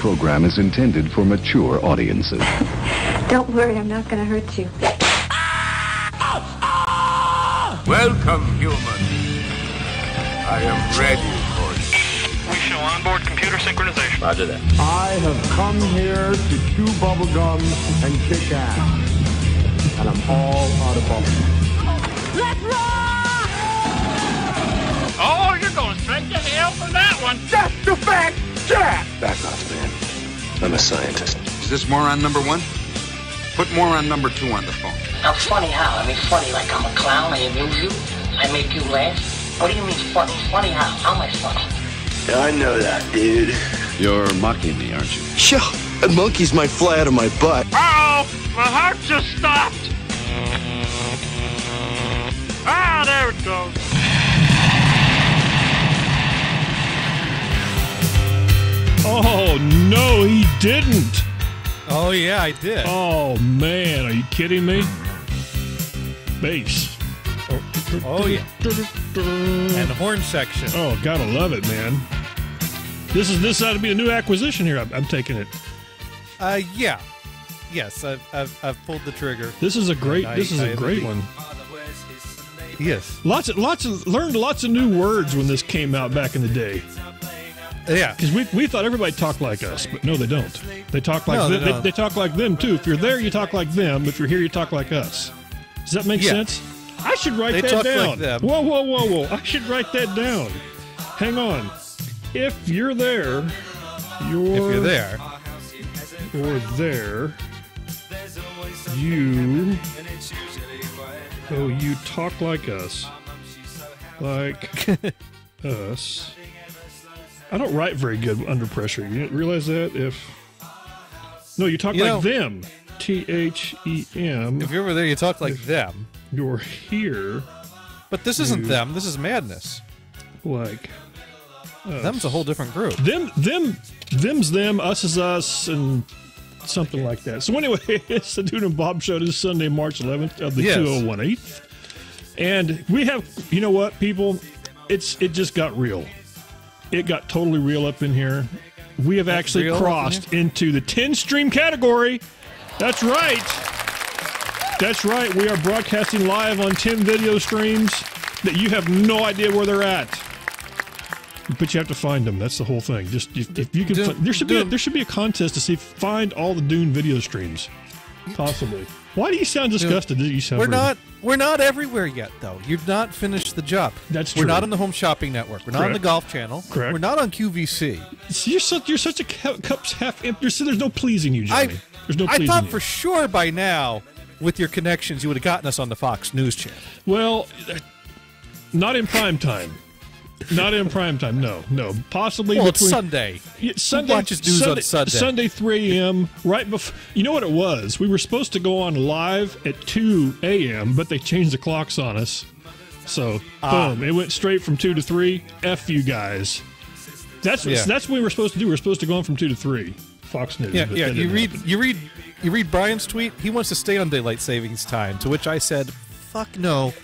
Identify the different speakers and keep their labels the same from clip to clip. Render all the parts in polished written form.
Speaker 1: program is intended for mature audiences.
Speaker 2: Don't worry, I'm not going to hurt you.
Speaker 3: Welcome, human. I am ready for you.
Speaker 4: We show onboard computer synchronization.
Speaker 3: Roger that.
Speaker 5: I have come here to chew bubblegum and kick ass. And I'm all out of bubblegum.
Speaker 4: Let's rock! Oh, you're going straight to hell for that one.
Speaker 5: That's the fact, Jack!
Speaker 6: Back off, man. I'm a scientist.
Speaker 7: Is this moron number one? Put moron number two on the phone.
Speaker 8: I'm funny how? I mean funny like I'm a clown, I amuse you, I make you laugh. What do you mean funny? Funny how? How am I funny?
Speaker 6: I know that, dude.
Speaker 1: You're mocking me, aren't you?
Speaker 6: Sure. That monkeys might fly out of my butt.
Speaker 4: Uh-oh! My heart just stopped! Ah, there it goes.
Speaker 9: Oh, no, he didn't.
Speaker 10: Oh, yeah, I did.
Speaker 9: Oh, man. Are you kidding me? Bass.
Speaker 10: Oh, yeah. And the horn section.
Speaker 9: Oh, gotta love it, man. This ought to be a new acquisition here. I'm taking it.
Speaker 10: Yeah. Yes, I've pulled the trigger.
Speaker 9: This is a great one.
Speaker 10: Yes.
Speaker 9: Learned lots of new words when this came out back in the day.
Speaker 10: Yeah,
Speaker 9: because we thought everybody talked like us, but no, they don't. They talk like they talk like them too. If you're there, you talk like them. If you're here, you talk like us. Does that make sense? I should write that down.
Speaker 10: Like them.
Speaker 9: Whoa! I should write that down. Hang on. If you're there, you're there. You talk like us. Like us. I don't write very good under pressure. You didn't realize that? You talk like them. THEM.
Speaker 10: If you're over there, you talk like them.
Speaker 9: You're here.
Speaker 10: But this isn't them. This is madness.
Speaker 9: Like us.
Speaker 10: Them's a whole different group.
Speaker 9: Them's them, us is us, and something like that. So anyway, it's the Dune and Bob Show. This Sunday, March 11th of the 2018. And we have, you know what, people? It just got real. It got totally real up in here. We have actually crossed into the 10-stream category. That's right. That's right. We are broadcasting live on 10 video streams that you have no idea where they're at. But you have to find them. That's the whole thing. Just if you can, there should be a contest to see find all the Dune video streams, possibly. Why do you sound disgusted?
Speaker 10: We're not everywhere yet, though. You've not finished the job.
Speaker 9: That's true.
Speaker 10: We're not on the Home Shopping Network. We're not on the Golf Channel.
Speaker 9: Correct.
Speaker 10: We're not on QVC.
Speaker 9: You're such a cup's half empty. There's no pleasing you, Johnny. There's no pleasing
Speaker 10: I thought
Speaker 9: you.
Speaker 10: for sure by now, with your connections, you would have gotten us on the Fox News Channel.
Speaker 9: Well, not in prime time. Not in prime time, no. Possibly
Speaker 10: it's Sunday.
Speaker 9: Sunday.
Speaker 10: Who watches news on Sunday?
Speaker 9: Sunday, 3 a.m., right before... You know what it was? We were supposed to go on live at 2 a.m., but they changed the clocks on us. So, boom, it went straight from 2 to 3. F you guys. That's what we were supposed to do. We were supposed to go on from 2 to 3. Fox News.
Speaker 10: Yeah. You read Brian's tweet? He wants to stay on daylight savings time, to which I said... Fuck no.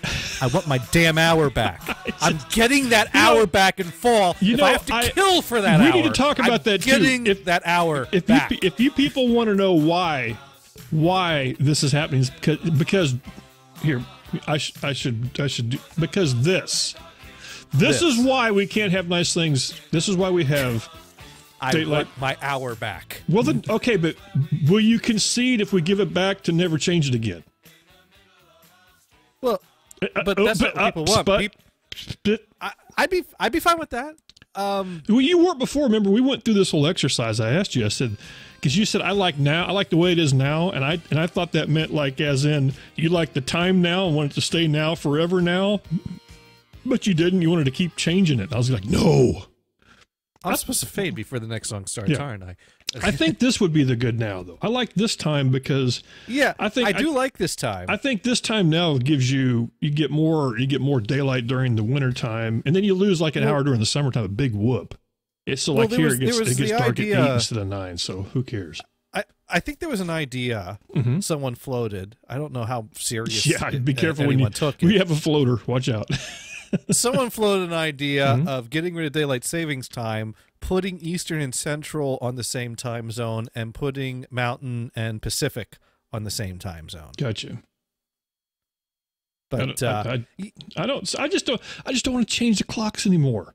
Speaker 10: I want my damn hour back. I'm getting that hour back in fall. If I have to kill for that hour.
Speaker 9: We need to talk about that too.
Speaker 10: Getting that hour back.
Speaker 9: If you people want to know why this is happening, because here I should do, because this is why we can't have nice things. This is why we have
Speaker 10: want my hour back.
Speaker 9: Well then, okay, but will you concede if we give it back to never change it again?
Speaker 10: Well, but that's what people want. I'd be fine with that.
Speaker 9: Well, you weren't before. Remember, we went through this whole exercise. I asked you. I said, because you said I like the way it is now, and I thought that meant like as in you like the time now and want it to stay now forever now, but you didn't. You wanted to keep changing it. I was like, no.
Speaker 10: I'm supposed to fade before the next song starts, aren't I?
Speaker 9: I think this would be the good now, though. I like this time because
Speaker 10: I do like this time.
Speaker 9: I think this time now gives you get more daylight during the winter time, and then you lose like an hour during the summertime. A big whoop. It's so like here it gets dark at 8 instead of 9. So who cares?
Speaker 10: I think there was an idea someone floated. I don't know how serious.
Speaker 9: Yeah, be careful when you took it. We have a floater. Watch out.
Speaker 10: someone floated an idea of getting rid of daylight savings time, putting Eastern and Central on the same time zone, and putting Mountain and Pacific on the same time zone.
Speaker 9: Gotcha.
Speaker 10: But
Speaker 9: I just don't want to change the clocks anymore.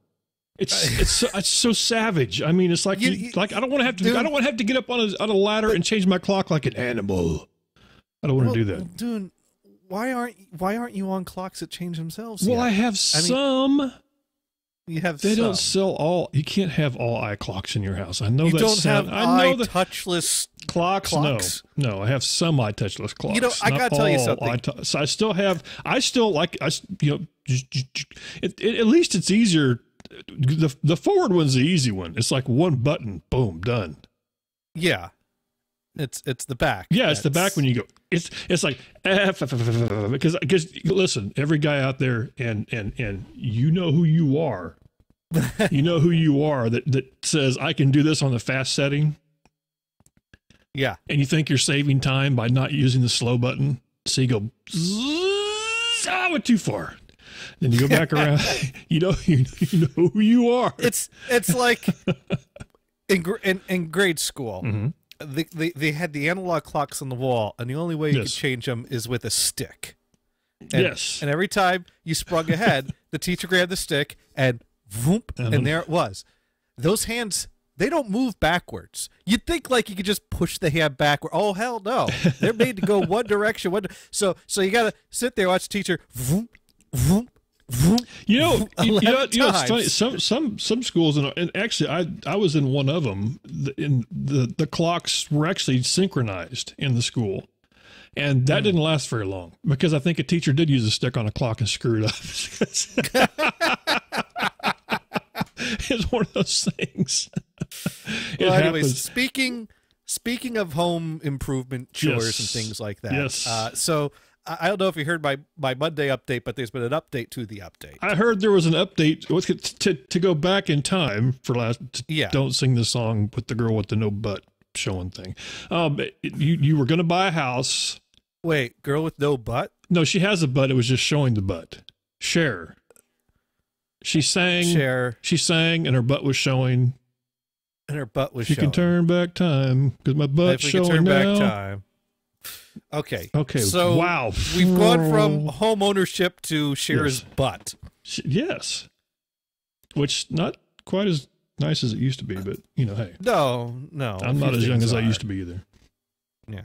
Speaker 9: It's so savage. I mean, it's like I don't want to have to. Dude, I don't want to have to get up on a ladder and change my clock like an animal. I don't want to do that,
Speaker 10: dude. Why aren't you on clocks that change themselves?
Speaker 9: Well,
Speaker 10: yet?
Speaker 9: I have some.
Speaker 10: You have.
Speaker 9: They
Speaker 10: some.
Speaker 9: don't sell all. You can't have all eye clocks in your house. I know
Speaker 10: you
Speaker 9: that.
Speaker 10: Don't have touchless
Speaker 9: clocks. No. I have some eye touchless clocks.
Speaker 10: You know, I gotta tell you something.
Speaker 9: So I still have. At least it's easier. The forward one's the easy one. It's like one button, boom, done.
Speaker 10: Yeah, it's the back.
Speaker 9: Yeah, it's the back when you go. It's like because listen, every guy out there and you know who you are. You know who you are that says I can do this on the fast setting.
Speaker 10: Yeah,
Speaker 9: and you think you're saving time by not using the slow button, so you go. I went too far. Then you go back around. You know who you are.
Speaker 10: It's like in grade school.
Speaker 9: Mm-hmm.
Speaker 10: They had the analog clocks on the wall, and the only way you could change them is with a stick. And,
Speaker 9: yes.
Speaker 10: And every time you sprung ahead, the teacher grabbed the stick and whoop, and there it was. Those hands, they don't move backwards. You'd think like you could just push the hand backward. Oh, hell no. They're made to go one direction. So you got to sit there, watch the teacher whoop, whoop, whoop.
Speaker 9: You know, it's funny. Some schools, and actually, I was in one of them. The clocks were actually synchronized in the school, and that didn't last very long because I think a teacher did use a stick on a clock and screw it up. It's one of those things.
Speaker 10: Well, anyways, speaking of home improvement chores and things like that.
Speaker 9: Yes.
Speaker 10: So I don't know if you heard my Monday update, but there's been an update to the update.
Speaker 9: I heard there was an update to go back in time for Don't sing the song with the girl with the no butt showing thing. You were going to buy a house.
Speaker 10: Wait, girl with no butt?
Speaker 9: No, she has a butt. It was just showing the butt. Cher. She sang.
Speaker 10: Cher.
Speaker 9: She sang, and her butt was showing.
Speaker 10: And her butt was
Speaker 9: showing. You can turn back time because my butt's showing now. If we can turn back time.
Speaker 10: Okay. So
Speaker 9: wow,
Speaker 10: we've gone from home ownership to Cher's butt.
Speaker 9: Yes, which not quite as nice as it used to be, but hey.
Speaker 10: No,
Speaker 9: I'm not as young as I used to be either.
Speaker 10: Yeah,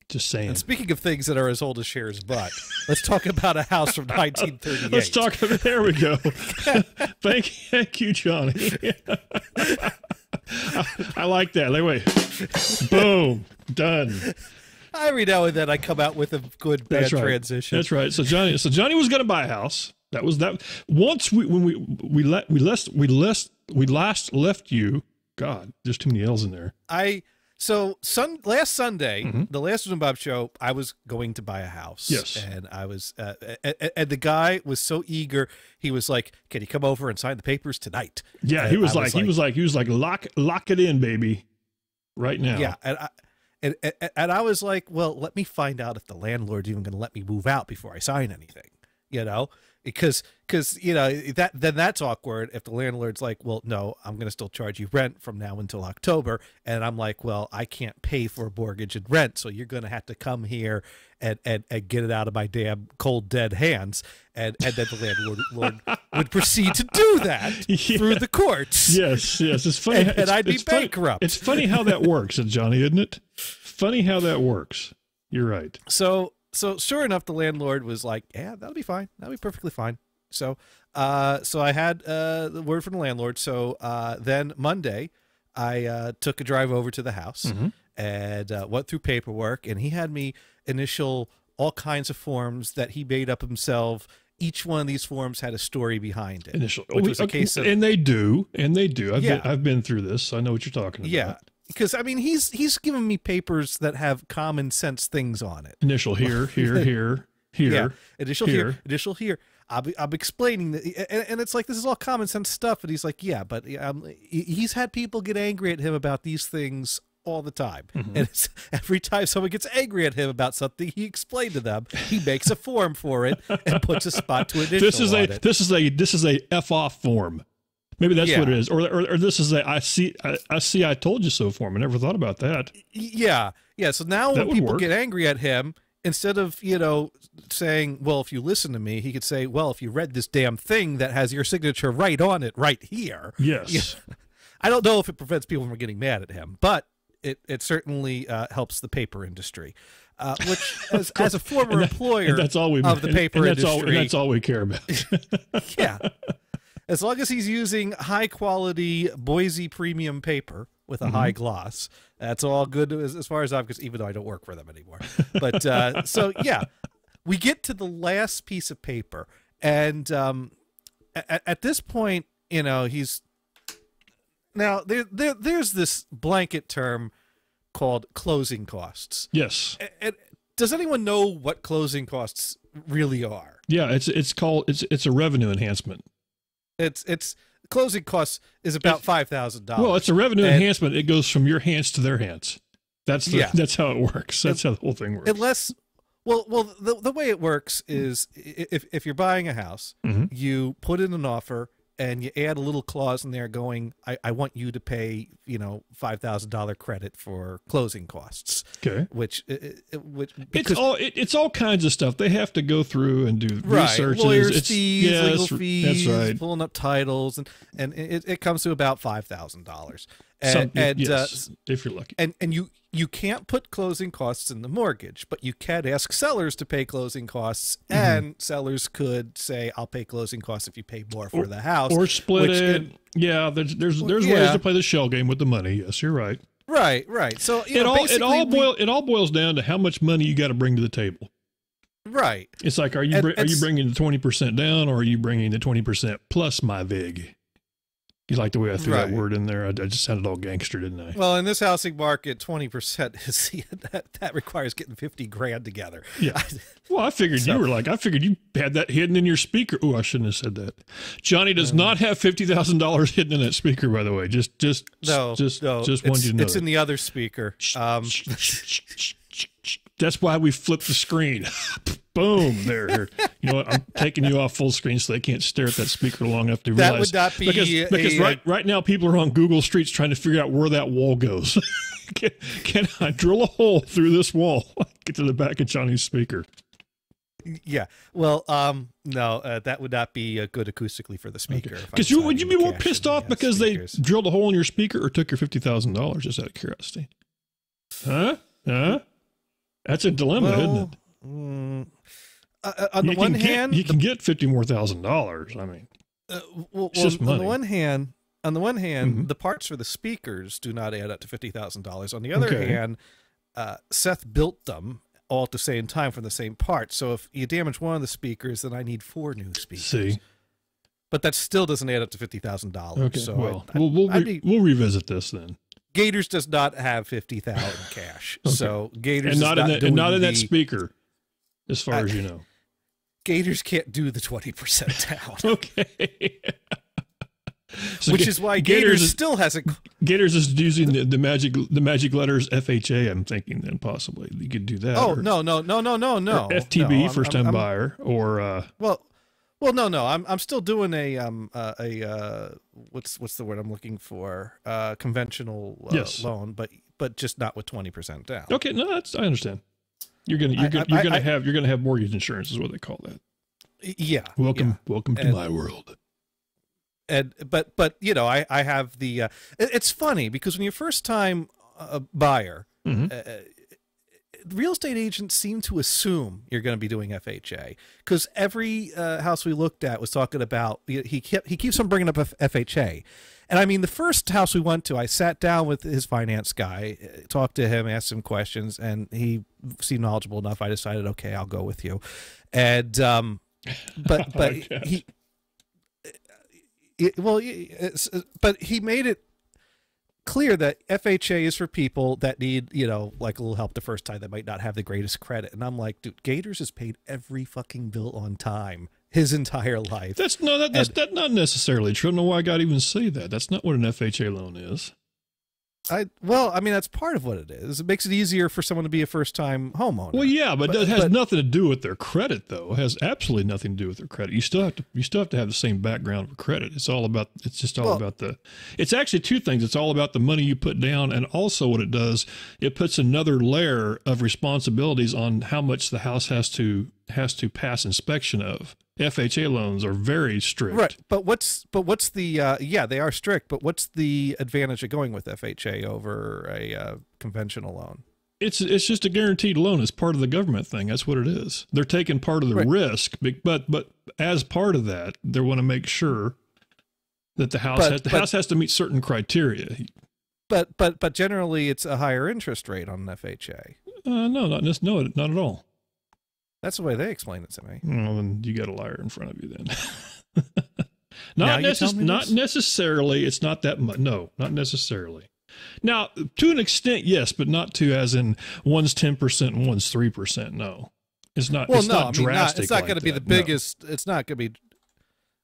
Speaker 9: just saying.
Speaker 10: And speaking of things that are as old as Cher's butt, let's talk about a house from 1938.
Speaker 9: Let's talk. There we go. Thank you, Johnny. I like that. Wait. Boom. Done.
Speaker 10: Every now and then I come out with a good bad transition.
Speaker 9: That's right. So Johnny was going to buy a house. That was that. Once we last left you. God, there's too many L's in there.
Speaker 10: Last Sunday, the last Dune and Bob Show, I was going to buy a house.
Speaker 9: Yes,
Speaker 10: and I was, and the guy was so eager. He was like, "Can you come over and sign the papers tonight?"
Speaker 9: Yeah,
Speaker 10: and
Speaker 9: he was like, lock it in, baby, right now.
Speaker 10: Yeah, and I was like, well, let me find out if the landlord's even going to let me move out before I sign anything, because that's awkward if the landlord's like, well, no, I'm going to still charge you rent from now until October, and I'm like, well, I can't pay for a mortgage and rent, so you're going to have to come here and get it out of my damn cold dead hands, and then the landlord would proceed to do that through the courts.
Speaker 9: Yes, it's funny,
Speaker 10: and I'd be bankrupt.
Speaker 9: It's funny how that works, Johnny, isn't it? Funny how that works. You're right.
Speaker 10: So sure enough, the landlord was like, yeah, that'll be fine. That'll be perfectly fine. So I had the word from the landlord. So then Monday, I took a drive over to the house and went through paperwork, and he had me initial all kinds of forms that he made up himself. Each one of these forms had a story behind it. Which was a case of,
Speaker 9: and they do. I've been through this. So I know what you're talking about.
Speaker 10: Yeah. Because I mean, he's given me papers that have common sense things on it.
Speaker 9: Initial here.
Speaker 10: Yeah. Initial here. I'm explaining that, and it's like, this is all common sense stuff. And he's like, yeah, but he's had people get angry at him about these things all the time. And it's, every time someone gets angry at him about something he explained to them, he makes a form for it and puts a spot to initial on it.
Speaker 9: This is a F off form. Maybe that's what it is. Or this is a I see I told you so form. I never thought about that.
Speaker 10: Yeah. So now when people get angry at him, instead of, saying, well, if you listen to me, he could say, well, if you read this damn thing that has your signature right on it right here.
Speaker 9: Yes.
Speaker 10: I don't know if it prevents people from getting mad at him, but it certainly helps the paper industry, which as a former employer
Speaker 9: that's all
Speaker 10: of the paper industry.
Speaker 9: That's all we care about.
Speaker 10: Yeah. As long as he's using high-quality Boise premium paper with a high gloss, that's all good as far as I'm concerned, even though I don't work for them anymore. But so, yeah, we get to the last piece of paper. And at this point, he's... Now, there's this blanket term called closing costs.
Speaker 9: Yes.
Speaker 10: Does anyone know what closing costs really are?
Speaker 9: Yeah, it's a revenue enhancement.
Speaker 10: It's closing costs is about $5,000.
Speaker 9: Well, it's a revenue enhancement. It goes from your hands to their hands. That's how it works. That's how the whole thing works.
Speaker 10: Unless, the way it works is if you're buying a house, you put in an offer and you add a little clause in there going, I want you to pay, $5,000 credit for closing costs.
Speaker 9: Okay.
Speaker 10: Which
Speaker 9: it's all kinds of stuff. They have to go through and do research.
Speaker 10: Lawyers' fees, legal fees,
Speaker 9: that's right.
Speaker 10: Pulling up titles, and it comes to about $5,000.
Speaker 9: Yes, if you're lucky.
Speaker 10: And you can't put closing costs in the mortgage, but you can ask sellers to pay closing costs, and sellers could say, I'll pay closing costs if you pay more for the house.
Speaker 9: Or split it. There's ways to play the shell game with the money. Yes, you're right.
Speaker 10: Right. So
Speaker 9: it all boils down to how much money you got to bring to the table.
Speaker 10: Right.
Speaker 9: It's like, are you bringing the 20% down, or are you bringing the 20% plus my vig? You like the way I threw that word in there? I just sounded all gangster, didn't I?
Speaker 10: Well, in this housing market, 20% is that requires getting $50,000 together.
Speaker 9: Yeah. Well, I figured you had that hidden in your speaker. Oh, I shouldn't have said that. Johnny does not have $50,000 hidden in that speaker, by the way. Just wanted you to know.
Speaker 10: It's in the other speaker.
Speaker 9: That's why we flipped the screen. Boom, there. You know what? I'm taking you off full screen so they can't stare at that speaker long enough to realize.
Speaker 10: That would not be
Speaker 9: because right now people are on Google Streets trying to figure out where that wall goes. Can I drill a hole through this wall? Get to the back of Johnny's speaker.
Speaker 10: Yeah. Well, no, that would not be good acoustically for the speaker.
Speaker 9: Because would you be more pissed off because they drilled a hole in your speaker or took your $50,000? Just out of curiosity. Huh? That's a dilemma, isn't it?
Speaker 10: On the one hand,
Speaker 9: you can get $50,000 more. I mean, it's just money.
Speaker 10: On the one hand, the parts for the speakers do not add up to $50,000. On the other hand, Seth built them all at the same time from the same parts. So if you damage one of the speakers, then I need 4 new speakers.
Speaker 9: See,
Speaker 10: but that still doesn't add up to $50,000.
Speaker 9: Okay,
Speaker 10: so
Speaker 9: well, we'll revisit this then.
Speaker 10: Gators does not have 50,000 cash, so Gators
Speaker 9: and not in that speaker, as far as you know.
Speaker 10: Gators can't do the 20% down.
Speaker 9: Okay. So
Speaker 10: which is why Gators still hasn't.
Speaker 9: Gators is using the magic letters FHA. I'm thinking then possibly you could do that.
Speaker 10: Oh no.
Speaker 9: Or FTB, first time buyer, or
Speaker 10: Well, no. I'm still doing a what's the word I'm looking for? Conventional loan, but just not with 20% down.
Speaker 9: Okay, no, I understand. You're gonna have mortgage insurance is what they call that.
Speaker 10: Yeah.
Speaker 9: Welcome to my world.
Speaker 10: But I have the. It's funny because when you're first time buyer. Real estate agents seem to assume you're going to be doing FHA because every house we looked at was talking about he keeps on bringing up FHA, and I mean the first house we went to, I sat down with his finance guy, talked to him, asked him questions, and he seemed knowledgeable enough. I decided, okay, I'll go with you, and but he made it clear that FHA is for people that need, like a little help the first time that might not have the greatest credit. And I'm like, dude, Gators has paid every fucking bill on time his entire life.
Speaker 9: That's not necessarily true. I don't know why God even say that. That's not what an FHA loan is.
Speaker 10: Well, I mean, that's part of what it is. It makes it easier for someone to be a first-time homeowner.
Speaker 9: Well, yeah, but it has nothing to do with their credit, though. It has absolutely nothing to do with their credit. You still have to have the same background of credit. It's actually two things. It's all about the money you put down, and also what it does, it puts another layer of responsibilities on how much the house has to pass inspection of. FHA loans are very strict.
Speaker 10: Right, but what's the they are strict, but what's the advantage of going with FHA over a conventional loan?
Speaker 9: It's just a guaranteed loan. It's part of the government thing. That's what it is. They're taking part of the risk, but as part of that, they want to make sure that the house has to meet certain criteria.
Speaker 10: But generally, it's a higher interest rate on an FHA.
Speaker 9: No, not at all.
Speaker 10: That's the way they explain it to me.
Speaker 9: Well, then you got a liar in front of you then. Not necessarily. It's not that much. No, not necessarily. Now, to an extent, yes, but not to as in one's 10% and one's 3%. No, it's not.
Speaker 10: Well,
Speaker 9: it's not drastic.
Speaker 10: It's not going to be the biggest.
Speaker 9: No.
Speaker 10: It's not going to be.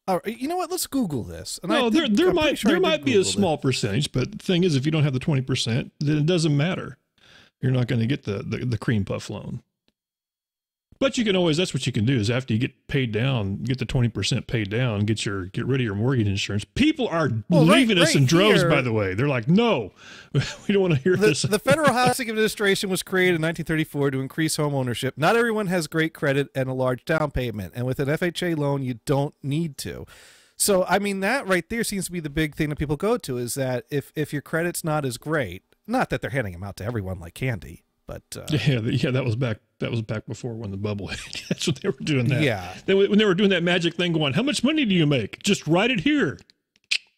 Speaker 10: Oh, you know what? Let's Google this. And
Speaker 9: no, there might be a small percentage, but the thing is, if you don't have the 20%, then it doesn't matter. You're not going to get the cream puff loan. But you can always, that's what you can do is after you get paid down, get the 20% paid down, get rid of your mortgage insurance. People are leaving us in droves, by the way. They're like, no, we don't want to hear this.
Speaker 10: The Federal Housing Administration was created in 1934 to increase home ownership. Not everyone has great credit and a large down payment. And with an FHA loan, you don't need to. So, I mean, that right there seems to be the big thing that people go to is that if your credit's not as great, not that they're handing them out to everyone like candy. But
Speaker 9: that was back before when the bubble hit. That's what they were doing. That when they were doing that magic thing, going, how much money do you make? Just write it here.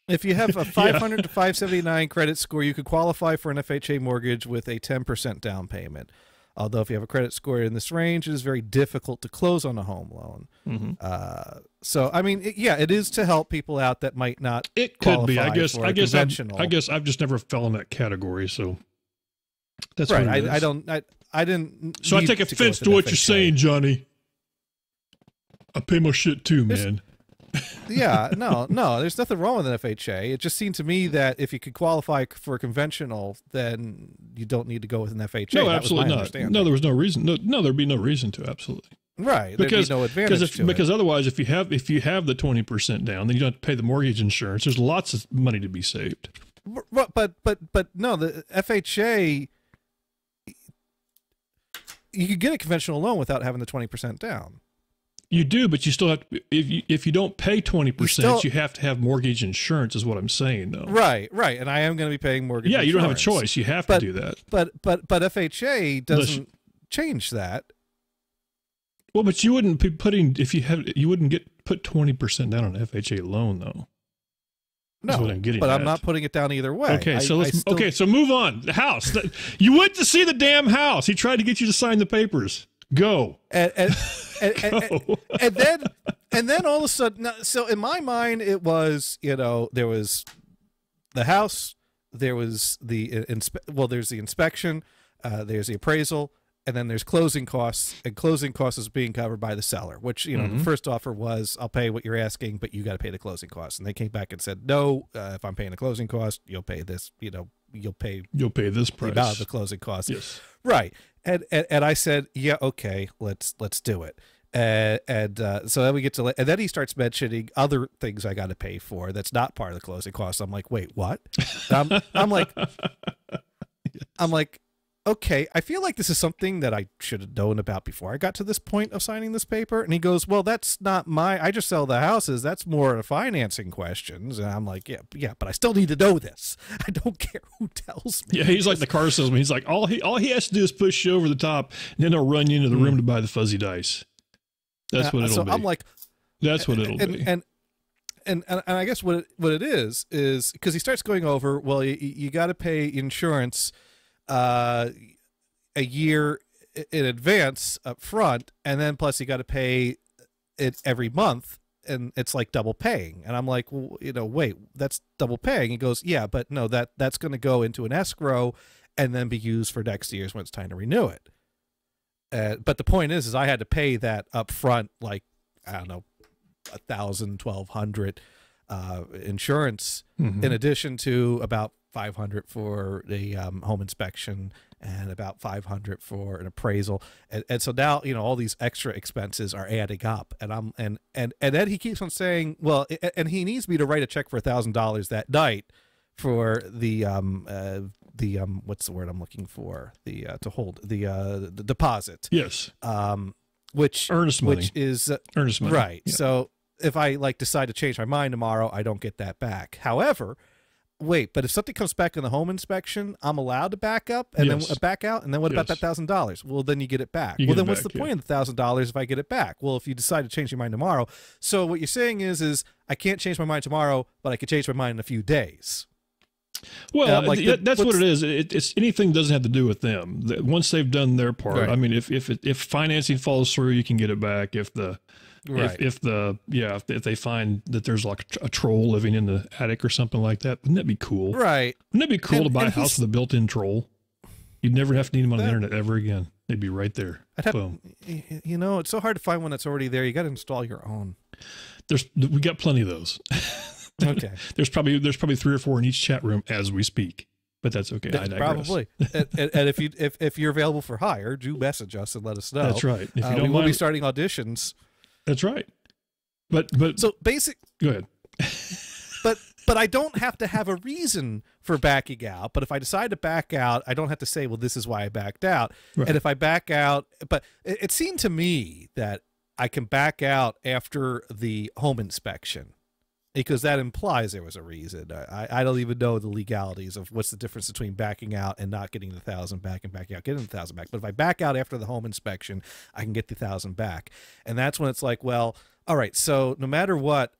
Speaker 10: If you have a 500 to 579 credit score, you could qualify for an FHA mortgage with a 10% down payment. Although if you have a credit score in this range, it is very difficult to close on a home loan.
Speaker 9: Mm-hmm.
Speaker 10: So I mean, it is to help people out that might not.
Speaker 9: It could be. I guess I've just never fell in that category. So. That's
Speaker 10: right.
Speaker 9: What
Speaker 10: I didn't.
Speaker 9: So I take offense to what you're saying, Johnny. I pay my shit too, man.
Speaker 10: No. There's nothing wrong with an FHA. It just seemed to me that if you could qualify for a conventional, then you don't need to go with an FHA.
Speaker 9: No, absolutely not. No, there was no reason. No, there'd be no reason to. Absolutely.
Speaker 10: Right. There'd be no advantage
Speaker 9: because otherwise, if you have the 20% down, then you don't have to pay the mortgage insurance. There's lots of money to be saved.
Speaker 10: But no, the FHA. You could get a conventional loan without having the 20% down.
Speaker 9: You do, but you still have to. If you don't pay 20%, you have to have mortgage insurance. Is what I'm saying, though.
Speaker 10: Right. And I am going to be paying mortgage.
Speaker 9: Yeah,
Speaker 10: insurance.
Speaker 9: you don't have a choice. You have to do that.
Speaker 10: But FHA doesn't change that.
Speaker 9: Well, but you wouldn't be putting you wouldn't put 20% down on an FHA loan, though.
Speaker 10: No, I'm not putting it down either way.
Speaker 9: Okay, so move on. The house. You went to see the damn house. He tried to get you to sign the papers. Go.
Speaker 10: And then all of a sudden, so in my mind, it was, there was the house, there was there's the inspection, there's the appraisal, and then there's closing costs, and closing costs is being covered by the seller, which, the first offer was, I'll pay what you're asking, but you got to pay the closing costs. And they came back and said, no, if I'm paying the closing cost, you'll pay this, you'll pay
Speaker 9: this price.
Speaker 10: The amount of the closing costs.
Speaker 9: Yes.
Speaker 10: Right. And I said, yeah, okay, let's do it. So then we get to, and then he starts mentioning other things I got to pay for that's not part of the closing costs. I'm like, wait, what? I'm like, okay, I feel like this is something that I should have known about before I got to this point of signing this paper. And he goes, well, that's not I just sell the houses. That's more of financing questions. And I'm like, yeah, but I still need to know this. I don't care who tells me.
Speaker 9: Yeah, he's like the car salesman. He's like, all he has to do is push you over the top, and then he'll run you into the room to buy the fuzzy dice. That's what it'll be.
Speaker 10: I'm like,
Speaker 9: that's what it'll be.
Speaker 10: And I guess what it is because he starts going over, well, you got to pay insurance a year in advance up front, and then plus you got to pay it every month, and it's like double paying. And I'm like, well, wait, that's double paying. He goes, yeah, but no, that's going to go into an escrow and then be used for next year's when it's time to renew it. But the point is I had to pay that up front, like, I don't know, $1,000, $1,200 insurance, in addition to about $500 for the home inspection and about $500 for an appraisal, and so now all these extra expenses are adding up, and then he keeps on saying, well, and he needs me to write a check for $1,000 that night for the what's the word I'm looking for, to hold the deposit.
Speaker 9: Yes.
Speaker 10: Which
Speaker 9: earnest money.
Speaker 10: Which is
Speaker 9: earnest money.
Speaker 10: Right.
Speaker 9: Yeah.
Speaker 10: So if I decide to change my mind tomorrow, I don't get that back. However, wait, but if something comes back in the home inspection, I'm allowed to back up and then back out, and then what about that $1,000? Well, then you get it back. Well, then what's the point of the $1,000 if I get it back? Well, if you decide to change your mind tomorrow, so what you're saying is I can't change my mind tomorrow, but I could change my mind in a few days.
Speaker 9: Well, that's what it is. It's anything that doesn't have to do with them. Once they've done their part,
Speaker 10: right.
Speaker 9: I mean, if financing falls through, you can get it back. If they find that there's like a troll living in the attic or something like that, wouldn't that be cool?
Speaker 10: Right.
Speaker 9: Wouldn't that be cool to buy a house with a built-in troll? You'd never have to need them on the internet ever again. They'd be right there. Boom.
Speaker 10: It's so hard to find one that's already there. You got to install your own. We got plenty of those. Okay.
Speaker 9: There's probably 3 or 4 in each chat room as we speak, but that's okay. I digress.
Speaker 10: Probably. and if you're available for hire, do message us and let us know.
Speaker 9: That's right. If you don't
Speaker 10: we'll be starting auditions.
Speaker 9: That's right. But
Speaker 10: so basic.
Speaker 9: Go ahead.
Speaker 10: But I don't have to have a reason for backing out. But if I decide to back out, I don't have to say, well, this is why I backed out. Right. And if I back out, but it seemed to me that I can back out after the home inspection, because that implies there was a reason. I don't even know the legalities of what's the difference between backing out and not getting the $1,000 back and backing out, getting the $1,000 back. But if I back out after the home inspection, I can get the $1,000 back. And that's when it's like, well, all right, so no matter what,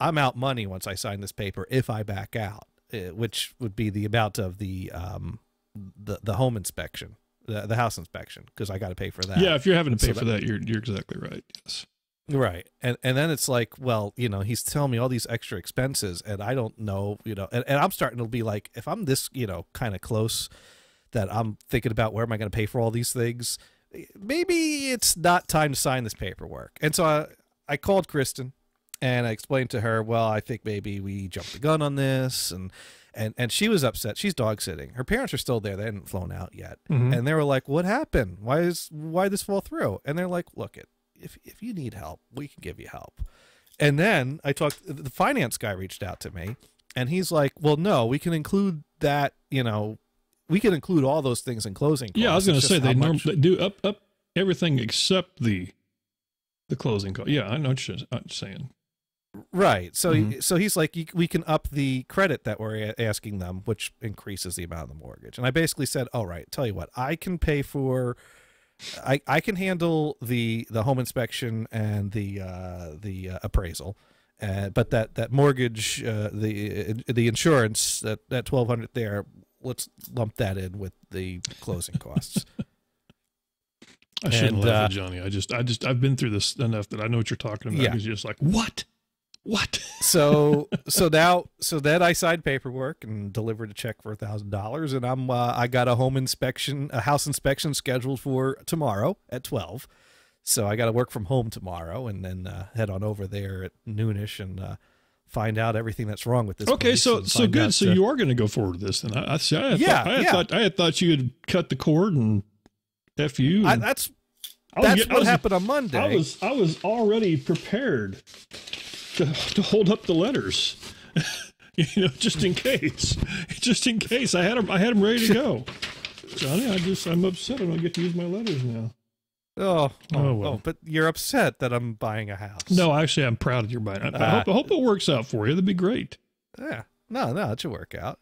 Speaker 10: I'm out money once I sign this paper if I back out, which would be the amount of the home inspection, the house inspection, because I got to pay for that.
Speaker 9: Yeah, if you're having to pay for that, you're exactly right. Yes.
Speaker 10: Right. And then it's like, well, he's telling me all these extra expenses and I don't know, and I'm starting to be like, if I'm this, kind of close that I'm thinking about where am I going to pay for all these things, maybe it's not time to sign this paperwork. And so I called Kristen and I explained to her, well, I think maybe we jumped the gun on this. And she was upset. She's dog sitting. Her parents are still there. They hadn't flown out yet. Mm-hmm. And they were like, what happened? Why this fall through? And they're like, look, if you need help, we can give you help. And then the finance guy reached out to me and he's like, well, no, we can include that, we can include all those things in closing costs.
Speaker 9: Yeah, I was going to say they normally do up everything except the closing cost. Yeah, I know what you're saying.
Speaker 10: Right. So so he's like, we can up the credit that we're asking them, which increases the amount of the mortgage. And I basically said, all right, tell you what, I can pay for I can handle the home inspection and the appraisal, but that mortgage, the insurance, that $1,200 there, let's lump that in with the closing costs.
Speaker 9: I shouldn't laugh at Johnny. I've been through this enough that I know what you're talking about. Yeah. He's just like, what?
Speaker 10: So then I signed paperwork and delivered a check for $1,000, and I got a house inspection scheduled for tomorrow at 12. So I got to work from home tomorrow and then head on over there at noonish and find out everything that's wrong with this.
Speaker 9: Okay, so good. So you are going to go forward with this, then? I had thought you had cut the cord and F you.
Speaker 10: That's what happened on Monday.
Speaker 9: I was already prepared to hold up the letters, just in case. I had them ready to go. Johnny, I'm upset I don't get to use my letters now.
Speaker 10: Oh, but you're upset that I'm buying a house.
Speaker 9: No, actually, I'm proud that you're buying it. I hope it works out for you. That'd be great.
Speaker 10: Yeah. No, it should work out.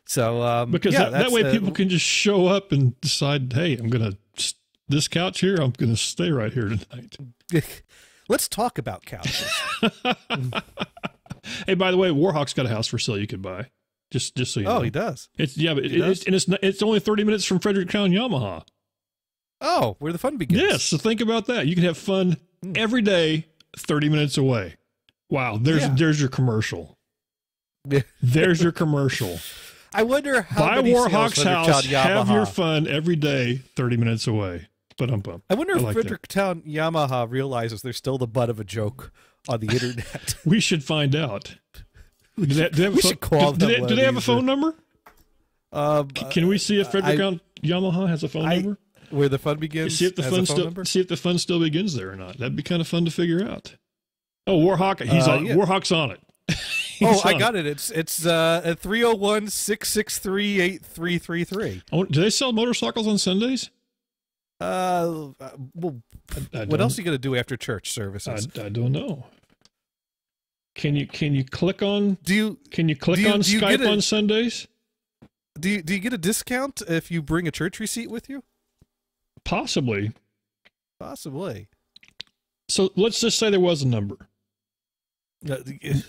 Speaker 10: So,
Speaker 9: because that way people can just show up and decide, hey, this couch here, I'm going to stay right here tonight.
Speaker 10: Let's talk about couches.
Speaker 9: Hey, by the way, Warhawk's got a house for sale you could buy. Just so you know.
Speaker 10: Oh, he does.
Speaker 9: It's only 30 minutes from Fredericktown, Yamaha.
Speaker 10: Oh, where the fun begins.
Speaker 9: Yes, so think about that. You can have fun every day, 30 minutes away. Wow, there's your commercial. There's your commercial.
Speaker 10: I wonder how
Speaker 9: buy Warhawk's house, have your fun every day, 30 minutes away.
Speaker 10: I wonder if Fredericktown Yamaha realizes they're still the butt of a joke on the internet.
Speaker 9: We should find out.
Speaker 10: We should call them.
Speaker 9: Do they have a phone number? Can we see if Fredericktown Yamaha has a phone number?
Speaker 10: Where the fun begins?
Speaker 9: See if the fun still begins there or not. That'd be kind of fun to figure out. Oh, Warhawk, he's on. Yeah. Warhawk's on it.
Speaker 10: I got it. It's 301-663-8333.
Speaker 9: Oh, do they sell motorcycles on Sundays?
Speaker 10: Well, what else are you going to do after church services?
Speaker 9: I don't know. Can you click on? Can you click on
Speaker 10: do you
Speaker 9: Skype on Sundays?
Speaker 10: Do you get a discount if you bring a church receipt with you?
Speaker 9: Possibly. So let's just say there was a number.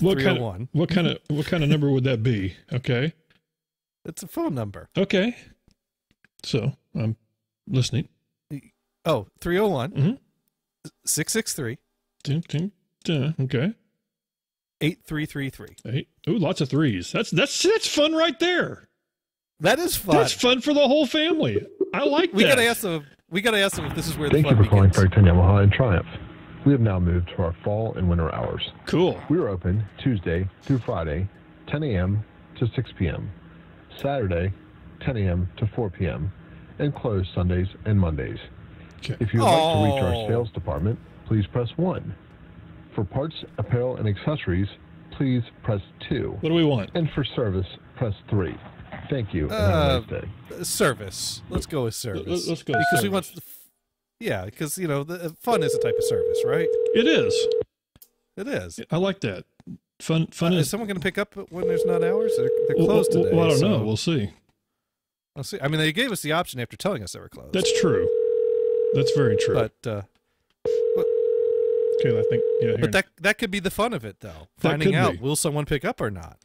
Speaker 9: What kind of number would that be? Okay.
Speaker 10: It's a phone number.
Speaker 9: Okay. So I'm listening.
Speaker 10: Oh, 301 663.
Speaker 9: Okay.
Speaker 10: 8333.
Speaker 9: Ooh, lots of threes. That's fun right there.
Speaker 10: That is fun.
Speaker 9: That's fun for the whole family. I like that.
Speaker 10: We gotta ask them if this is where the fun begins.
Speaker 5: Thank you for calling Fredericton Yamaha and Triumph. We have now moved to our fall and winter hours.
Speaker 9: Cool.
Speaker 5: We are open Tuesday through Friday, 10 a.m. to 6 p.m. Saturday, 10 a.m. to 4 p.m. and closed Sundays and Mondays.
Speaker 9: Okay.
Speaker 5: If you would like to reach our sales department, please press 1. For parts, apparel, and accessories, please press 2.
Speaker 9: What do we want?
Speaker 5: And for service, press 3. Thank you, and have a nice day.
Speaker 10: Service. Let's go with service.
Speaker 9: Let's go with
Speaker 10: because
Speaker 9: service.
Speaker 10: We want because the fun is a type of service, right?
Speaker 9: It is.
Speaker 10: It is.
Speaker 9: I like that. Fun is.
Speaker 10: Is someone going to pick up when there's not hours? They're closed today.
Speaker 9: Well, I don't know. We'll see.
Speaker 10: I'll see. I mean, they gave us the option after telling us they were closed.
Speaker 9: That's true. That's very true.
Speaker 10: But
Speaker 9: okay, I think
Speaker 10: But that could be the fun of it, though. Finding out will someone pick up or not.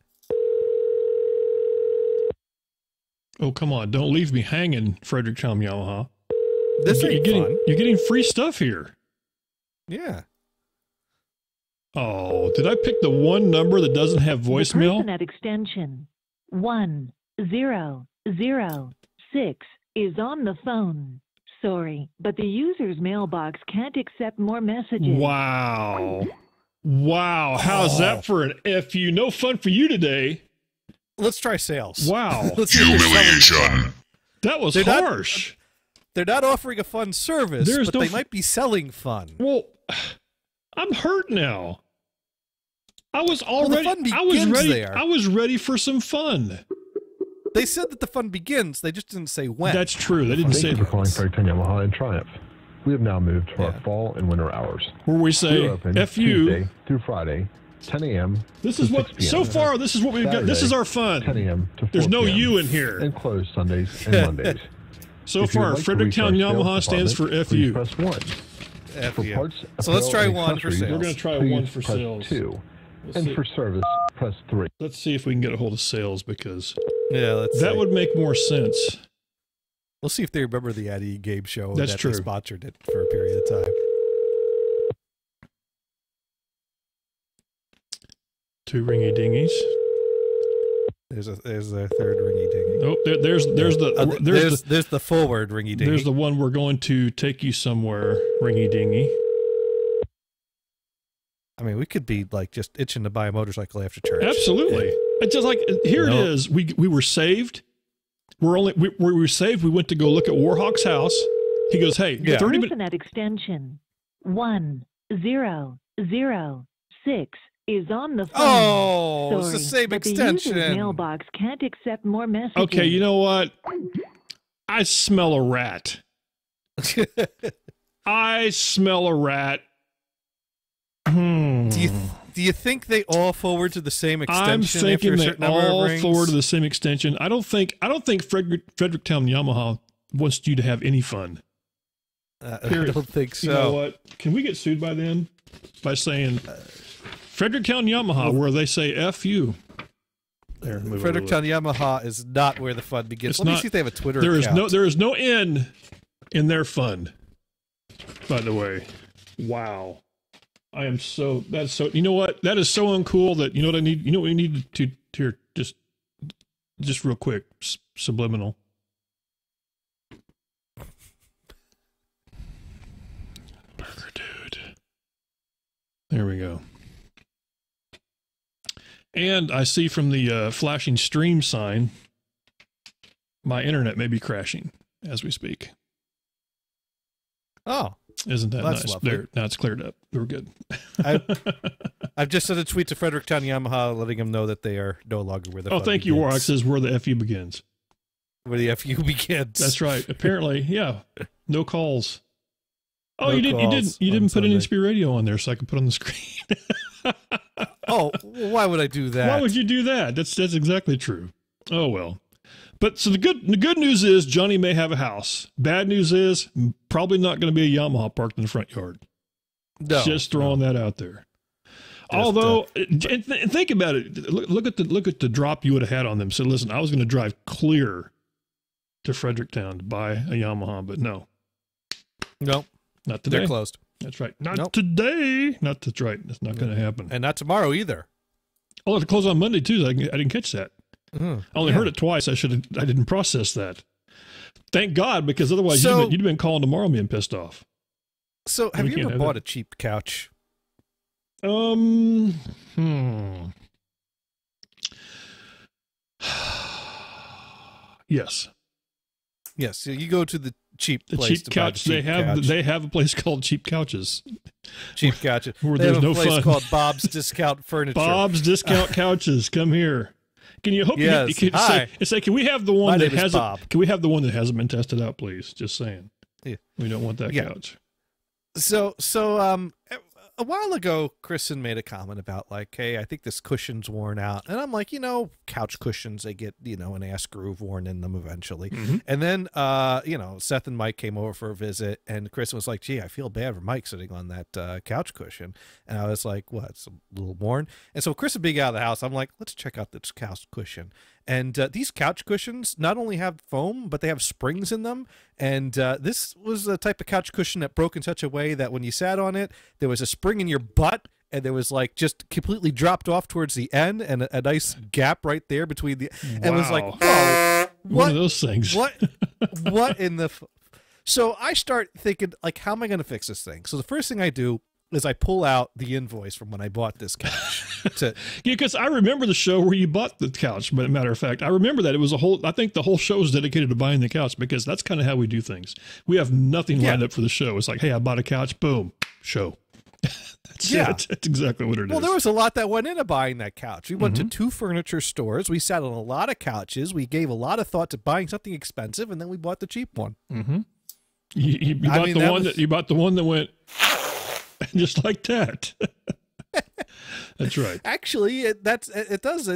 Speaker 9: Oh, come on! Don't leave me hanging, Fredericktown Yamaha.
Speaker 10: This ain't fun.
Speaker 9: You're getting free stuff here.
Speaker 10: Yeah.
Speaker 9: Oh, did I pick the one number that doesn't have voicemail?
Speaker 11: The person at extension 1006 is on the phone. Sorry, but the user's mailbox can't accept more messages.
Speaker 9: Wow. How's that for an FU? No fun for you today.
Speaker 10: Let's try sales.
Speaker 9: Wow.
Speaker 3: Humiliation.
Speaker 9: That was harsh.
Speaker 10: They're not offering a fun service, but they might be selling fun.
Speaker 9: Well, I'm hurt now. I was ready for some fun.
Speaker 10: They said that the fun begins. They just didn't say when.
Speaker 9: That's true. They didn't say
Speaker 5: Thank you for calling Fredericton Yamaha and Triumph. We have now moved to our fall and winter hours.
Speaker 9: Where we say FU
Speaker 5: Tuesday through Friday, 10 a.m.
Speaker 9: This is what so far. This is what we've got. This is our fun.
Speaker 5: 10 a.m. to 4
Speaker 9: There's no
Speaker 5: p.m.
Speaker 9: U in here.
Speaker 5: And closed Sundays and Mondays.
Speaker 9: So far, Fredericktown Yamaha stands for FU.
Speaker 5: Press 1. For parts,
Speaker 10: so let's try 1 for sales.
Speaker 9: We're going to try 1 for
Speaker 5: press
Speaker 9: sales.
Speaker 5: 2. And for service, press 3.
Speaker 9: Let's see if we can get a hold of sales because
Speaker 10: that
Speaker 9: would make more sense.
Speaker 10: We'll see if they remember the Addy Game Show.
Speaker 9: That's true.
Speaker 10: They sponsored it for a period of time.
Speaker 9: 2 ringy dingies.
Speaker 10: There's a third ringy dingy.
Speaker 9: Oh, there's
Speaker 10: the forward ringy dingy.
Speaker 9: There's the one we're going to take you somewhere ringy dingy.
Speaker 10: I mean, we could be like just itching to buy a motorcycle after church.
Speaker 9: Absolutely. It's just like here it is. We were saved. We were saved. We went to go look at Warhawk's house. He goes, "Hey, 30 minutes."
Speaker 11: At extension 1006 is on the phone.
Speaker 10: Oh,
Speaker 11: sorry,
Speaker 10: it's the same
Speaker 11: but
Speaker 10: extension.
Speaker 11: The user's mailbox can't accept more messages.
Speaker 9: Okay, you know what? I smell a rat. I smell a rat.
Speaker 10: Do you think they all forward to the same extension?
Speaker 9: I'm thinking they all
Speaker 10: rings?
Speaker 9: forward to the same extension. I don't think Fredericktown Yamaha wants you to have any fun.
Speaker 10: I don't think so.
Speaker 9: You know what? Can we get sued by them by saying Fredericktown Yamaha, where they say F you? There,
Speaker 10: Fredericktown Yamaha is not where the fun begins. Let me see if they have a Twitter account.
Speaker 9: There is no N in their fun. By the way, wow. I am so, that's so, you know what? That is so uncool that, you know what I need? You know what we need to here, just real quick, subliminal. Burger dude. There we go. And I see from the flashing stream sign, my internet may be crashing as we speak.
Speaker 10: Oh.
Speaker 9: Isn't that
Speaker 10: that's
Speaker 9: nice?
Speaker 10: Lovely.
Speaker 9: There, now it's cleared up. We're good.
Speaker 10: I've just sent a tweet to Fredericktown Yamaha letting him know that they are no longer where the fun
Speaker 9: thank you,
Speaker 10: begins.
Speaker 9: Warhawk says where the FU begins.
Speaker 10: Where the FU begins.
Speaker 9: That's right. Apparently, yeah. No calls. Oh,
Speaker 10: No
Speaker 9: you
Speaker 10: calls
Speaker 9: didn't put an
Speaker 10: Sunday.
Speaker 9: NSP radio on there so I could put on the screen.
Speaker 10: Oh, why would I do that?
Speaker 9: Why would you do that? That's exactly true. Oh well. But so the good news is Johnny may have a house. Bad news is probably not going to be a Yamaha parked in the front yard.
Speaker 10: No,
Speaker 9: Just throwing that out there. Although, and think about it. Look at the drop you would have had on them. So listen, I was going to drive clear to Fredericktown to buy a Yamaha, but no,
Speaker 10: not
Speaker 9: today.
Speaker 10: They're closed.
Speaker 9: That's right. Not today. That's right. That's not going to happen.
Speaker 10: And not tomorrow either.
Speaker 9: Oh, it closed on Monday too. I didn't catch that. I only heard it twice. I didn't process that. Thank God, because otherwise you'd been calling tomorrow being pissed off.
Speaker 10: So have you ever bought a cheap couch?
Speaker 9: Yes.
Speaker 10: Yes. So you go to the cheap place.
Speaker 9: Cheap
Speaker 10: to buy
Speaker 9: couch.
Speaker 10: the cheap couch.
Speaker 9: They have a place called Cheap Couches.
Speaker 10: Cheap couches.
Speaker 9: Where
Speaker 10: they
Speaker 9: there's
Speaker 10: have a
Speaker 9: no
Speaker 10: place
Speaker 9: fun.
Speaker 10: called Bob's Discount Furniture.
Speaker 9: Bob's Discount Couches. Come here. Can you hope
Speaker 10: Yes.
Speaker 9: you can
Speaker 10: Hi.
Speaker 9: say, can we have the one
Speaker 10: My
Speaker 9: that
Speaker 10: name is
Speaker 9: hasn't
Speaker 10: Bob.
Speaker 9: Can we have the one that hasn't been tested out, please? Just saying.
Speaker 10: Yeah.
Speaker 9: We don't want that couch.
Speaker 10: So a while ago, Kristen made a comment about like, hey, I think this cushion's worn out. And I'm like, couch cushions, they get, an ass groove worn in them eventually.
Speaker 9: Mm-hmm.
Speaker 10: And then, Seth and Mike came over for a visit and Kristen was like, gee, I feel bad for Mike sitting on that couch cushion. And I was like, what, it's a little worn? And so Kristen being out of the house, I'm like, let's check out this couch cushion. And these couch cushions not only have foam, but they have springs in them. And this was a type of couch cushion that broke in such a way that when you sat on it, there was a spring in your butt, and there was like just completely dropped off towards the end, and a nice gap right there between the. And it was like, oh,
Speaker 9: one of those things.
Speaker 10: What in the? So I start thinking, like, how am I going to fix this thing? So the first thing I do is I pull out the invoice from when I bought this couch.
Speaker 9: Because I remember the show where you bought the couch, but matter of fact, I remember that it was I think the whole show is dedicated to buying the couch, because that's kind of how we do things. We have nothing lined up for the show. It's like, hey, I bought a couch, boom, show. That's it. That's exactly what it is.
Speaker 10: Well, there was a lot that went into buying that couch. We went to 2 furniture stores. We sat on a lot of couches. We gave a lot of thought to buying something expensive, and then we bought the cheap one.
Speaker 9: Mm-hmm. You bought the one that went just like that. That's right.
Speaker 10: Actually, it does.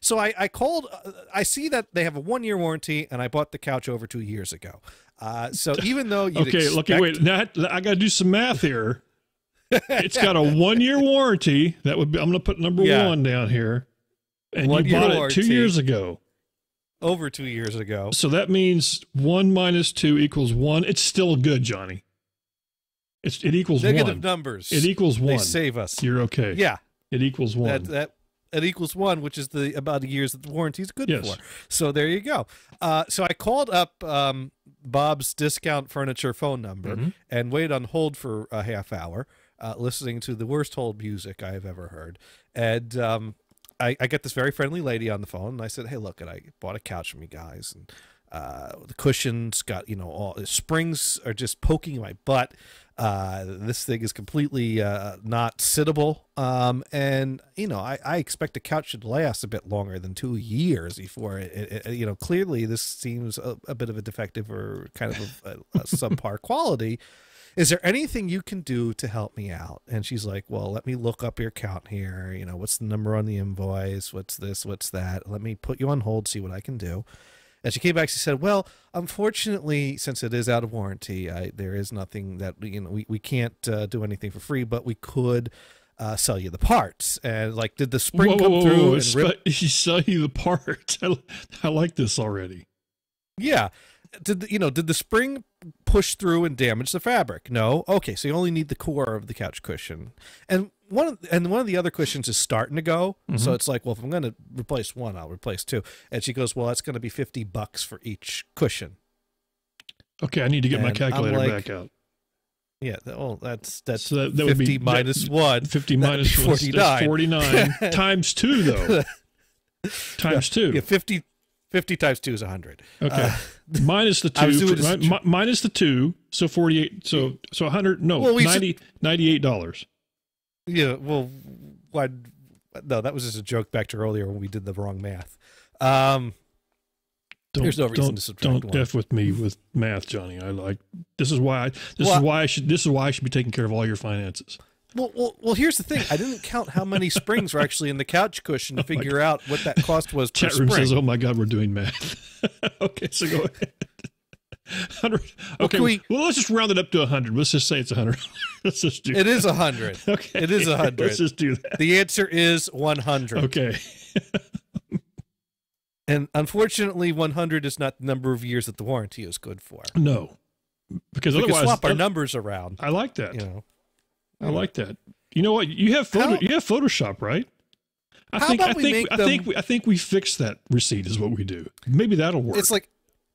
Speaker 10: So I called. I see that they have a 1-year warranty, and I bought the couch over 2 years ago. So even though
Speaker 9: wait. Now I got to do some math here. It's got a 1-year warranty. That would be. I'm going to put number 1 down here. And you bought it 2 years ago.
Speaker 10: Over 2 years ago.
Speaker 9: So that means 1 minus 2 equals 1. It's still good, Johnny. It equals
Speaker 10: negative
Speaker 9: 1.
Speaker 10: Numbers.
Speaker 9: It equals 1.
Speaker 10: They save us.
Speaker 9: You're okay.
Speaker 10: Yeah.
Speaker 9: It equals 1.
Speaker 10: It equals 1, which is the about a year's that the warranty is good
Speaker 9: Yes.
Speaker 10: for. So there you go. So I called up Bob's Discount Furniture phone number and waited on hold for a half hour, listening to the worst hold music I've ever heard. And I get this very friendly lady on the phone, and I said, hey, look, I bought a couch from you guys, and the cushions got, all the springs are just poking my butt. This thing is completely not sittable. And, I expect a couch should last a bit longer than 2 years before it clearly this seems a bit of a defective or kind of a subpar quality. Is there anything you can do to help me out? And she's like, well, let me look up your account here. What's the number on the invoice? What's this? What's that? Let me put you on hold, see what I can do. And she came back, she said, well, unfortunately, since it is out of warranty, there is nothing that, we can't do anything for free, but we could sell you the parts. And like, did the spring come through? And
Speaker 9: she sell you the parts. I like this already.
Speaker 10: Yeah. Did the spring push through and damage the fabric? No. Okay, so you only need the core of the couch cushion, and one of the other cushions is starting to go. So it's like, well, if I'm going to replace one, I'll replace 2. And she goes, well, that's going to be $50 for each cushion.
Speaker 9: Okay, I need to get my calculator back out.
Speaker 10: Yeah, well, that's
Speaker 9: So that
Speaker 10: 50
Speaker 9: would be
Speaker 10: minus 1.
Speaker 9: 50 minus 1 is 49 times 2, though. Times 2.
Speaker 10: Yeah, 50 times 2 is 100.
Speaker 9: Okay. Minus the 2, right? Minus the 2, so 48. So 100. No, well, $98.
Speaker 10: Yeah. Well, no, that was just a joke back to earlier when we did the wrong math. There's no reason to subtract
Speaker 9: Don't F with me with math, Johnny. This is why I should be taking care of all your finances.
Speaker 10: Well, here's the thing. I didn't count how many springs were actually in the couch cushion to figure out what that cost was per
Speaker 9: Chat room
Speaker 10: spring.
Speaker 9: says, "Oh my God, we're doing math." Okay, so go ahead. 100. Okay, well, let's just round it up to 100. Let's just say it's 100. Let's just do.
Speaker 10: It is 100.
Speaker 9: Okay,
Speaker 10: it is 100.
Speaker 9: Let's just do that.
Speaker 10: The answer is 100.
Speaker 9: Okay.
Speaker 10: And unfortunately, 100 is not the number of years that the warranty is good for.
Speaker 9: No, because
Speaker 10: we
Speaker 9: otherwise
Speaker 10: can swap our numbers around.
Speaker 9: I like that.
Speaker 10: You know,
Speaker 9: I like that. You know what? You have Photoshop, right? I think we fixed that receipt is what we do. Maybe that'll work.
Speaker 10: It's like,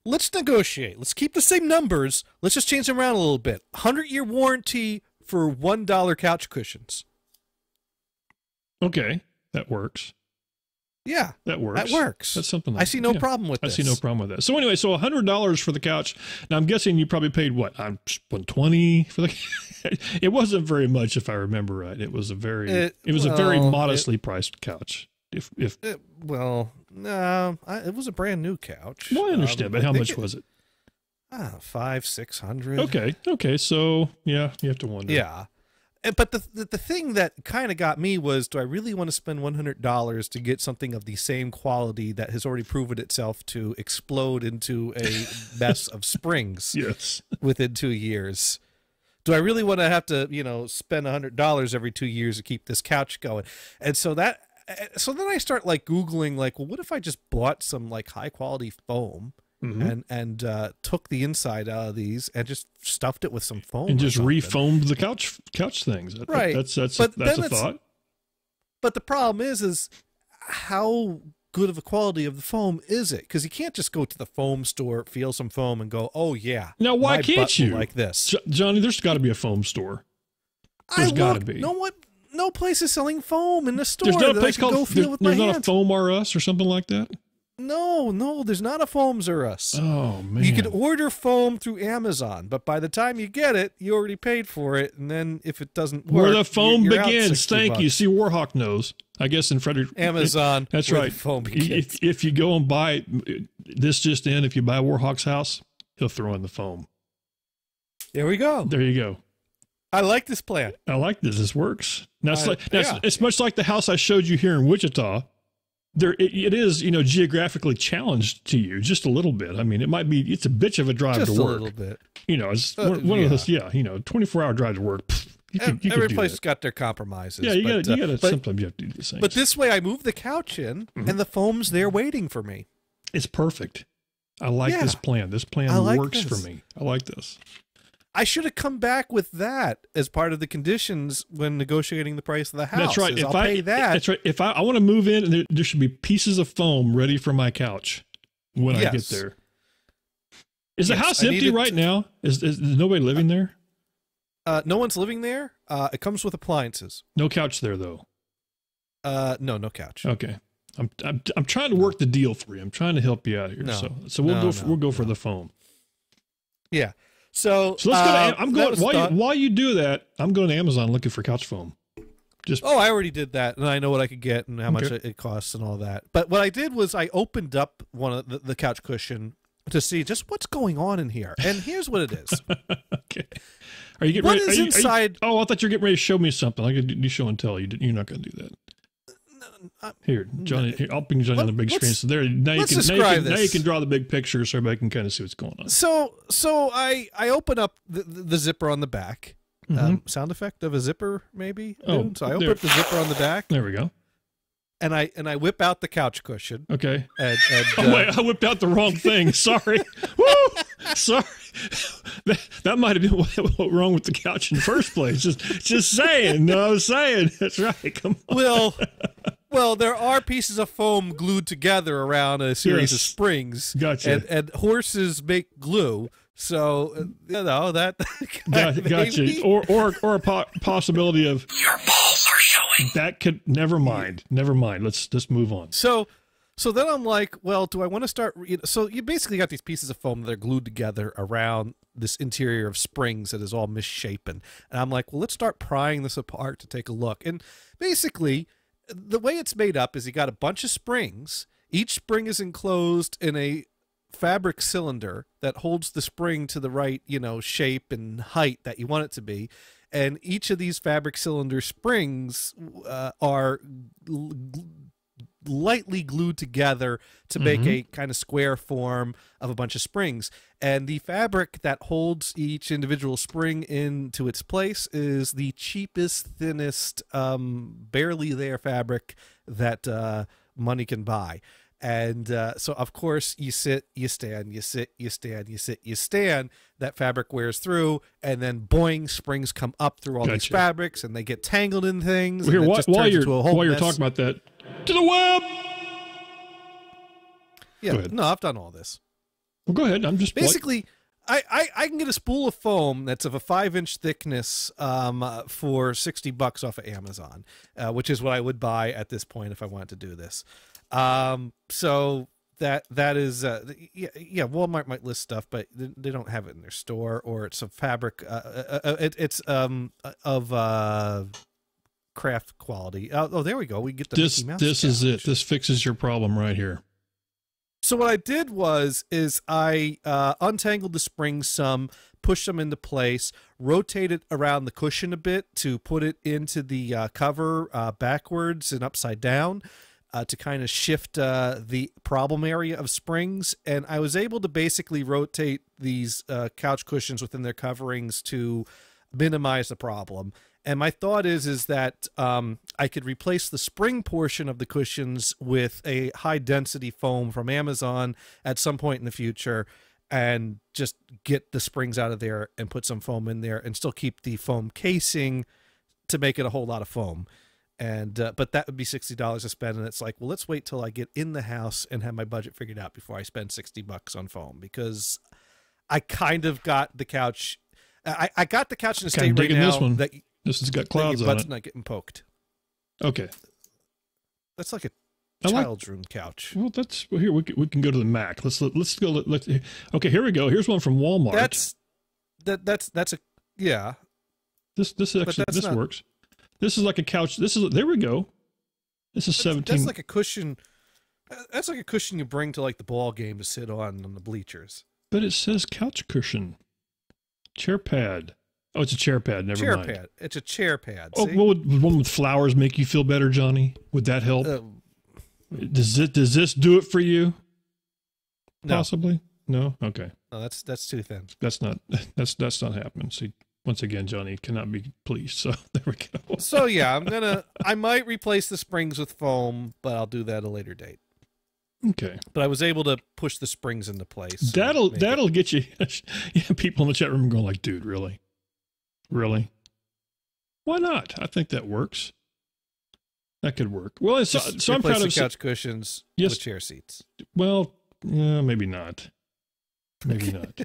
Speaker 10: let's negotiate. Let's keep the same numbers. Let's just change them around a little bit. 100-year warranty for $1 couch cushions.
Speaker 9: Okay, that works.
Speaker 10: Yeah,
Speaker 9: that works.
Speaker 10: That works.
Speaker 9: That's something like
Speaker 10: I see no problem with this.
Speaker 9: I see no problem with that. So anyway, so $100 for the couch. Now I'm guessing you probably paid what? $120 for the. It wasn't very much, if I remember right. It was a very modestly priced couch. It
Speaker 10: was a brand new couch.
Speaker 9: Well, I understand, but how much was it?
Speaker 10: $500-600.
Speaker 9: Okay. So yeah, you have to wonder.
Speaker 10: Yeah. But the thing that kind of got me was, do I really want to spend $100 to get something of the same quality that has already proven itself to explode into a mess of springs
Speaker 9: yes.
Speaker 10: within 2 years? Do I really want to have to, spend $100 every 2 years to keep this couch going? And so then I start Googling, well, what if I just bought some high quality foam? Mm-hmm. and took the inside out of these and just stuffed it with some foam
Speaker 9: and just refoamed the couch things.
Speaker 10: Right.
Speaker 9: That's a thought.
Speaker 10: But the problem is how good of a quality of the foam is it? Because you can't just go to the foam store, feel some foam, and go, "Oh yeah."
Speaker 9: Now why can't you
Speaker 10: like this,
Speaker 9: Johnny? There's got to be a foam store. There's got to be.
Speaker 10: No place is selling foam in the store.
Speaker 9: There's not a place called. There's not
Speaker 10: a
Speaker 9: Foam R Us or something like that.
Speaker 10: No, there's not a Foams R Us.
Speaker 9: Oh, man.
Speaker 10: You can order foam through Amazon, but by the time you get it, you already paid for it, and then if it doesn't work,
Speaker 9: where the foam
Speaker 10: you're
Speaker 9: begins. Thank you. See, Warhawk knows. I guess in Frederick.
Speaker 10: Amazon.
Speaker 9: That's right.
Speaker 10: Foam begins.
Speaker 9: If you go and buy this just in, if you buy Warhawk's house, he'll throw in the foam.
Speaker 10: There we go.
Speaker 9: There you go.
Speaker 10: I like this plan.
Speaker 9: I like this. This works. Now, it's much like the house I showed you here in Wichita. It is, geographically challenged to you just a little bit. I mean, it's a bitch of a drive to work.
Speaker 10: Just a little bit.
Speaker 9: It's one of those, 24-hour drive to work.
Speaker 10: Every place has got their compromises.
Speaker 9: Yeah, you got to, sometimes you have to do the same.
Speaker 10: But this way I move the couch in and the foam's there waiting for me.
Speaker 9: It's perfect. I like this plan. This plan works for me. I like this.
Speaker 10: I should have come back with that as part of the conditions when negotiating the price of the house.
Speaker 9: That's right.
Speaker 10: I'll pay that.
Speaker 9: That's right. If I want to move in, and there should be pieces of foam ready for my couch when I get there. Is the house empty right now? Is nobody living there?
Speaker 10: No one's living there. It comes with appliances.
Speaker 9: No couch there though.
Speaker 10: No couch.
Speaker 9: Okay. I'm trying to work the deal for you. I'm trying to help you out here. So we'll go for the foam.
Speaker 10: Yeah. So
Speaker 9: let's go. While you do that, I'm going to Amazon looking for couch foam.
Speaker 10: I already did that, and I know what I could get and how much it costs and all that. But what I did was I opened up one of the couch cushion to see just what's going on in here, and here's what it is.
Speaker 9: Okay. Are you getting ready?
Speaker 10: What is inside?
Speaker 9: I thought you were getting ready to show me something. I could do show and tell. You're not going to do that. Here, Johnny. Here, I'll ping Johnny on the big screen. So there, now you can draw the big picture so everybody can kind of see what's going on.
Speaker 10: So I open up the zipper on the back. Sound effect of a zipper, maybe. So I open up the zipper on the back.
Speaker 9: There we go.
Speaker 10: And I whip out the couch cushion.
Speaker 9: Okay.
Speaker 10: And
Speaker 9: wait, I whipped out the wrong thing. Sorry. Woo! Sorry. That might have been what wrong with the couch in the first place. Just saying. No, I was saying. That's right. Come on.
Speaker 10: Well, there are pieces of foam glued together around a series of springs.
Speaker 9: Gotcha.
Speaker 10: And horses make glue. So that
Speaker 9: gotcha. Or a possibility of
Speaker 3: your balls are showing.
Speaker 9: That could never mind. Let's just move on.
Speaker 10: So then I'm like, well, do I want to start? So you basically got these pieces of foam that are glued together around this interior of springs that is all misshapen. And I'm like, well, let's start prying this apart to take a look. And basically, the way it's made up is you got a bunch of springs. Each spring is enclosed in a fabric cylinder that holds the spring to the right, shape and height that you want it to be. And each of these fabric cylinder springs are lightly glued together to make a kind of square form of a bunch of springs. And the fabric that holds each individual spring into its place is the cheapest, thinnest, barely there fabric that money can buy. And so, of course, you sit, you stand, you sit, you stand, you sit, you stand. That fabric wears through, and then boing, springs come up through all these fabrics, and they get tangled in things.
Speaker 9: Well, here, while you're talking about that, to the web.
Speaker 10: Yeah, no, I've done all this.
Speaker 9: Well, go ahead. I'm just
Speaker 10: basically. I can get a spool of foam that's of a 5-inch thickness for $60 off of Amazon, which is what I would buy at this point if I wanted to do this. So that is Walmart might list stuff, but they don't have it in their store, or it's a fabric. It's of craft quality. Oh, there we go. We get the Mickey Mouse.
Speaker 9: This is it. This fixes your problem right here.
Speaker 10: So what I did is I untangled the springs some, pushed them into place, rotated around the cushion a bit to put it into the cover backwards and upside down to kind of shift the problem area of springs. And I was able to basically rotate these couch cushions within their coverings to minimize the problem. And my thought is that I could replace the spring portion of the cushions with a high-density foam from Amazon at some point in the future, and just get the springs out of there and put some foam in there and still keep the foam casing to make it a whole lot of foam. And but that would be $60 to spend, and it's like, well, let's wait till I get in the house and have my budget figured out before I spend $60 on foam, because I kind of got the couch. I got the couch in a state right now
Speaker 9: this one.
Speaker 10: that.
Speaker 9: This has got clouds
Speaker 10: your
Speaker 9: on
Speaker 10: butt's
Speaker 9: it.
Speaker 10: Not getting poked.
Speaker 9: Okay,
Speaker 10: that's like a child's room couch.
Speaker 9: Well, here we can go to the Mac. Let's go. Okay, here we go. Here's one from Walmart.
Speaker 10: That's a yeah.
Speaker 9: This works. This is like a couch. There we go. This is 17.
Speaker 10: That's like a cushion. That's like a cushion you bring to like the ball game to sit on the bleachers.
Speaker 9: But it says couch cushion, chair pad. Oh, it's a chair pad. Never mind.
Speaker 10: Chair pad. It's a chair pad.
Speaker 9: Oh, would one with flowers make you feel better, Johnny? Would that help? Does this do it for you?
Speaker 10: No.
Speaker 9: Possibly. No. Okay.
Speaker 10: No, that's too thin.
Speaker 9: That's not happening. See, once again, Johnny cannot be pleased. So there we go.
Speaker 10: So yeah, I might replace the springs with foam, but I'll do that at a later date.
Speaker 9: Okay.
Speaker 10: But I was able to push the springs into place.
Speaker 9: That'll get you. Yeah, people in the chat room are going like, dude, really? Really? Why not? I think that works. That could work. Well, so I'm kind of
Speaker 10: couch cushions with chair seats.
Speaker 9: Well, maybe not. Maybe not.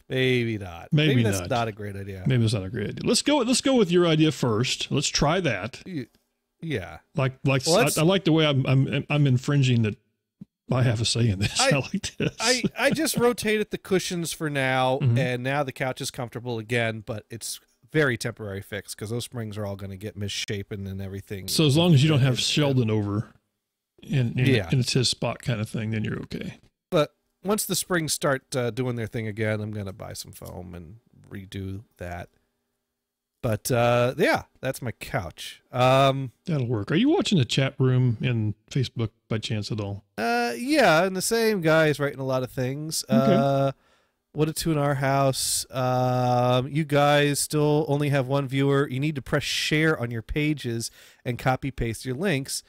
Speaker 10: Maybe not.
Speaker 9: Maybe
Speaker 10: that's not a great idea.
Speaker 9: Maybe that's not a great idea. Let's go with your idea first. Let's try that.
Speaker 10: Yeah.
Speaker 9: I like the way I'm infringing that I have a say in this. I like this.
Speaker 10: I just rotated the cushions for now, and now the couch is comfortable again, but it's very temporary fix because those springs are all going to get misshapen and everything.
Speaker 9: So as long as you don't have Sheldon over and it's his spot kind of thing, then you're okay.
Speaker 10: But once the springs start doing their thing again, I'm going to buy some foam and redo that. But yeah, that's my couch.
Speaker 9: That'll work. Are you watching the chat room in Facebook by chance at all?
Speaker 10: Yeah, and the same guy is writing a lot of things.
Speaker 9: Okay.
Speaker 10: What a tune our house. You guys still only have one viewer. You need to press share on your pages and copy paste your links.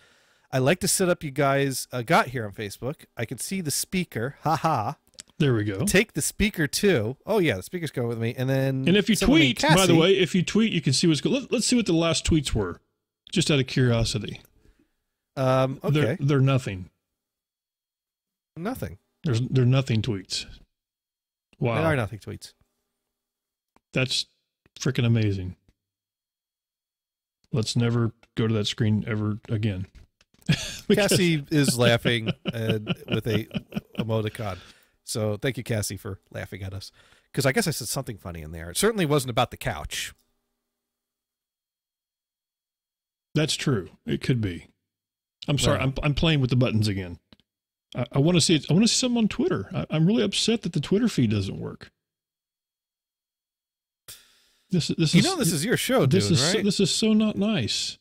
Speaker 10: I like to set up you guys got here on Facebook. I can see the speaker. Ha.
Speaker 9: There we go.
Speaker 10: Take the speaker too. Oh yeah, the speaker's going with me. And
Speaker 9: if you tweet, by the way, if you tweet, you can see what's going. Let's see what the last tweets were, just out of curiosity.
Speaker 10: Okay.
Speaker 9: They're nothing.
Speaker 10: Nothing.
Speaker 9: They're nothing tweets. Wow.
Speaker 10: There are nothing tweets.
Speaker 9: That's freaking amazing. Let's never go to that screen ever again.
Speaker 10: Cassie is laughing with a emoticon. So thank you, Cassie, for laughing at us. Because I guess I said something funny in there. It certainly wasn't about the couch.
Speaker 9: That's true. It could be. I'm sorry. I'm playing with the buttons again. I want to see it. I want to see something on Twitter. I'm really upset that the Twitter feed doesn't work. This is
Speaker 10: your show, dude, right?
Speaker 9: This is so not nice.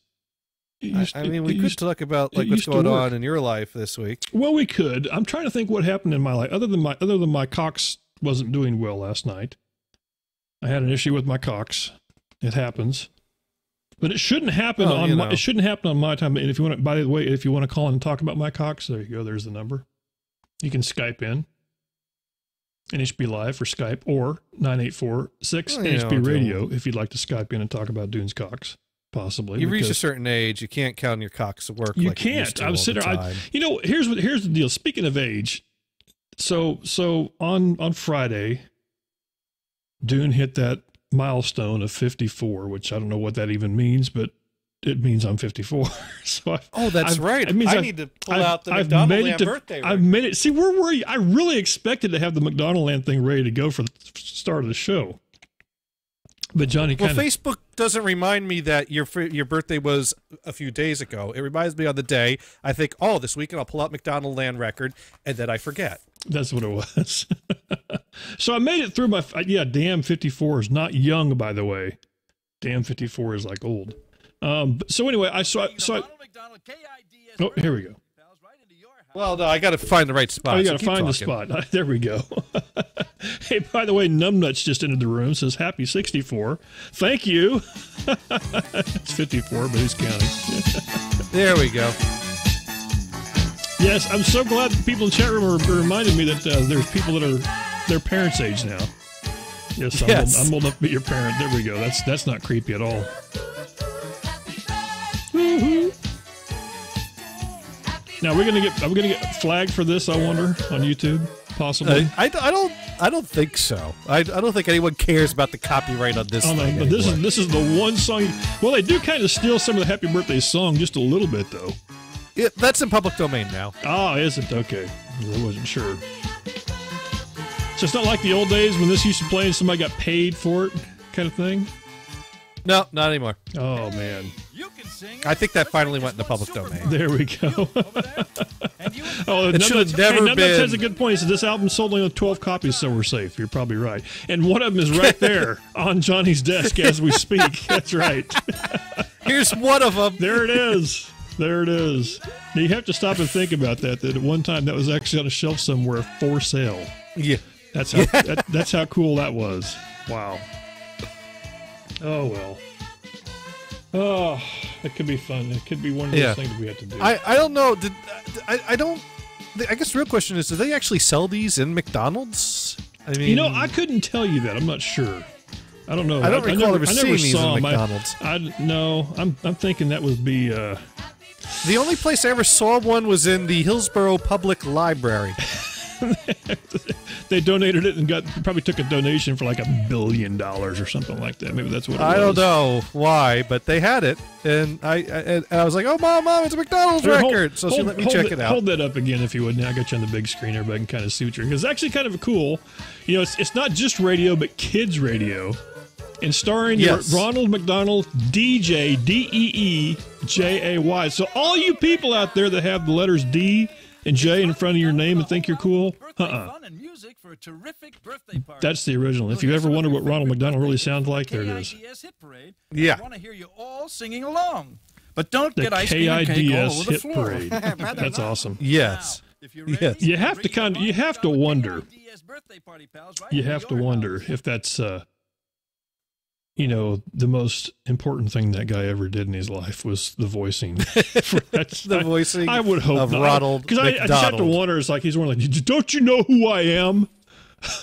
Speaker 10: We could talk about what's going on in your life this week.
Speaker 9: Well, we could. I'm trying to think what happened in my life other than my Cox wasn't doing well last night. I had an issue with my Cox. It happens, but it shouldn't happen it shouldn't happen on my time. And if you want, by the way, if you want to call in and talk about my Cox, there you go. There's the number. You can Skype in. NHB Live for Skype or 984-6 NHB Radio if you'd like to Skype in and talk about Dune's Cox, possibly.
Speaker 10: You reach a certain age, you can't count on your Cox to work.
Speaker 9: You can't. I'm sitting there. Here's the deal. Speaking of age, so on Friday, Dune hit that milestone of 54, which I don't know what that even means, but it means I'm 54. So
Speaker 10: that's right. I need to pull out the McDonaldland birthday.
Speaker 9: I've made it. See, I really expected to have the McDonaldland thing ready to go for the start of the show. But Johnny
Speaker 10: Facebook doesn't remind me that your birthday was a few days ago. It reminds me on the day. I think, this weekend I'll pull out McDonaldland record, and then I forget. That's
Speaker 9: what it was. So I made it through damn 54 is not young, by the way. Damn 54 is like old. So anyway, here we go.
Speaker 10: Well, no, I got to find the right spot.
Speaker 9: Oh, you got to find the spot. There we go. Hey, by the way, Numbnuts just entered the room. Says happy 64. Thank you. It's 54, but he's counting.
Speaker 10: There we go.
Speaker 9: Yes, I'm so glad people in the chat room are reminding me that there's people that are their parents' age now. Yes, I'm old enough to be your parent. There we go. That's not creepy at all. Now are we gonna get flagged for this? I wonder on YouTube, possibly.
Speaker 10: I don't think so. I don't think anyone cares about the copyright on this. Thing
Speaker 9: but this is the one song. Well, they do kind of steal some of the Happy Birthday song just a little bit though.
Speaker 10: Yeah, that's in public domain now.
Speaker 9: Oh, is it? Okay, I wasn't sure. So it's not like the old days when this used to play and somebody got paid for it, kind of thing.
Speaker 10: No, not anymore.
Speaker 9: Oh man.
Speaker 10: I think that finally went in the public domain.
Speaker 9: There we go.
Speaker 10: It should have never been.
Speaker 9: Numbnuts has a good point. He said this album sold only 12 copies, so we're safe. You're probably right. And one of them is right there on Johnny's desk as we speak. That's right.
Speaker 10: Here's one of them.
Speaker 9: There it is. There it is. Now you have to stop and think about that at one time that was actually on a shelf somewhere for sale.
Speaker 10: Yeah.
Speaker 9: That's how that's how cool that was. Wow. Oh well. Oh, it could be fun. It could be one of those things we have to do.
Speaker 10: I don't know. I guess the real question is, do they actually sell these in McDonald's? I mean,
Speaker 9: I couldn't tell you that. I'm not sure. I don't know.
Speaker 10: I don't recall ever seeing these in McDonald's.
Speaker 9: I'm thinking that would be.
Speaker 10: The only place I ever saw one was in the Hillsborough Public Library.
Speaker 9: They donated it and probably took a donation for like $1 billion or something like that. Maybe that's what it was.
Speaker 10: I don't know why, but they had it, and I was like, "Oh, mom, it's a McDonald's record." So she let me check it out.
Speaker 9: Hold that up again if you would. Now I got you on the big screen. Everybody can kind of see what you're. Because it's actually kind of cool. It's not just radio, but kids radio, and starring Ronald McDonald, DJ DEEJAY. So all you people out there that have the letters D and J in front of your name and think you're cool, that's the original. If you ever wonder what Ronald McDonald really sounds like, there it is.
Speaker 10: Yeah.
Speaker 12: I want to hear you all singing along, but don't get ice cream and cake all over the floor.
Speaker 9: Parade. That's awesome.
Speaker 10: Yes.
Speaker 9: Yes. You have to wonder. You have to wonder if that's the most important thing that guy ever did in his life was the voicing.
Speaker 10: The voicing
Speaker 9: I would hope
Speaker 10: of Ronald
Speaker 9: because I just have to wonder. It's like he's one like, don't you know who I am?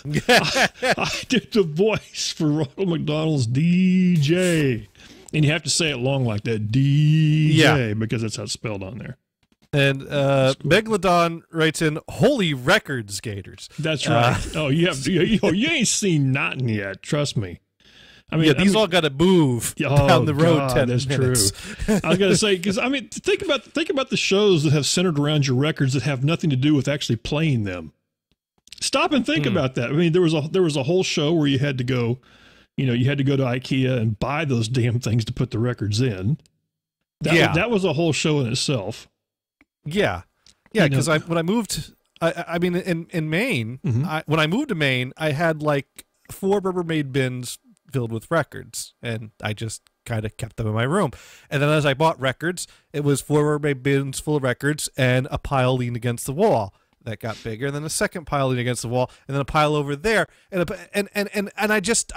Speaker 9: I did the voice for Ronald McDonald's DJ, and you have to say it long like that, DJ, because that's how it's spelled on there.
Speaker 10: And Megalodon writes in, "Holy records, Gators."
Speaker 9: That's right. You ain't seen nothing yet. Trust me. I mean,
Speaker 10: these all got to move down the road. God, 10
Speaker 9: that's
Speaker 10: minutes.
Speaker 9: True. I was gonna say, because I mean, think about the shows that have centered around your records that have nothing to do with actually playing them. Stop and think about that. I mean, there was a whole show where you had to go, you had to go to IKEA and buy those damn things to put the records in. That was a whole show in itself.
Speaker 10: Yeah, because when I moved, I mean, in Maine, when I moved to Maine, I had like 4 Rubbermaid bins filled with records, and I just kind of kept them in my room. And then as I bought records, it was 4 Rubbermaid bins full of records and a pile leaned against the wall. That got bigger, and then a second pile leaning against the wall, and then a pile over there, and I just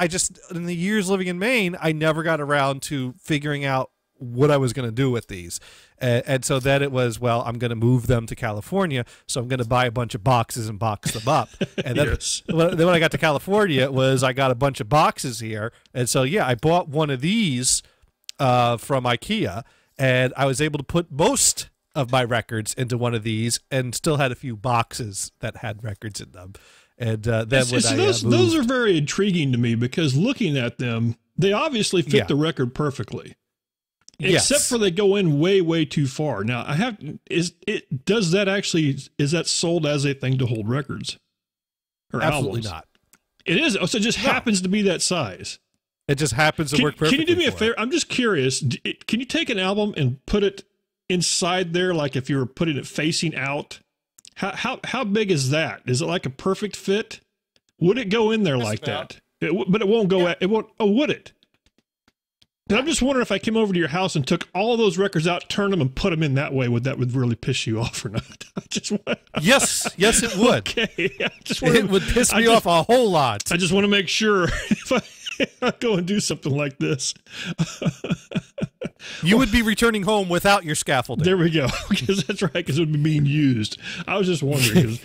Speaker 10: in the years living in Maine, I never got around to figuring out what I was going to do with these, and so then it was, well, I'm going to move them to California, so I'm going to buy a bunch of boxes and box them up, and then, then when I got to California, it was I got a bunch of boxes here, and so I bought one of these from IKEA, and I was able to put most of my records into one of these, and still had a few boxes that had records in them. And then
Speaker 9: those are very intriguing to me, because looking at them, they obviously fit the record perfectly, except for they go in way, way too far. Now, is that sold as a thing to hold records or
Speaker 10: absolutely
Speaker 9: albums?
Speaker 10: Not.
Speaker 9: It is. So it just happens to be that size.
Speaker 10: It just happens to work perfectly.
Speaker 9: Can you do me a favor? I'm just curious. Can you take an album and put it inside there, like if you were putting it facing out? How big is that? Is it like a perfect fit? Would it go in there like that? But it won't go. It won't. Oh, would it? I'm just wondering, if I came over to your house and took all of those records out, turned them, and put them in that way, would really piss you off or not?
Speaker 10: Yes, it would.
Speaker 9: Okay,
Speaker 10: it would piss me off a whole lot.
Speaker 9: I just want to make sure if I go and do something like this.
Speaker 10: You would be returning home without your scaffolding.
Speaker 9: There we go. Because that's right. Because it would be being used. I was just wondering.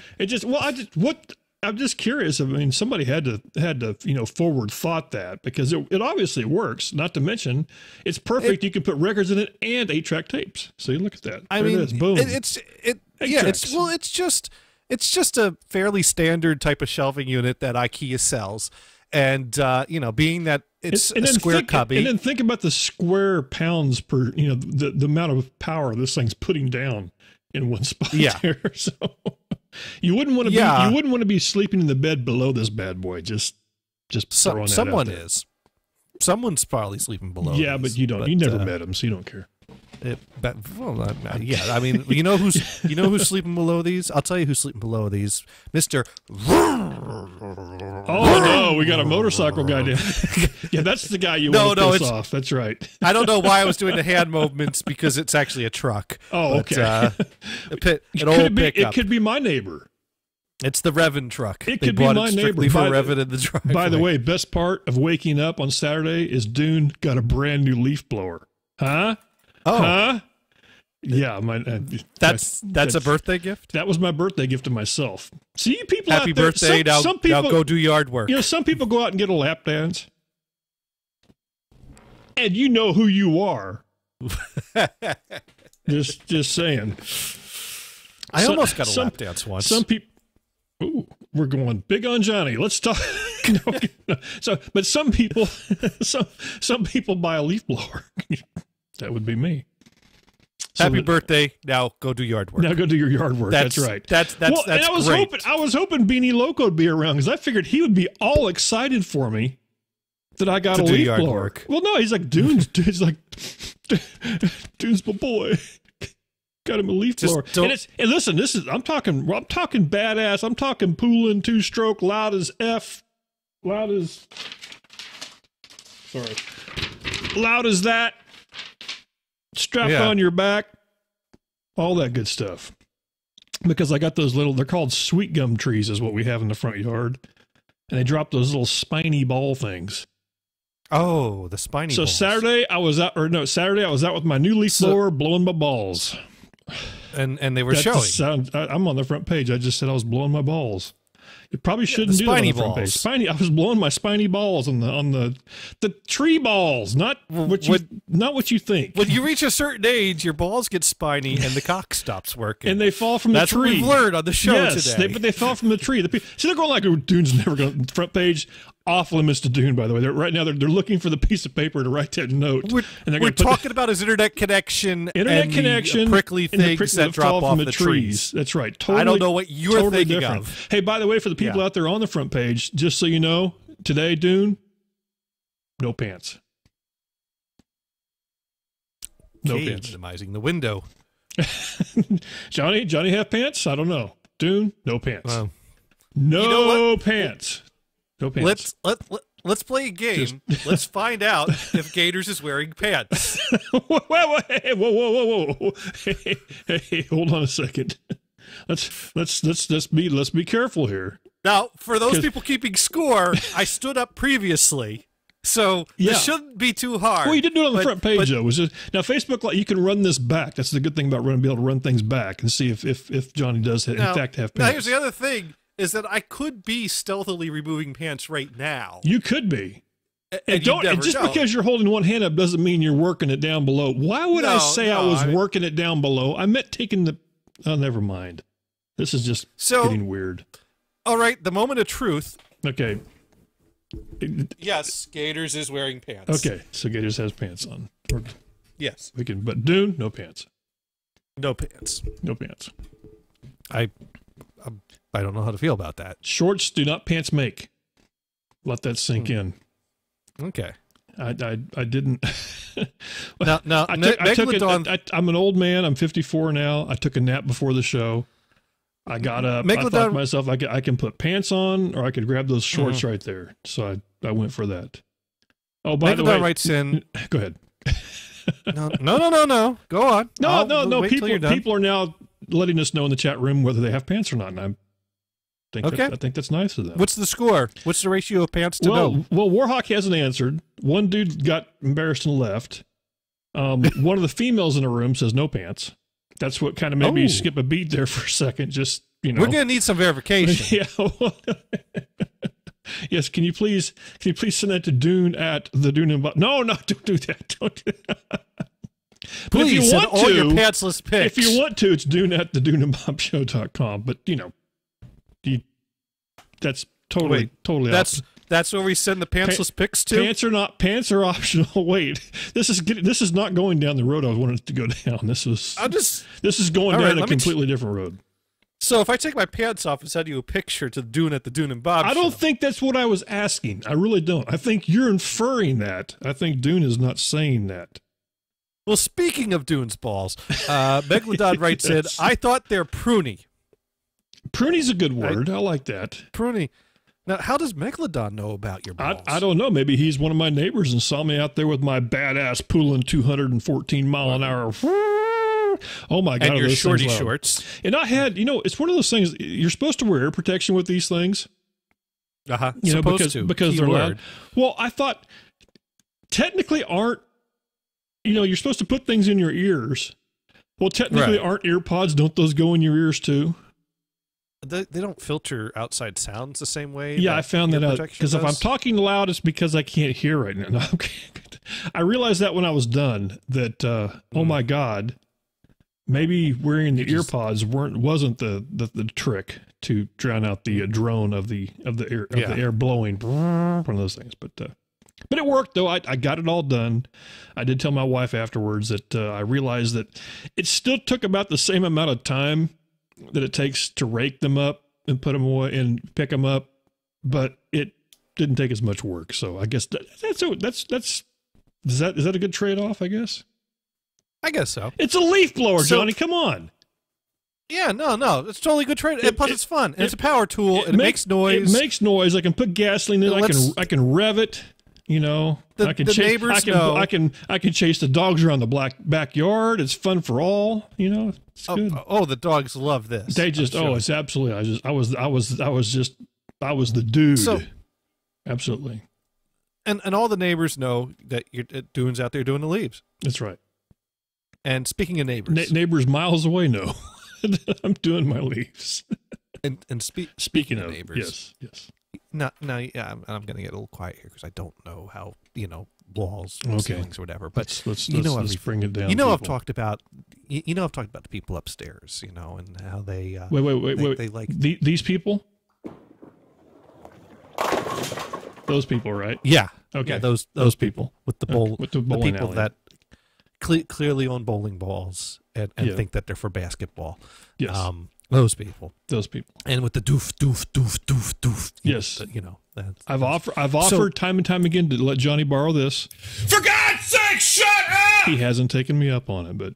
Speaker 9: I'm just curious. I mean, somebody had to forward thought that, because it obviously works. Not to mention, it's perfect. You can put records in it and 8-track tapes. So you look at that.
Speaker 10: I mean,
Speaker 9: boom.
Speaker 10: It's just a fairly standard type of shelving unit that IKEA sells. And, being that it's a square cubby.
Speaker 9: And then think about the square pounds per, the amount of power this thing's putting down in one spot there. So you wouldn't want to be sleeping in the bed below this bad boy. Just throwing that
Speaker 10: someone
Speaker 9: out there.
Speaker 10: is. Someone's probably sleeping below.
Speaker 9: Yeah, but you don't. You never met him, so you don't care.
Speaker 10: I mean, you know who's sleeping below these? I'll tell you who's sleeping below these, Mr.
Speaker 9: Oh no, we got a motorcycle guy down. Yeah, that's the guy you want to piss off. That's right.
Speaker 10: I don't know why I was doing the hand movements, because it's actually a truck.
Speaker 9: Oh, okay.
Speaker 10: It
Speaker 9: could be my neighbor.
Speaker 10: It's the Revin truck.
Speaker 9: It could be my neighbor.
Speaker 10: For Revin in the driveway.
Speaker 9: By the way, best part of waking up on Saturday is Dune got a brand new leaf blower. Huh?
Speaker 10: Oh.
Speaker 9: Huh? Yeah,
Speaker 10: that's a birthday gift.
Speaker 9: That was my birthday gift to myself. See, you people
Speaker 10: Happy
Speaker 9: out there,
Speaker 10: birthday! Now go do yard work.
Speaker 9: Some people go out and get a lap dance, and you know who you are. just saying.
Speaker 10: I almost got a lap dance once.
Speaker 9: Some people. Ooh, we're going big on Johnny. Let's talk. No. But some people, some people buy a leaf blower. That would be me.
Speaker 10: Happy birthday! Now go do yard work.
Speaker 9: Now go do your yard work. That's right.
Speaker 10: That's
Speaker 9: and
Speaker 10: great.
Speaker 9: I was hoping Beanie Loco would be around, because I figured he would be all excited for me that I got a leaf blower.
Speaker 10: Work.
Speaker 9: Well, no, he's like Dune's my boy. Got him a leaf blower. And listen, I'm talking badass. I'm talking Poulin 2-stroke, loud as that. Strapped on your back, all that good stuff. Because I got those they're called sweet gum trees, is what we have in the front yard. And they drop those little spiny ball things.
Speaker 10: Oh, the spiny balls.
Speaker 9: So Saturday I was out with my new leaf blower, blowing my balls.
Speaker 10: And they were showing.
Speaker 9: I'm on the front page. I just said I was blowing my balls. You probably shouldn't do that on the front page. Spiny. I was blowing my spiny balls on the tree balls, not what you think.
Speaker 10: When you reach a certain age, your balls get spiny and the cock stops working,
Speaker 9: and they fall from the tree.
Speaker 10: That's what we've learned on the show today.
Speaker 9: But they fall from the tree. See, they're going like Dune's never going to front page. Off limits to Dune, by the way. Right now, they're looking for the piece of paper to write that note.
Speaker 10: We're talking about his internet connection, the prickly things that drop off the trees.
Speaker 9: That's right. Totally,
Speaker 10: I don't know what you're thinking
Speaker 9: different.
Speaker 10: of.
Speaker 9: Hey, by the way, for the people out there on the front page, just so you know, today, Dune, no pants. No pants.
Speaker 10: Minimizing the window.
Speaker 9: Johnny have pants? I don't know. Dune, no pants. No pants. No pants.
Speaker 10: Let's play a game. Let's find out if Gators is wearing pants.
Speaker 9: Whoa! Hey, hold on a second. Let's be careful here.
Speaker 10: Now, for those people keeping score, I stood up previously, so this shouldn't be too hard.
Speaker 9: Well, you did do it on the front page, though. Now, Facebook, you can run this back. That's the good thing about being able to run things back and see if Johnny does in fact have pants.
Speaker 10: Now, here's the other thing. Is that I could be stealthily removing pants right now.
Speaker 9: You could be. And just because you're holding one hand up doesn't mean you're working it down below. Why would I say I was working it down below? I meant taking the... Oh, never mind. This is just getting weird.
Speaker 10: All right, the moment of truth.
Speaker 9: Okay.
Speaker 10: Yes, Gators is wearing pants.
Speaker 9: Okay, so Gators has pants on.
Speaker 10: Yes.
Speaker 9: But Dune, no pants.
Speaker 10: No pants.
Speaker 9: No pants.
Speaker 10: I don't know how to feel about that.
Speaker 9: Shorts do not pants make. Let that sink in.
Speaker 10: Okay.
Speaker 9: I didn't.
Speaker 10: now
Speaker 9: I'm an old man. I'm 54 now. I took a nap before the show. I got up. I thought to myself, I can put pants on, or I could grab those shorts right there. So I went for that. Oh, by the way,
Speaker 10: writes in.
Speaker 9: Go ahead.
Speaker 10: No. Go on.
Speaker 9: No. People are now letting us know in the chat room whether they have pants or not, and I think that's nice of them.
Speaker 10: What's the score? What's the ratio of pants to no?
Speaker 9: Well, Warhawk hasn't answered. One dude got embarrassed and left. One of the females in the room says no pants. That's what kind of made me skip a beat there for a second. Just, you know.
Speaker 10: We're going to need some verification.
Speaker 9: Yes, can you please send that to Dune at the Dune and Bob? No, don't do that. Don't do that.
Speaker 10: Please if you want all your pantsless pics.
Speaker 9: If you want to, it's Dune at the DuneandBobShow.com. But, you know, that's totally
Speaker 10: That's where we send the pantsless pics to?
Speaker 9: Pants are optional. Wait, this is not going down the road I wanted it to go down. This is going down a completely different road.
Speaker 10: So if I take my pants off and send you a picture to Dune at the Dune and Bob Show.
Speaker 9: I don't think that's what I was asking. I really don't. I think you're inferring that. I think Dune is not saying that.
Speaker 10: Well, speaking of Dune's balls, Megalodon writes in, I thought they're pruny.
Speaker 9: Pruny's a good word. I like that.
Speaker 10: Pruny. Now, how does Megalodon know about your balls?
Speaker 9: I don't know. Maybe he's one of my neighbors and saw me out there with my badass pulling 214 mile an hour. Oh my God.
Speaker 10: And your shorty shorts.
Speaker 9: And I had, it's one of those things, you're supposed to wear ear protection with these things. Because they're loud. Well, I thought technically you're supposed to put things in your ears. Well, technically aren't ear pods, don't those go in your ears too?
Speaker 10: They don't filter outside sounds the same way.
Speaker 9: Yeah, I found that out. Because if I'm talking loud, it's because I can't hear right now. I realized that when I was done, that, oh my God, maybe wearing the ear pods wasn't the trick to drown out the drone of the air blowing, one of those things. But it worked, though. I got it all done. I did tell my wife afterwards that I realized that it still took about the same amount of time that it takes to rake them up and put them away and pick them up, but it didn't take as much work. So I guess is that a good trade-off, I guess?
Speaker 10: I guess so.
Speaker 9: It's a leaf blower, Johnny. Come on.
Speaker 10: Yeah, no. It's totally a good trade. Plus, it's fun. And it's a power tool. It makes noise.
Speaker 9: It makes noise. I can put gasoline in it. I can rev it. I can chase the dogs around the backyard. It's fun for all. It's good.
Speaker 10: Oh, the dogs love this.
Speaker 9: They just it's absolutely. I was the dude. So, absolutely.
Speaker 10: And all the neighbors know that Dune's out there doing the leaves.
Speaker 9: That's right.
Speaker 10: And speaking of neighbors,
Speaker 9: neighbors miles away know I'm doing my leaves.
Speaker 10: And
Speaker 9: speaking of
Speaker 10: neighbors,
Speaker 9: yes.
Speaker 10: No, yeah, I'm going to get a little quiet here because I don't know how, walls, ceilings, or whatever. But
Speaker 9: let's bring it down.
Speaker 10: I've talked about the people upstairs, and how they.
Speaker 9: Wait.
Speaker 10: They like
Speaker 9: these people. Those people, right?
Speaker 10: Yeah.
Speaker 9: Okay.
Speaker 10: Yeah, those people with the bowl,
Speaker 9: with the bowling
Speaker 10: people
Speaker 9: alley.
Speaker 10: that clearly own bowling balls and think that they're for basketball.
Speaker 9: Yes.
Speaker 10: Those people.
Speaker 9: And
Speaker 10: with the doof.
Speaker 9: Yes. I've offered
Speaker 10: So,
Speaker 9: time and time again to let Johnny borrow this.
Speaker 4: For God's sake, shut up!
Speaker 9: He hasn't taken me up on it, but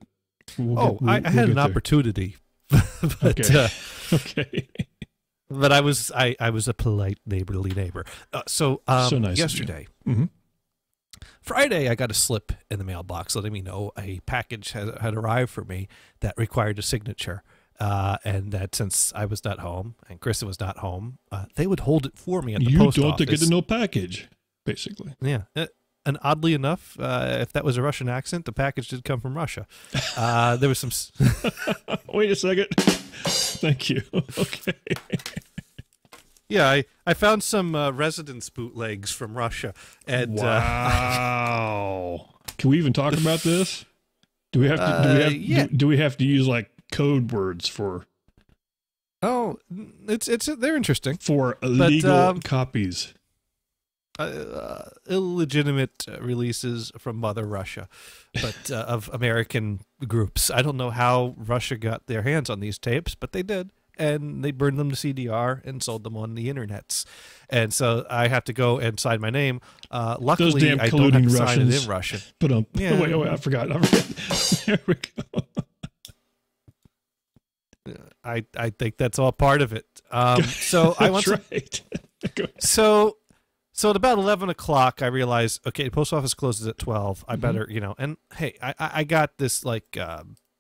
Speaker 10: I had an opportunity. But,
Speaker 9: okay.
Speaker 10: But I was a polite, neighborly neighbor. So
Speaker 9: nice
Speaker 10: yesterday, Friday, I got a slip in the mailbox letting me know a package had arrived for me that required a signature. And that since I was not home and Kristen was not home, they would hold it for me at the post office.
Speaker 9: You don't get to know package, basically.
Speaker 10: Yeah. And oddly enough, if that was a Russian accent, the package did come from Russia. There was some...
Speaker 9: Wait a second. Thank you. Okay.
Speaker 10: Yeah, I found some residence bootlegs from Russia. And,
Speaker 9: wow. Can we even talk about this? Do we have to? Do we have to use like code words for?
Speaker 10: Oh, they're interesting
Speaker 9: for illegal copies.
Speaker 10: Illegitimate releases from Mother Russia, but of American groups. I don't know how Russia got their hands on these tapes, but they did. And they burned them to CDR and sold them on the internets. And so I have to go and sign my name. Luckily,
Speaker 9: those damn
Speaker 10: I don't have to sign
Speaker 9: Russians.
Speaker 10: it in Russian.
Speaker 9: But wait, I forgot. There we go.
Speaker 10: I think that's all part of it. So I want
Speaker 9: right.
Speaker 10: So at about 11 o'clock, I realized, okay, the post office closes at 12. I better, and hey, I got this like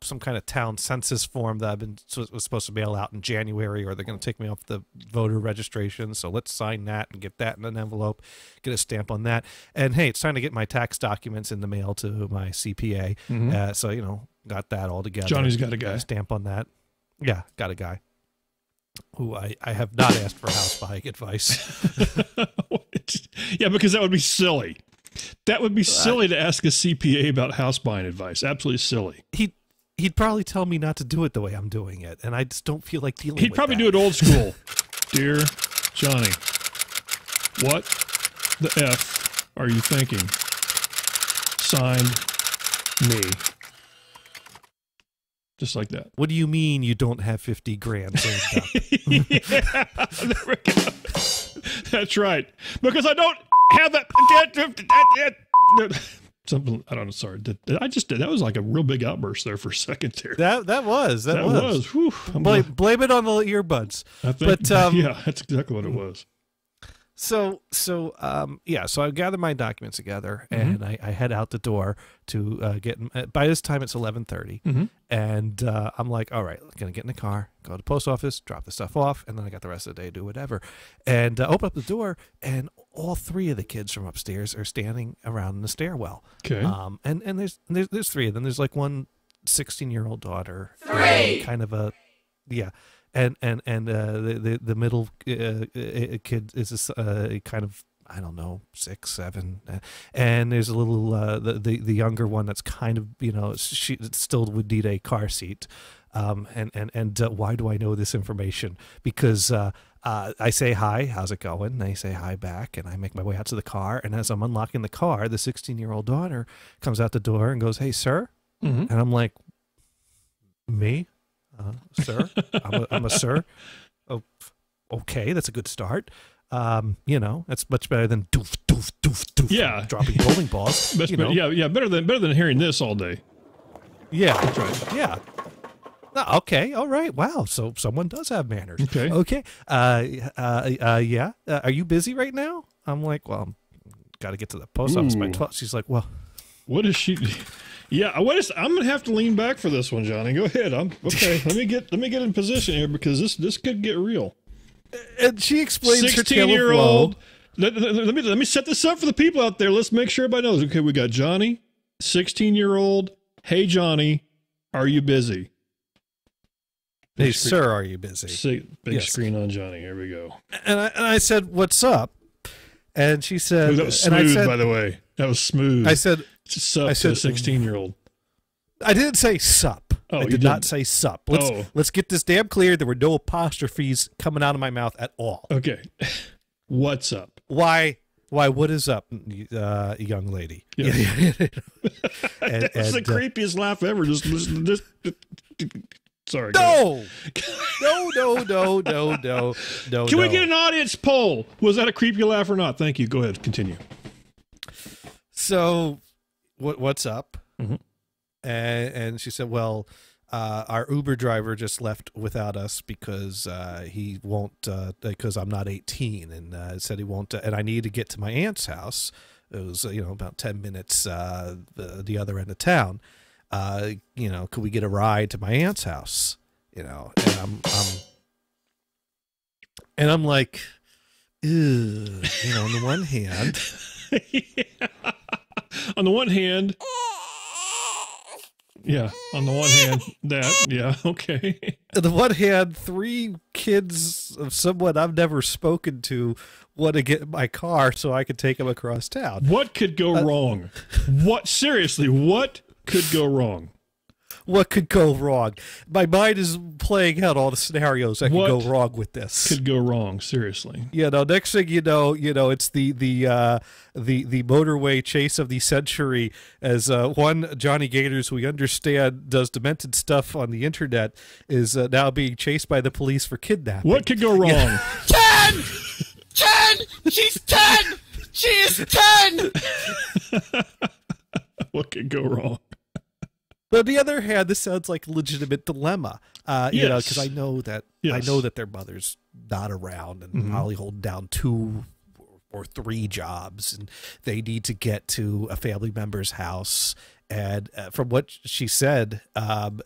Speaker 10: some kind of town census form that was supposed to mail out in January, or they're going to take me off the voter registration. So let's sign that and get that in an envelope, get a stamp on that. And hey, it's time to get my tax documents in the mail to my CPA. So, got that all together.
Speaker 9: Johnny's got a guy.
Speaker 10: Stamp on that. Yeah, got a guy who I have not asked for house buying advice.
Speaker 9: Yeah, because that would be silly. That would be silly to ask a CPA about house buying advice. Absolutely silly.
Speaker 10: He'd probably tell me not to do it the way I'm doing it, and I just don't feel like dealing with
Speaker 9: He'd probably
Speaker 10: that.
Speaker 9: do it old school. Dear Johnny, what the F are you thinking? Signed, me. Just like that.
Speaker 10: What do you mean you don't have 50 grand saved up?
Speaker 9: Yeah, there we go. That's right. Because I don't have that. Something, I don't know. Sorry. That was like a real big outburst there for a second there.
Speaker 10: That was.
Speaker 9: Whew,
Speaker 10: blame it on the earbuds.
Speaker 9: I think,
Speaker 10: but,
Speaker 9: yeah, that's exactly what it was.
Speaker 10: So I gather my documents together and I head out the door to get. By this time it's 11:30, and I'm like, all right, gonna get in the car, go to the post office, drop the stuff off, and then I got the rest of the day to do whatever. And open up the door, and all three of the kids from upstairs are standing around in the stairwell.
Speaker 9: Okay.
Speaker 10: And there's three of them. There's like one 16-year-old daughter, kind of a, yeah. And the middle kid is kind of, I don't know, 6, 7, and there's a little the younger one that's kind of, she still would need a car seat. And why do I know this information? Because I say hi, how's it going? And they say hi back, and I make my way out to the car. And as I'm unlocking the car, the 16-year-old daughter comes out the door and goes, "Hey, sir," and I'm like, "Me? Sir, I'm a sir." Oh, okay, that's a good start. That's much better than doof doof doof doof.
Speaker 9: Yeah,
Speaker 10: dropping bowling balls.
Speaker 9: Better than hearing this all day.
Speaker 10: Yeah,
Speaker 9: that's right.
Speaker 10: Yeah. Okay, all right. Wow, so someone does have manners.
Speaker 9: Okay.
Speaker 10: Yeah. Are you busy right now? I'm like, well, got to get to the post office by 12. She's like, well,
Speaker 9: what is she? Yeah, I'm gonna have to lean back for this one, Johnny. Go ahead. Okay. let me get in position here because this could get real.
Speaker 10: And she explains
Speaker 9: 16-year-old. Let me set this up for the people out there. Let's make sure everybody knows. Okay, we got Johnny, 16-year-old. Hey, Johnny, are you busy?
Speaker 10: Hey, sir, are you busy?
Speaker 9: Big screen on Johnny. Here we go.
Speaker 10: And I said, "What's up?" And she said,
Speaker 9: that was smooth, by the way. That was smooth.
Speaker 10: I said,
Speaker 9: sup to a 16-year-old.
Speaker 10: I didn't say sup.
Speaker 9: Oh,
Speaker 10: I did not say sup. Let's get this damn clear. There were no apostrophes coming out of my mouth at all.
Speaker 9: Okay. What's up?
Speaker 10: Why, what is up, young lady?
Speaker 9: Yeah. That's the creepiest laugh ever. Just sorry.
Speaker 10: No.
Speaker 9: Can we get an audience poll? Was that a creepy laugh or not? Thank you. Go ahead. Continue.
Speaker 10: So, what's up?
Speaker 9: Mm-hmm.
Speaker 10: And she said, well, our Uber driver just left without us because he won't, because I'm not 18, and said he won't, and I need to get to my aunt's house. It was, about 10 minutes the other end of town. Could we get a ride to my aunt's house? And I'm like, ew, on the one hand,
Speaker 9: on the one hand, yeah, on the one hand, okay.
Speaker 10: On the one hand, 3 kids of someone I've never spoken to want to get in my car so I could take them across town.
Speaker 9: What could go wrong? Seriously, what could go wrong?
Speaker 10: What could go wrong? My mind is playing out all the scenarios that could go wrong with this.
Speaker 9: Could go wrong, seriously.
Speaker 10: Next thing you know, it's the motorway chase of the century as one Johnny Gators, who we understand does demented stuff on the internet, is now being chased by the police for kidnapping.
Speaker 9: What could go wrong?
Speaker 4: Yeah. 10! 10! She's 10! She is 10!
Speaker 9: What could go wrong?
Speaker 10: But on the other hand, this sounds like a legitimate dilemma, because I know that their mother's not around and probably holding down 2 or 3 jobs, and they need to get to a family member's house. And from what she said,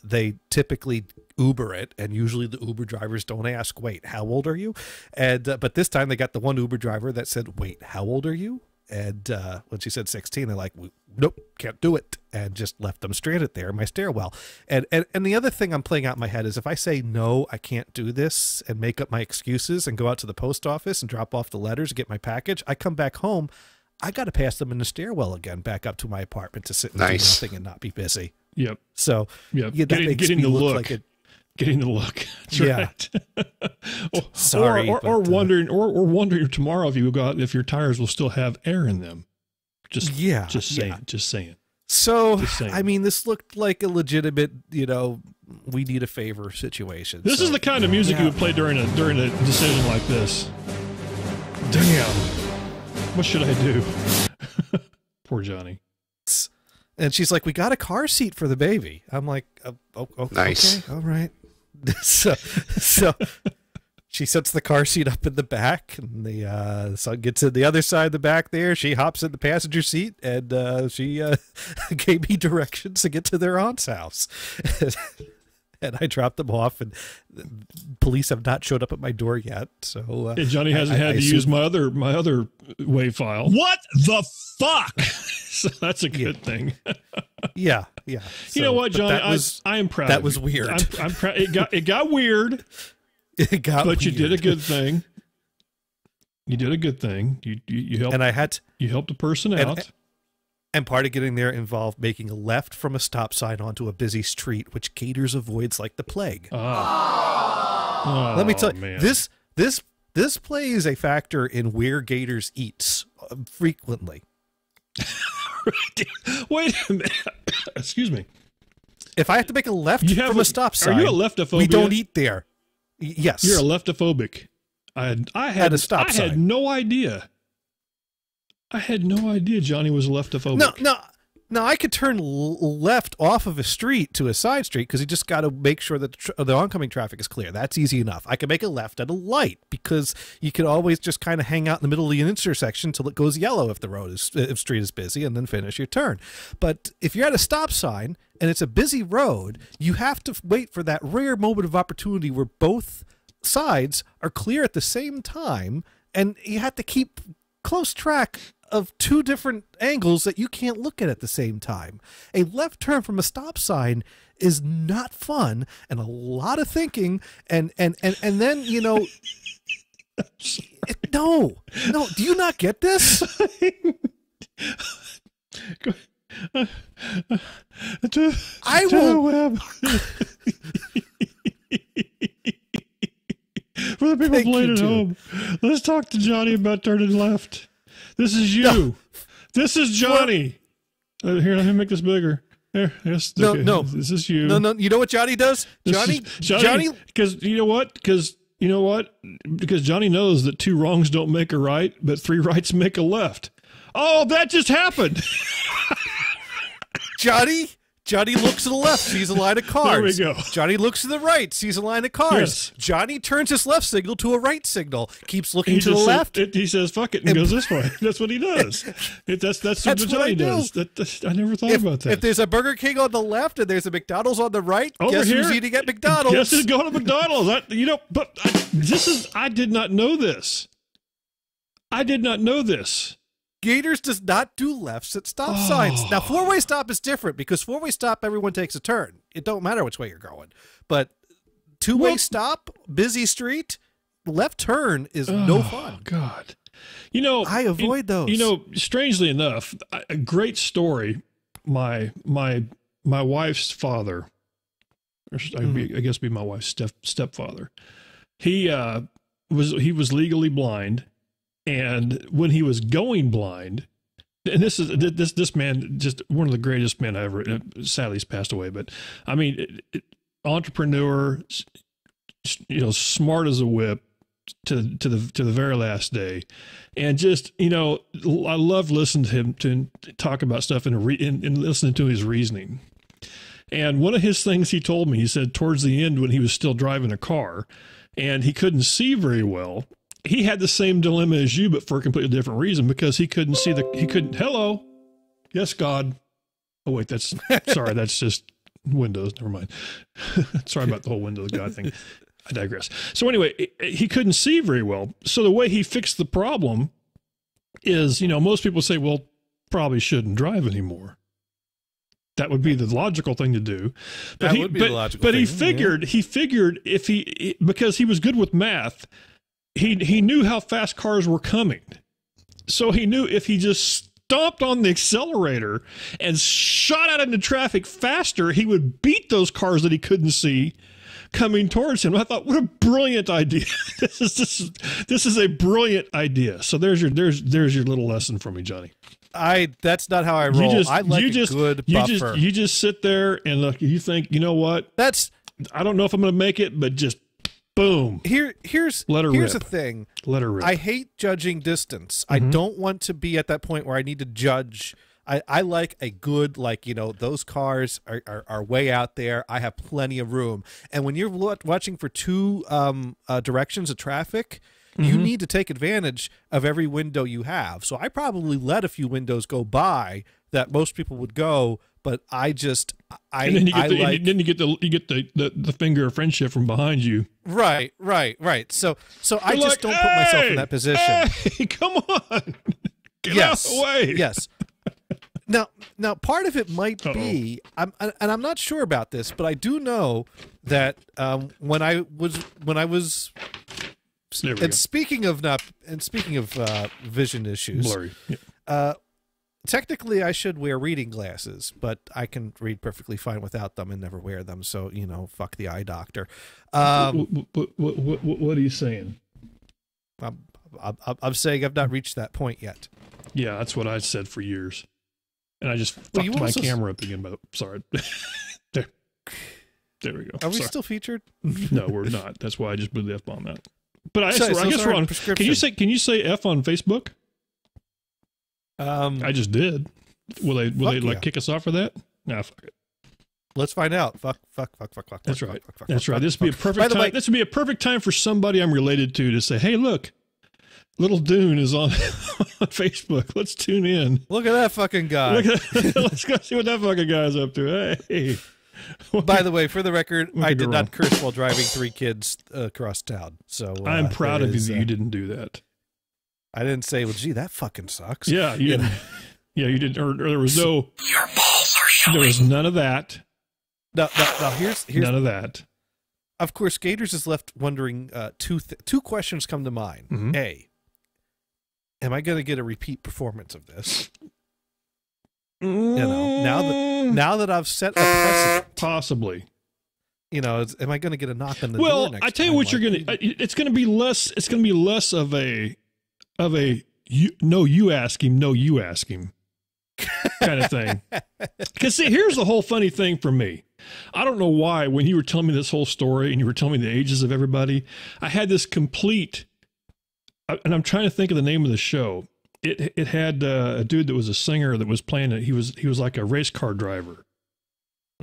Speaker 10: they typically Uber it, and usually the Uber drivers don't ask, "Wait, how old are you?" And but this time they got the one Uber driver that said, "Wait, how old are you?" And when she said 16, they're like, "Nope, can't do it," and just left them stranded there in my stairwell. And the other thing I'm playing out in my head is if I say, no, I can't do this, and make up my excuses and go out to the post office and drop off the letters and get my package, I come back home, I got to pass them in the stairwell again, back up to my apartment to sit and do nothing and not be busy.
Speaker 9: Yep.
Speaker 10: So
Speaker 9: that
Speaker 10: makes me look like a...
Speaker 9: Getting the look. That's right.
Speaker 10: Sorry.
Speaker 9: Or wondering tomorrow if your tires will still have air in them. Just saying.
Speaker 10: So, I mean, this looked like a legitimate, we need a favor situation.
Speaker 9: This is the kind of music you would play during a decision like this. Damn. What should I do? Poor Johnny.
Speaker 10: And she's like, "We got a car seat for the baby." I'm like,
Speaker 6: nice.
Speaker 10: Okay, all right. So she sets the car seat up in the back, and the son gets in the other side of the back there. She hops in the passenger seat, and she gave me directions to get to their aunt's house. And I dropped them off, and the police have not showed up at my door yet. So
Speaker 9: Johnny hasn't had to use my other WAV file.
Speaker 4: What the fuck?
Speaker 9: So that's a good thing.
Speaker 10: Yeah.
Speaker 9: You know what, Johnny? I am proud.
Speaker 10: That was weird.
Speaker 9: I'm proud. It got weird.
Speaker 10: It got
Speaker 9: but
Speaker 10: weird.
Speaker 9: You did a good thing. You did a good thing. You helped.
Speaker 10: And
Speaker 9: you helped a person out.
Speaker 10: And part of getting there involved making a left from a stop sign onto a busy street, which Gators avoids like the plague. Let me tell you, this plays a factor in where Gators eats frequently.
Speaker 9: Wait a minute. Excuse me.
Speaker 10: If I have to make a left from a stop sign,
Speaker 9: are you a leftophobic?
Speaker 10: We don't eat there. Yes.
Speaker 9: You're a leftophobic. I had a stop sign. I had no idea. I had no idea Johnny was leftophobic.
Speaker 10: No, I could turn left off of a street to a side street because you just got to make sure that the oncoming traffic is clear. That's easy enough. I can make a left at a light because you can always just kind of hang out in the middle of the intersection till it goes yellow if street is busy, and then finish your turn. But if you're at a stop sign and it's a busy road, you have to wait for that rare moment of opportunity where both sides are clear at the same time, and you have to keep close track of two different angles that you can't look at the same time. A left turn from a stop sign is not fun, and a lot of thinking, and then, you know, no, do you not get this? I will.
Speaker 9: For the people playing at home, let's talk to Johnny about turning left. This is you. No. This is Johnny. Here, let me make this bigger. There, yes. Okay.
Speaker 10: No.
Speaker 9: This is you.
Speaker 10: No. You know what Johnny does? Johnny.
Speaker 9: Because you know what? Because Johnny knows that 2 wrongs don't make a right, but 3 rights make a left. Oh, that just happened.
Speaker 10: Johnny looks to the left, sees a line of cars.
Speaker 9: There we go.
Speaker 10: Johnny looks to the right, sees a line of cars.
Speaker 9: Yes.
Speaker 10: Johnny turns his left signal to a right signal, keeps looking to the left.
Speaker 9: He says, fuck it, and goes this way. That's what he does. That's what Johnny does. I never thought about that.
Speaker 10: If there's a Burger King on the left and there's a McDonald's on the right,
Speaker 9: over
Speaker 10: guess
Speaker 9: here,
Speaker 10: who's eating at McDonald's?
Speaker 9: Guess who's going to McDonald's? I did not know this. I did not know this.
Speaker 10: Gators does not do lefts at stop signs. Now, 4-way stop is different because 4-way stop, everyone takes a turn. It don't matter which way you're going. But 2-way stop, busy street, left turn is no fun.
Speaker 9: God. You know,
Speaker 10: I avoid those.
Speaker 9: You know, strangely enough, a great story. My wife's father, or I guess be my wife's stepfather. He was legally blind. And when he was going blind, and this man, just one of the greatest men I ever, sadly he's passed away, but I mean, entrepreneur, you know, smart as a whip to the very last day. And just, you know, I love listening to him to talk about stuff and listening to his reasoning. And one of his things he told me, he said towards the end when he was still driving a car and he couldn't see very well, he had the same dilemma as you, but for a completely different reason, because he couldn't see hello. Yes, God. Oh, wait, that's just Windows. Never mind. Sorry about the whole Windows God thing. I digress. So anyway, he couldn't see very well. So the way he fixed the problem is, you know, most people say, well, probably shouldn't drive anymore. That would be the logical thing to do. But he figured if because he was good with math, he knew how fast cars were coming. So he knew if he just stomped on the accelerator and shot out into traffic faster, he would beat those cars that he couldn't see coming towards him. I thought, what a brilliant idea. This is a brilliant idea. So there's your little lesson for me, Johnny.
Speaker 10: That's not how I roll. I like a good buffer.
Speaker 9: You just sit there and look, you think, you know what? I don't know if I'm going to make it, but just boom.
Speaker 10: Here's the thing.
Speaker 9: Let her rip.
Speaker 10: I hate judging distance. Mm-hmm. I don't want to be at that point where I need to judge. I like a good, like, you know, those cars are way out there. I have plenty of room. And when you're watching for two directions of traffic, you need to take advantage of every window you have. So I probably let a few windows go by that most people would go, but and then you get the finger of friendship from behind you. Right. So I just don't put myself in that position.
Speaker 9: Hey, come on. Get out of the way.
Speaker 10: Yes. Now, part of it might be, I'm not sure about this, but I do know that when I was, and speaking of vision issues,
Speaker 9: blurry. Yeah.
Speaker 10: Technically, I should wear reading glasses, but I can read perfectly fine without them and never wear them. So, you know, fuck the eye doctor.
Speaker 9: What are you saying?
Speaker 10: I'm saying I've not reached that point yet.
Speaker 9: Yeah, that's what I said for years. And I just fucked my camera up again. But sorry. There we go.
Speaker 10: Are we still featured?
Speaker 9: No, we're not. That's why I just blew the F-bomb out. But I guess we're on. Can you say F on Facebook? I just did. Will they like kick us off for that? Nah, fuck it.
Speaker 10: Let's find out. Fuck.
Speaker 9: That's right. That's right. This would be a perfect time. This would be a perfect time for somebody I'm related to say, "Hey, look, little Dune is on Facebook. Let's tune in.
Speaker 10: Look at that fucking guy.
Speaker 9: Let's go see what that fucking guy's up to." Hey.
Speaker 10: By the way, for the record, I did not curse while driving 3 kids across town. So
Speaker 9: I'm proud of you that you didn't do that.
Speaker 10: I didn't say, well, gee, that fucking sucks.
Speaker 9: Yeah, you didn't. Or there was no.
Speaker 8: Your balls are showing.
Speaker 9: There was none of that.
Speaker 10: Now here's
Speaker 9: none of that.
Speaker 10: Of course, Gators is left wondering. Two questions come to mind.
Speaker 9: Mm-hmm.
Speaker 10: A, am I going to get a repeat performance of this? Now that I've set a precedent,
Speaker 9: possibly.
Speaker 10: Am I going to get a knock on the door
Speaker 9: Well,
Speaker 10: next
Speaker 9: I tell you
Speaker 10: time?
Speaker 9: what, you're going to. It's going to be less. It's going to be less of a you ask him kind of thing. Because see, here's the whole funny thing for me. I don't know why when you were telling me this whole story and you were telling me the ages of everybody, I had this complete. And I'm trying to think of the name of the show. It had a dude that was a singer that was playing it. He was like a race car driver.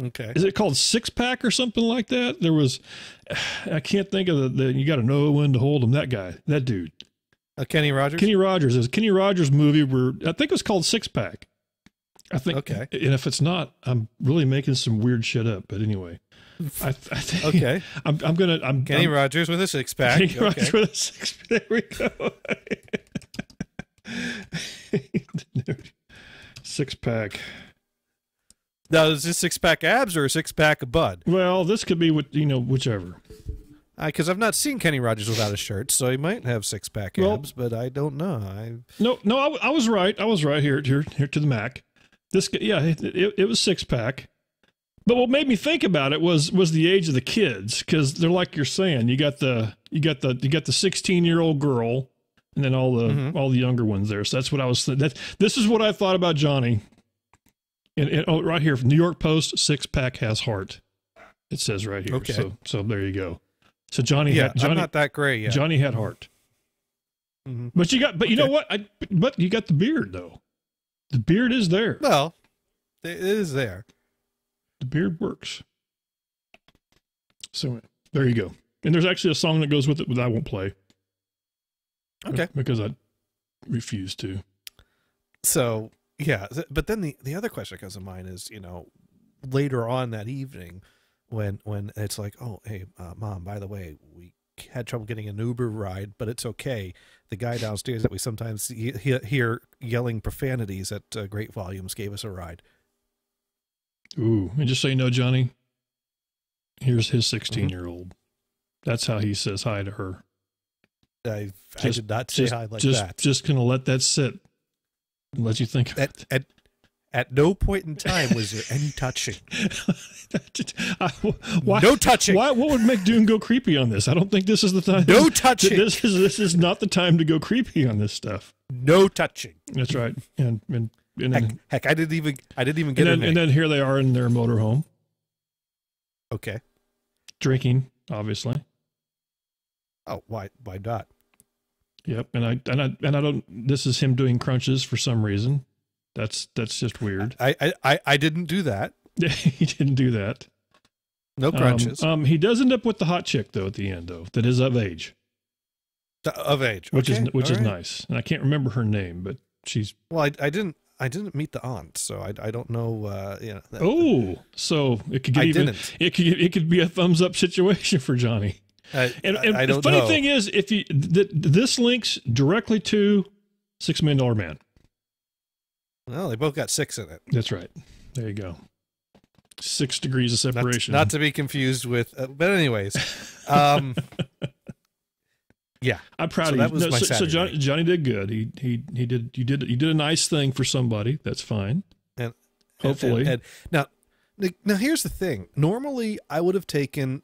Speaker 10: Okay.
Speaker 9: Is it called Six Pack or something like that? There was, I can't think of the you got to know when to hold him. That guy, that dude.
Speaker 10: Kenny Rogers?
Speaker 9: Kenny Rogers. It was a Kenny Rogers movie where I think it was called Six Pack. I think.
Speaker 10: Okay.
Speaker 9: And if it's not, I'm really making some weird shit up. But anyway, I think.
Speaker 10: Okay.
Speaker 9: I'm
Speaker 10: Kenny Rogers with a six pack.
Speaker 9: Kenny Rogers with a six pack. There we go. Six pack.
Speaker 10: Now, is this six pack abs or a six pack of Bud?
Speaker 9: Well, this could be whichever.
Speaker 10: Because I've not seen Kenny Rogers without a shirt, so he might have six pack abs, but I don't know.
Speaker 9: I was right. I was right here to the Mac. It was six pack. But what made me think about it was the age of the kids, because they're like you're saying. You got the 16-year-old girl, and then all the younger ones there. So that's what I was. This is what I thought about Johnny. And right here from New York Post, six pack has heart. It says right here.
Speaker 10: Okay.
Speaker 9: So there you go. So Johnny,
Speaker 10: I'm not that great yet.
Speaker 9: Johnny had heart.
Speaker 10: Mm-hmm.
Speaker 9: But you know what? But you got the beard though. The beard is there.
Speaker 10: Well, it is there.
Speaker 9: The beard works. So there you go. And there's actually a song that goes with it that I won't play.
Speaker 10: Okay.
Speaker 9: Because I refuse to.
Speaker 10: So, yeah. But then the other question that comes to mind is, later on that evening when it's like, oh, hey, Mom, by the way, we had trouble getting an Uber ride, but it's okay. The guy downstairs that we sometimes hear yelling profanities at great volumes gave us a ride.
Speaker 9: Ooh, and just so you know, Johnny, here's his 16-year-old. That's how he says hi to her.
Speaker 10: I did not say hi like that.
Speaker 9: Just gonna let that sit and let you think about it.
Speaker 10: At no point in time was there any touching.
Speaker 9: Why,
Speaker 10: no touching.
Speaker 9: What would make Dune go creepy on this? I don't think this is the time.
Speaker 10: No touching.
Speaker 9: This is not the time to go creepy on this stuff.
Speaker 10: No touching.
Speaker 9: That's right. And then,
Speaker 10: heck, I didn't even get her name.
Speaker 9: And then here they are in their motorhome.
Speaker 10: Okay.
Speaker 9: Drinking, obviously.
Speaker 10: Oh, why not?
Speaker 9: Yep. And I don't. This is him doing crunches for some reason. That's just weird.
Speaker 10: I didn't do that.
Speaker 9: He didn't do that.
Speaker 10: No crunches.
Speaker 9: He does end up with the hot chick though at the end though, that is of age.
Speaker 10: Of age,
Speaker 9: which
Speaker 10: okay.
Speaker 9: is nice. And I can't remember her name, but she's.
Speaker 10: Well, I didn't meet the aunt, so I don't know.
Speaker 9: So it could get it could be a thumbs up situation for Johnny. And
Speaker 10: I don't
Speaker 9: the funny
Speaker 10: know.
Speaker 9: thing is, if you this links directly to $6 Million Man.
Speaker 10: Well, they both got 6 in it.
Speaker 9: That's right. There you go. 6 degrees of separation.
Speaker 10: Not to be confused with, but anyways, yeah.
Speaker 9: I'm proud of you.
Speaker 10: That was my Saturday.
Speaker 9: Johnny did good. You did a nice thing for somebody. That's fine.
Speaker 10: And
Speaker 9: hopefully.
Speaker 10: And now here's the thing. Normally, I would have taken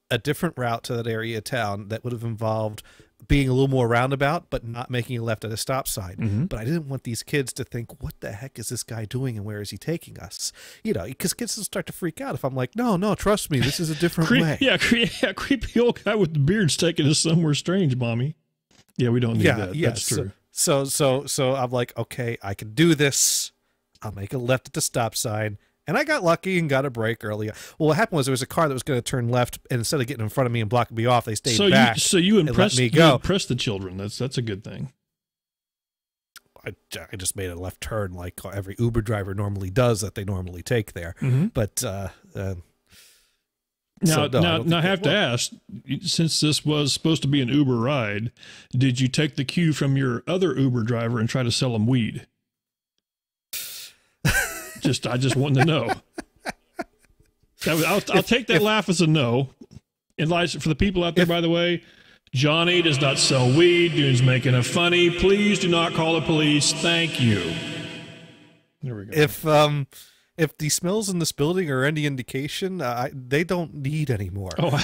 Speaker 10: a different route to that area of town that would have involved being a little more roundabout, but not making a left at a stop sign.
Speaker 9: Mm-hmm.
Speaker 10: But I didn't want these kids to think, what the heck is this guy doing and where is he taking us? Because kids will start to freak out if I'm like, no, trust me, this is a different way.
Speaker 9: Yeah, creepy old guy with the beard's taking us somewhere strange, Mommy. Yeah, we don't need that.
Speaker 10: Yeah,
Speaker 9: that's true.
Speaker 10: So I'm like, okay, I can do this. I'll make a left at the stop sign. And I got lucky and got a break early. Well, what happened was there was a car that was going to turn left, and instead of getting in front of me and blocking me off, they stayed back.
Speaker 9: So you impressed
Speaker 10: me go.
Speaker 9: You impressed the children. That's a good thing.
Speaker 10: I just made a left turn like every Uber driver normally does that they normally take there.
Speaker 9: Mm-hmm.
Speaker 10: But
Speaker 9: Now, I have to ask, since this was supposed to be an Uber ride, did you take the cue from your other Uber driver and try to sell him weed? I just wanted to know. I'll take that laugh as a no. And for the people out there, by the way, Johnny does not sell weed. Dune's making a funny. Please do not call the police. Thank you. There we go.
Speaker 10: If the smells in this building are any indication, they don't need any more.
Speaker 9: Oh,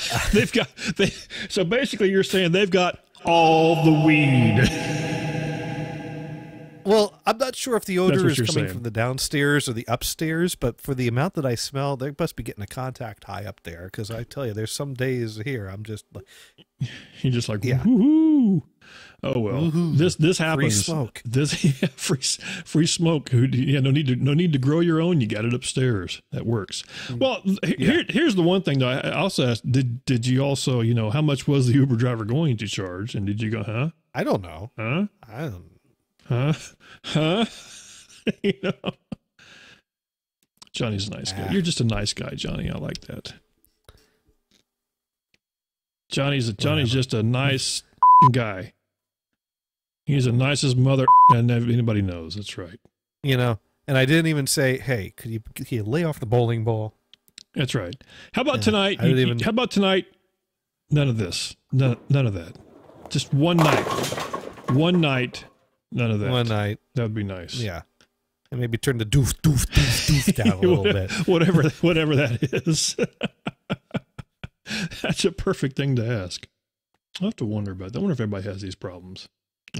Speaker 9: so basically you're saying they've got all the weed.
Speaker 10: Well, I'm not sure if the odor is coming from the downstairs or the upstairs, but for the amount that I smell, they must be getting a contact high up there. Because I tell you, there's some days here I'm just like,
Speaker 9: you're just like, woohoo! Oh well, this happens.
Speaker 10: Free smoke.
Speaker 9: Free smoke. Yeah, no need to grow your own. You got it upstairs. That works. Well, here's the one thing though. I also asked, did you also, how much was the Uber driver going to charge? And did you go, huh?
Speaker 10: I don't know.
Speaker 9: Huh?
Speaker 10: I don't.
Speaker 9: Huh? Johnny's a nice guy. You're just a nice guy, Johnny. I like that. Johnny's just a nice guy. He's the nicest mother and anybody knows. That's right.
Speaker 10: And I didn't even say, hey, could you lay off the bowling ball?
Speaker 9: That's right. How about tonight? How about tonight? None of this. None of that. Just one night. One night. None of that.
Speaker 10: One night.
Speaker 9: That would be nice.
Speaker 10: Yeah. And maybe turn the doof down a little bit.
Speaker 9: Whatever that is. That's a perfect thing to ask. I'll have to wonder about that. I wonder if everybody has these problems.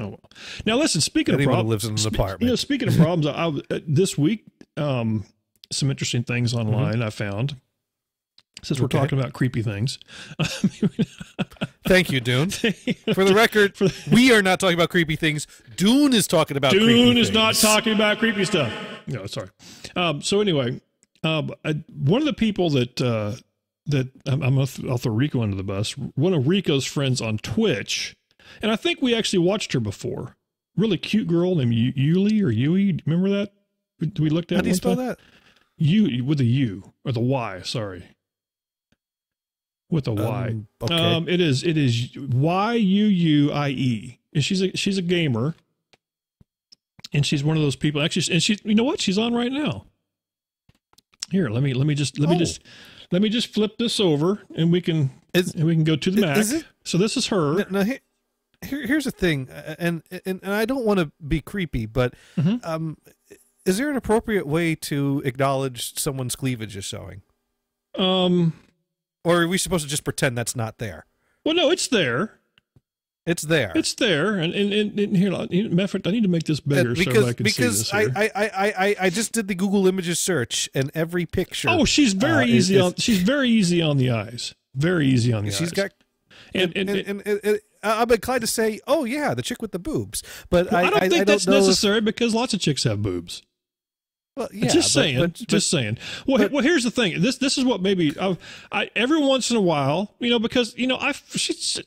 Speaker 9: Oh, well. Now, listen, speaking of problems.
Speaker 10: Lives in an apartment.
Speaker 9: Speaking of problems, this week, some interesting things online I found. Since we're talking about creepy things.
Speaker 10: Thank you, Dune. For the record, we are not talking about creepy things. Dune is talking about creepy things.
Speaker 9: Dune is not talking about creepy stuff. No, sorry. So anyway, one of the people that I'm going to throw Rico under the bus, one of Rico's friends on Twitch, and I think we actually watched her before. Really cute girl named Yuli or Yui. Remember that? We looked at.
Speaker 10: How do you spell that?
Speaker 9: U with a U or the Y. Sorry. With a Y.
Speaker 10: Okay.
Speaker 9: It is Yuuie. And she's a gamer. And she's one of those people actually, and you know what? She's on right now. Here, let me just flip this over and we can go to the Mac. So this is her.
Speaker 10: Now here's the thing, and I don't want to be creepy, but is there an appropriate way to acknowledge someone's cleavage is showing? Or are we supposed to just pretend that's not there?
Speaker 9: Well, no, it's there.
Speaker 10: It's there.
Speaker 9: It's there. And here, matter of fact, I need to make this bigger so I can see this here.
Speaker 10: I just did the Google Images search, and every picture.
Speaker 9: Oh, she's very easy. She's very easy on the eyes. Very easy on the eyes.
Speaker 10: She's got. And I'm inclined to say, oh yeah, the chick with the boobs. But
Speaker 9: I don't think that's necessary because lots of chicks have boobs.
Speaker 10: Well, yeah,
Speaker 9: just saying. Well, here's the thing. This is what maybe I every once in a while, because she's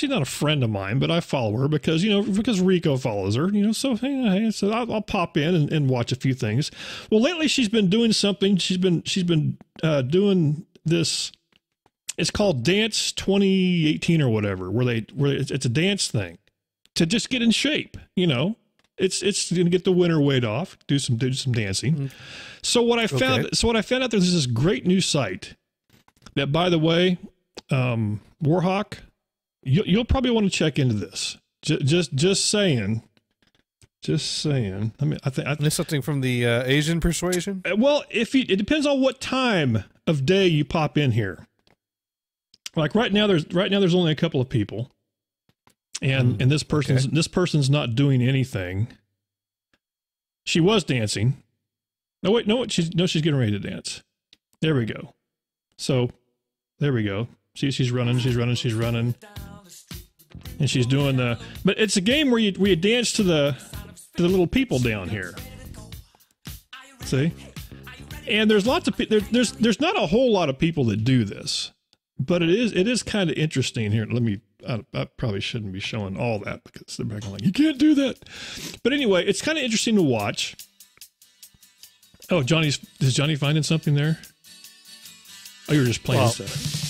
Speaker 9: not a friend of mine, but I follow her because Rico follows her, so so I'll pop in and watch a few things. Well, lately she's been doing something. She's been doing this. It's called Dance 2018 or whatever, where it's a dance thing to just get in shape, It's going to get the winter weight off, do some dancing. Mm-hmm. So what I found out there's this great new site that, by the way, Warhawk, you'll probably want to check into this. Just saying. I mean, I think
Speaker 10: there's something from the Asian persuasion.
Speaker 9: Well, it depends on what time of day you pop in here. Like right now, there's only a couple of people. And this person's not doing anything. She was dancing. No wait, no, she's getting ready to dance. There we go. So there we go. See, she's running, and she's doing but it's a game where you dance to the little people down here. See, and there's lots of there's not a whole lot of people that do this, but it is kind of interesting here. I probably shouldn't be showing all that because they're back like, you can't do that. But anyway, it's kind of interesting to watch. Oh, is Johnny finding something there? Oh, you were just playing stuff.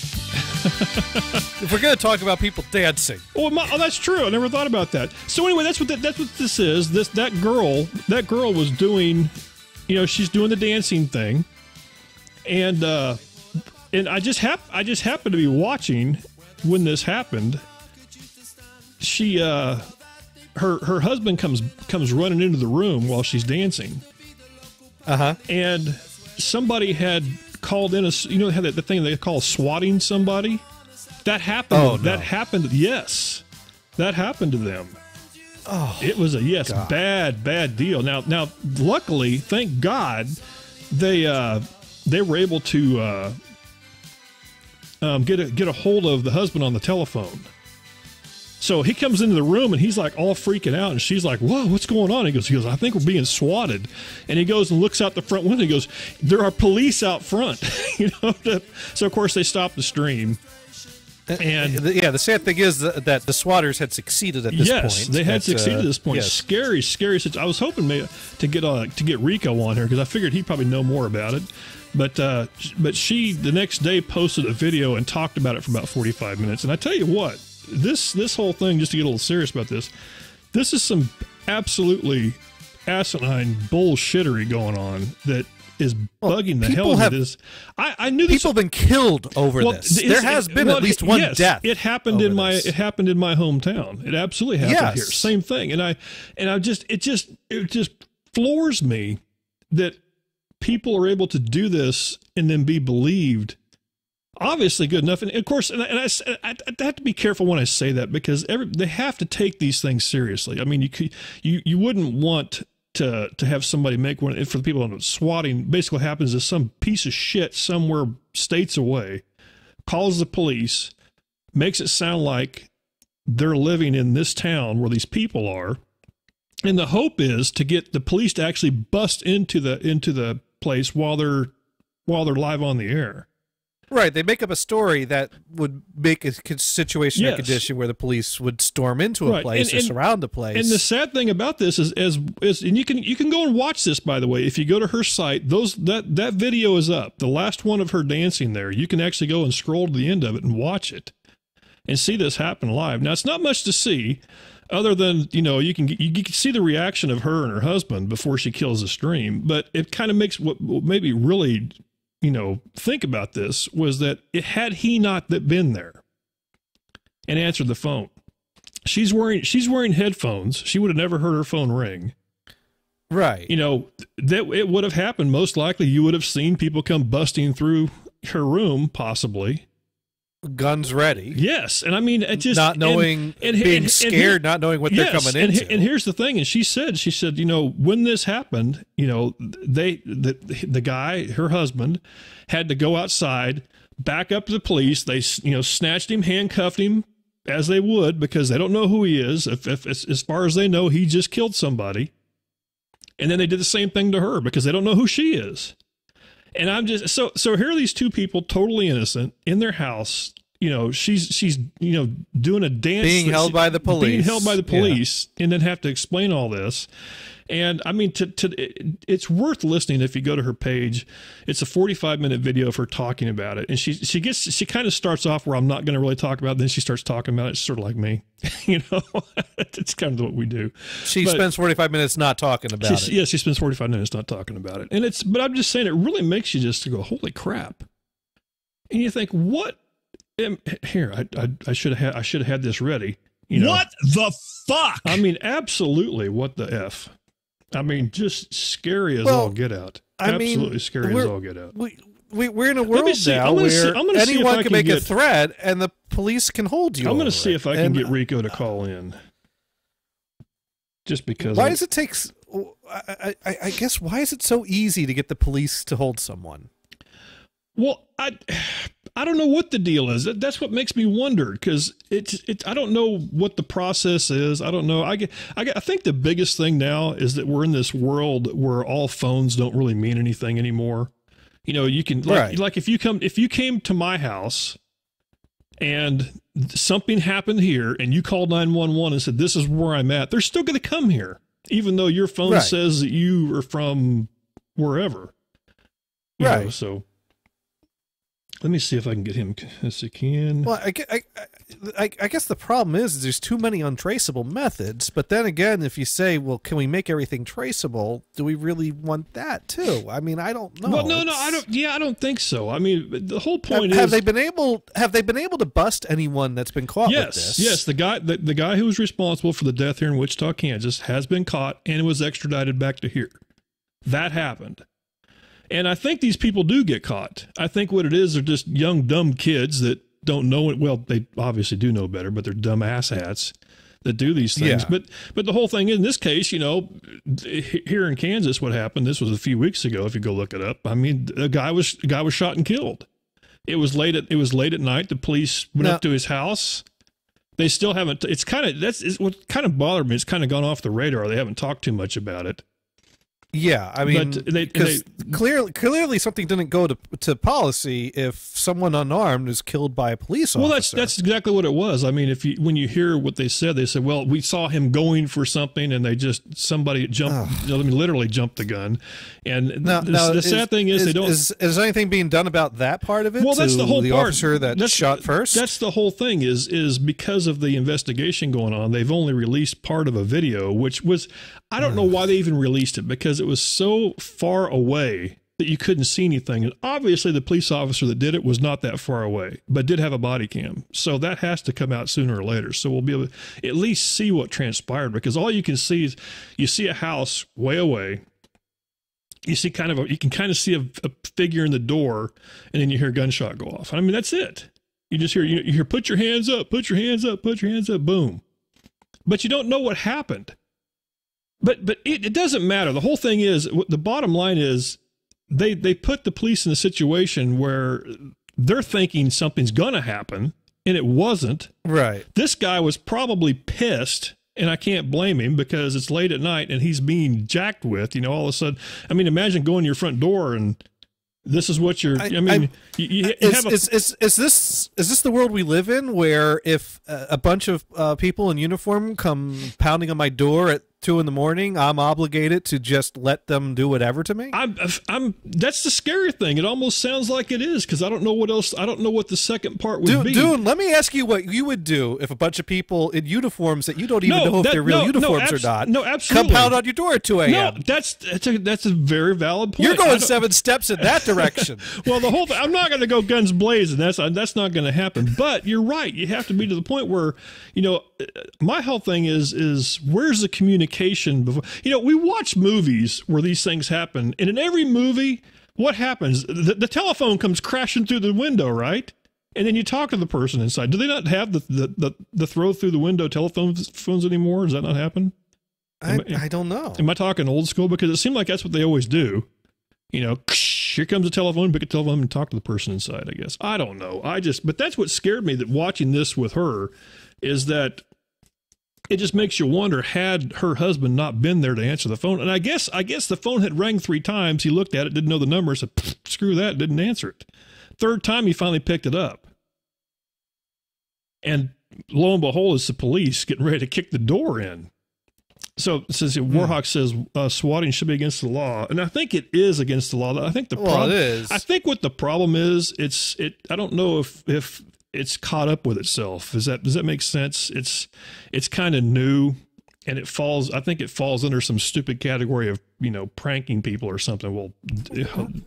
Speaker 10: If we're going to talk about people dancing.
Speaker 9: Oh, that's true. I never thought about that. So anyway, that's what this is. That girl was doing, she's doing the dancing thing. And I just happened to be watching when this happened. She her husband comes running into the room while she's dancing. And somebody had called in the thing they call swatting somebody. That happened.
Speaker 10: Oh, no.
Speaker 9: That happened. Yes, that happened to them.
Speaker 10: Oh,
Speaker 9: it was God. bad deal. Now, luckily, thank God, they were able to get a hold of the husband on the telephone. So he comes into the room and he's like all freaking out, and she's like, "Whoa, what's going on?" He goes, "I think we're being swatted." And he goes and looks out the front window. He goes, "There are police out front." So of course they stopped the stream. And
Speaker 10: the sad thing is that the swatters had succeeded at this point.
Speaker 9: Yes, they had succeeded at this point.
Speaker 10: Yes.
Speaker 9: Scary. I was hoping to get Rico on here because I figured he'd probably know more about it. But she the next day posted a video and talked about it for about 45 minutes. And I tell you what, this whole thing, just to get a little serious about this is some absolutely asinine bullshittery going on that is bugging the hell out of this. I knew
Speaker 10: people have been killed over this. There has been at least one death.
Speaker 9: It happened in my hometown. It absolutely happened here. Same thing. And it just floors me that people are able to do this and then be believed. Obviously good enough. And of course, and I have to be careful when I say that because they have to take these things seriously. I mean, you wouldn't want to have somebody make one for the people on swatting. Basically what happens is some piece of shit somewhere states away calls the police, makes it sound like they're living in this town where these people are, and the hope is to get the police to actually bust into the place while they're live on the air.
Speaker 10: Right, they make up a story that would make a situation or condition where the police would storm into a place or surround the place.
Speaker 9: And the sad thing about this is and you can go and watch this, by the way. If you go to her site, that video is up. The last one of her dancing there. You can actually go and scroll to the end of it and watch it and see this happen live. Now, it's not much to see other than, you can see the reaction of her and her husband before she kills the stream, but it kind of makes what maybe really think about this was that had he not been there and answered the phone, she's wearing headphones. She would have never heard her phone ring.
Speaker 10: Right.
Speaker 9: That it would have happened. Most likely you would have seen people come busting through her room, possibly.
Speaker 10: Guns ready.
Speaker 9: Yes. And I mean, it just
Speaker 10: not knowing, being scared, not knowing what they're coming into.
Speaker 9: And here's the thing. And she said, when this happened, the guy, her husband, had to go outside, back up to the police. They, snatched him, handcuffed him as they would, because they don't know who he is. If as far as they know, he just killed somebody. And then they did the same thing to her because they don't know who she is. And I'm just so here are these two people totally innocent in their house. She's doing a dance,
Speaker 10: being held by the police,
Speaker 9: and then have to explain all this. And I mean, it's worth listening if you go to her page. It's a 45-minute video of her talking about it, and she kind of starts off where I'm not going to really talk about it, then she starts talking about it. It's sort of like me, It's kind of what we do.
Speaker 10: She spends 45 minutes not talking about it.
Speaker 9: Yeah, she spends 45 minutes not talking about it, but I'm just saying it really makes you just go, holy crap, and you think, what? Here, I should have had this ready.
Speaker 13: What the fuck?
Speaker 9: I mean, absolutely, what the F? I mean, just scary as all get out. Absolutely scary as all get out.
Speaker 10: We're in a world now where anyone can make a threat and the police can hold you.
Speaker 9: I'm going to see if I can get Rico to call in. Just because.
Speaker 10: Why does it take? I guess why is it so easy to get the police to hold someone?
Speaker 9: Well, I don't know what the deal is. That's what makes me wonder, because I don't know what the process is. I don't know. I think the biggest thing now is that we're in this world where all phones don't really mean anything anymore. You can like if you came to my house and something happened here and you called 911 and said, "This is where I'm at," they're still going to come here, even though your phone says that you are from wherever. So Let me see if I can get him. Yes, I can.
Speaker 10: Well, I guess the problem is there's too many untraceable methods. But then again, if you say, well, can we make everything traceable? Do we really want that too? I mean, I don't know.
Speaker 9: Well, no, I don't. Yeah, I don't think so. I mean, the whole point
Speaker 10: have they been able to bust anyone that's been caught with this?
Speaker 9: Yes. The guy who was responsible for the death here in Wichita, Kansas, has been caught and was extradited back to here. That happened. And I think these people do get caught. I think what it is, they're just young, dumb kids that don't know it. Well, they obviously do know better, but they're dumb asshats that do these things.
Speaker 10: Yeah.
Speaker 9: But the whole thing in this case, here in Kansas, what happened, this was a few weeks ago, if you go look it up. I mean, a guy was shot and killed. It was late at night. The police went up to his house. They still haven't. It's what kind of bothered me. It's kind of gone off the radar. They haven't talked too much about it.
Speaker 10: Yeah, I mean, because clearly something didn't go to policy if someone unarmed is killed by a police officer.
Speaker 9: Well, that's exactly what it was. I mean, when you hear what they said, well, we saw him going for something, and somebody jumped, literally jumped the gun. And the sad thing is they don't.
Speaker 10: Is anything being done about that part of it?
Speaker 9: Well, that's the whole part.
Speaker 10: Officer that shot first.
Speaker 9: That's the whole thing. Is because of the investigation going on, they've only released part of a video, which was, I don't know why they even released it, because it was so far away that you couldn't see anything. And obviously the police officer that did it was not that far away, but did have a body cam. So that has to come out sooner or later. So we'll be able to at least see what transpired, because all you can see is you see a house way away. You see you can kind of see a figure in the door, and then you hear a gunshot go off. I mean, that's it. You just hear, you hear, put your hands up, put your hands up, put your hands up, boom. But you don't know what happened. But it doesn't matter. The whole thing is, the bottom line is, they put the police in a situation where they're thinking something's going to happen, and it wasn't.
Speaker 10: Right.
Speaker 9: This guy was probably pissed, and I can't blame him, because it's late at night and he's being jacked with, all of a sudden. I mean, imagine going to your front door and this is what you're. Is
Speaker 10: this the world we live in, where if a bunch of people in uniform come pounding on my door at 2 a.m, I'm obligated to just let them do whatever to me?
Speaker 9: That's the scary thing. It almost sounds like it is, because I don't know what else. I don't know what the second part would be.
Speaker 10: Dude, let me ask you what you would do if a bunch of people in uniforms that you don't even know if they're real uniforms or not.
Speaker 9: No, absolutely.
Speaker 10: Come pound on your door at 2 a.m.
Speaker 9: No, that's a very valid point.
Speaker 10: You're going 7 steps in that direction.
Speaker 9: Well, the whole thing, I'm not going to go guns blazing. That's not going to happen. But you're right. You have to be to the point where, my whole thing is where's the communication before? We watch movies where these things happen, and in every movie, what happens? The telephone comes crashing through the window, right? And then you talk to the person inside. Do they not have the throw through the window phones anymore? Does that not happen?
Speaker 10: I don't know.
Speaker 9: Am I talking old school? Because it seemed like that's what they always do. Here comes the telephone, pick a telephone and talk to the person inside, I guess. I don't know. But that's what scared me, that watching this with her, is that it just makes you wonder, had her husband not been there to answer the phone. And I guess the phone had rang 3 times. He looked at it, didn't know the number, said, screw that, didn't answer it. 3rd time, he finally picked it up. And lo and behold, it's the police getting ready to kick the door in. So it says Warhawk says swatting should be against the law, and I think it is against the law. I think
Speaker 10: it is.
Speaker 9: I think what the problem is, I don't know if it's caught up with itself. Does that make sense? It's kind of new, and I think it falls under some stupid category of pranking people or something. Well,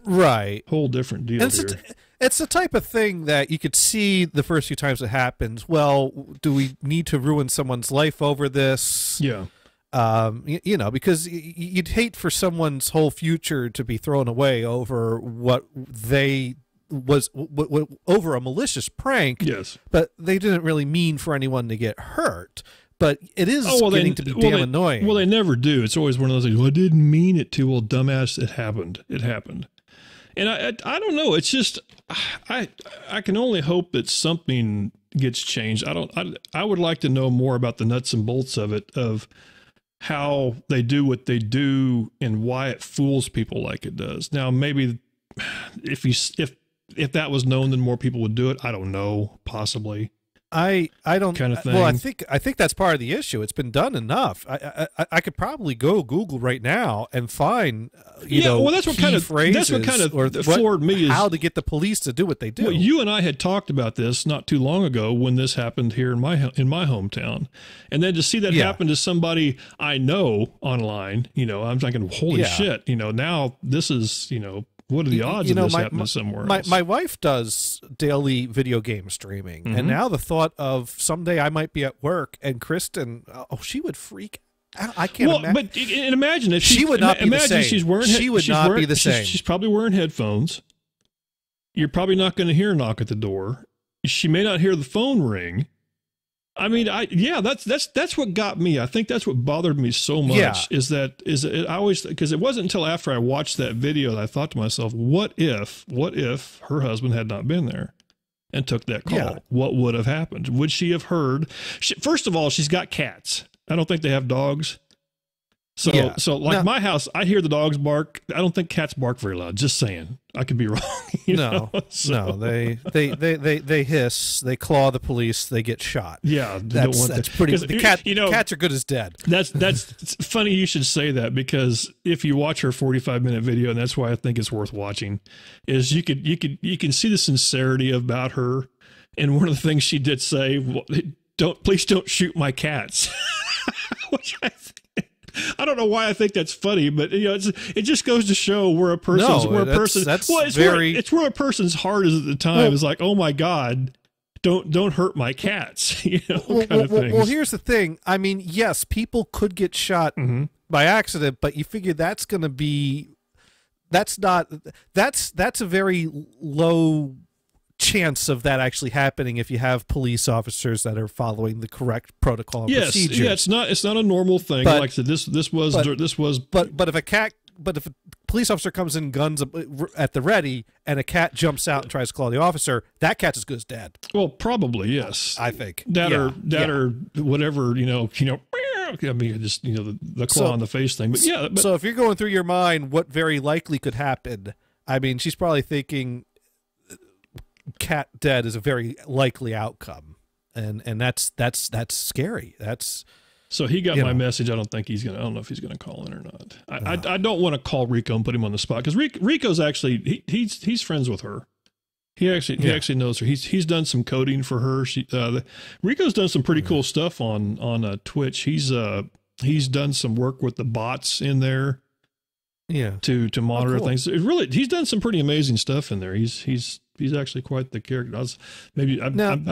Speaker 10: right,
Speaker 9: whole different deal here.
Speaker 10: It's the type of thing that you could see the first few times it happens. Well, do we need to ruin someone's life over this?
Speaker 9: Yeah.
Speaker 10: Because you'd hate for someone's whole future to be thrown away over over a malicious prank.
Speaker 9: Yes.
Speaker 10: But they didn't really mean for anyone to get hurt. But it is getting to be damn annoying.
Speaker 9: Well, they never do. It's always one of those things, well, I didn't mean it to. Well, dumbass, it happened. It happened. And I don't know. It's just, I can only hope that something gets changed. I would like to know more about the nuts and bolts of it, of how they do what they do and why it fools people like it does. Now, maybe if that was known, then more people would do it. I don't know, possibly.
Speaker 10: I don't
Speaker 9: kind of thing.
Speaker 10: Well, I think that's part of the issue. It's been done enough. I could probably go Google right now and find
Speaker 9: that's what kind of floored me is
Speaker 10: how to get the police to do what they do.
Speaker 9: Well, you and I had talked about this not too long ago when this happened here in my hometown, and then to see that happen to somebody I know online, I'm thinking, holy shit, now this is what are the odds of this happening somewhere else?
Speaker 10: My wife does daily video game streaming, and now the thought of someday I might be at work and Kristen, she would freak out. I can't imagine.
Speaker 9: But imagine if
Speaker 10: she would not be the same.
Speaker 9: She would not
Speaker 10: be the same.
Speaker 9: She's probably wearing headphones. You're probably not going to hear a knock at the door. She may not hear the phone ring. I mean, that's what got me. I think that's what bothered me so much is that I always, because it wasn't until after I watched that video that I thought to myself, what if her husband had not been there and took that call? Yeah. What would have happened? Would she have heard? First of all, she's got cats. I don't think they have dogs. So my house, I hear the dogs bark. I don't think cats bark very loud. Just saying. I could be wrong.
Speaker 10: No, they hiss, they claw the police, they get shot.
Speaker 9: Yeah,
Speaker 10: that's pretty. The cats are good as dead.
Speaker 9: That's funny you should say that, because if you watch her 45-minute video, and that's why I think it's worth watching, is you can see the sincerity about her, and one of the things she did say, please don't shoot my cats, which I don't know why I think that's funny, but it just goes to show where a person's where a person's heart is at the time. Is like, oh my God, don't hurt my cats, kind of thing.
Speaker 10: Well, here's the thing. I mean, yes, people could get shot by accident, but you figure that's a very low chance of that actually happening if you have police officers that are following the correct protocol and procedures.
Speaker 9: Yeah, it's not a normal thing. Like I said, this was.
Speaker 10: But if a police officer comes in guns at the ready and a cat jumps out and tries to claw the officer, that cat's as good as dead.
Speaker 9: Well, probably yes.
Speaker 10: I think
Speaker 9: or whatever. I mean, just the claw on the face thing. But
Speaker 10: so if you're going through your mind what very likely could happen, I mean, she's probably thinking cat dead is a very likely outcome, and that's scary.
Speaker 9: So he got my message. I don't know if he's gonna call in or not. I don't want to call Rico and put him on the spot, because Rico's actually he's friends with her. He actually knows her. He's done some coding for her. Rico's done some pretty cool stuff on Twitch. He's done some work with the bots in there.
Speaker 10: Yeah.
Speaker 9: To monitor things. He's done some pretty amazing stuff in there. He's actually quite the character. I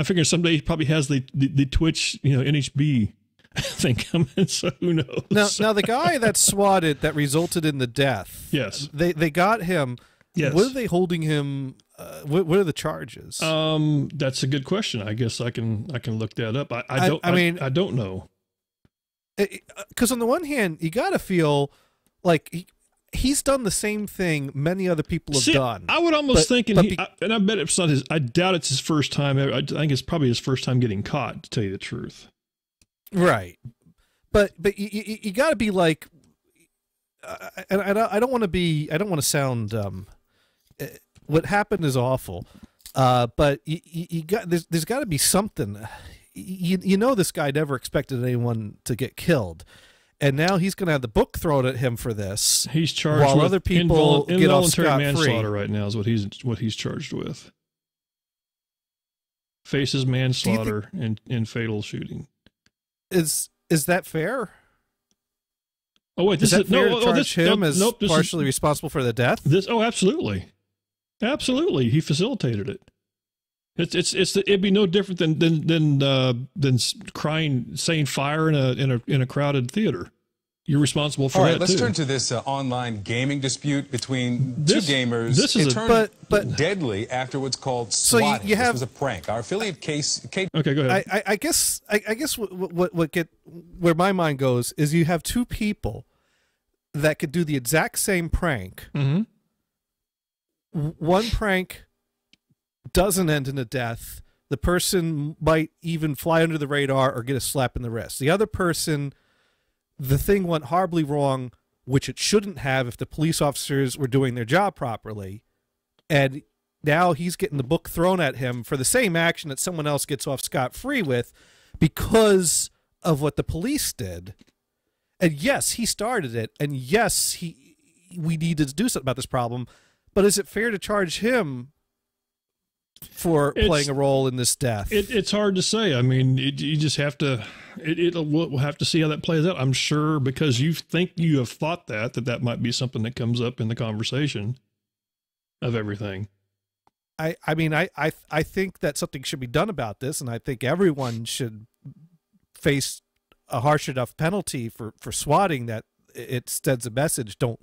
Speaker 9: figure someday he probably has the Twitch, NHB thing coming, so who knows?
Speaker 10: Now the guy that swatted that resulted in the death.
Speaker 9: Yes.
Speaker 10: They got him.
Speaker 9: Yes.
Speaker 10: What are they holding him? What are the charges?
Speaker 9: That's a good question. I guess I can look that up. I don't know.
Speaker 10: Because on the one hand, you got to feel like he's done the same thing many other people have done.
Speaker 9: I would almost think, and I bet it's not his. I doubt it's his first time. I think it's probably his first time getting caught, to tell you the truth.
Speaker 10: Right, but you got to be like, and I don't want to sound. What happened is awful, but there's got to be something. This guy never expected anyone to get killed. And now he's going to have the book thrown at him for this.
Speaker 9: He's charged
Speaker 10: while
Speaker 9: with
Speaker 10: other people get off
Speaker 9: involuntary manslaughter
Speaker 10: scot-free.
Speaker 9: right now is what he's charged with. Faces manslaughter and fatal shooting.
Speaker 10: Is that fair?
Speaker 9: Oh wait,
Speaker 10: is that fair to charge him as partially responsible for the death?
Speaker 9: Absolutely, absolutely. He facilitated it. It'd be no different than saying fire in a crowded theater. You're responsible for that.
Speaker 14: All right, let's turn to this online gaming dispute between two gamers.
Speaker 9: This is
Speaker 14: turned deadly after what's called swatting. So this was a prank. Our affiliate case.
Speaker 9: Okay, go ahead.
Speaker 10: I guess where my mind goes is you have two people that could do the exact same prank.
Speaker 9: Mm-hmm.
Speaker 10: One prank doesn't end in a death. The person might even fly under the radar or get a slap in the wrist. The other person, the thing went horribly wrong, which it shouldn't have if the police officers were doing their job properly, and now he's getting the book thrown at him for the same action that someone else gets off scot-free with because of what the police did. And yes, he started it, and yes, we needed to do something about this problem, but is it fair to charge him for playing a role in this death?
Speaker 9: It's hard to say. I mean, you just have to. We'll have to see how that plays out. I'm sure because you have thought that might be something that comes up in the conversation of everything.
Speaker 10: I mean, I think that something should be done about this, and I think everyone should face a harsh enough penalty for swatting that it sends a message: don't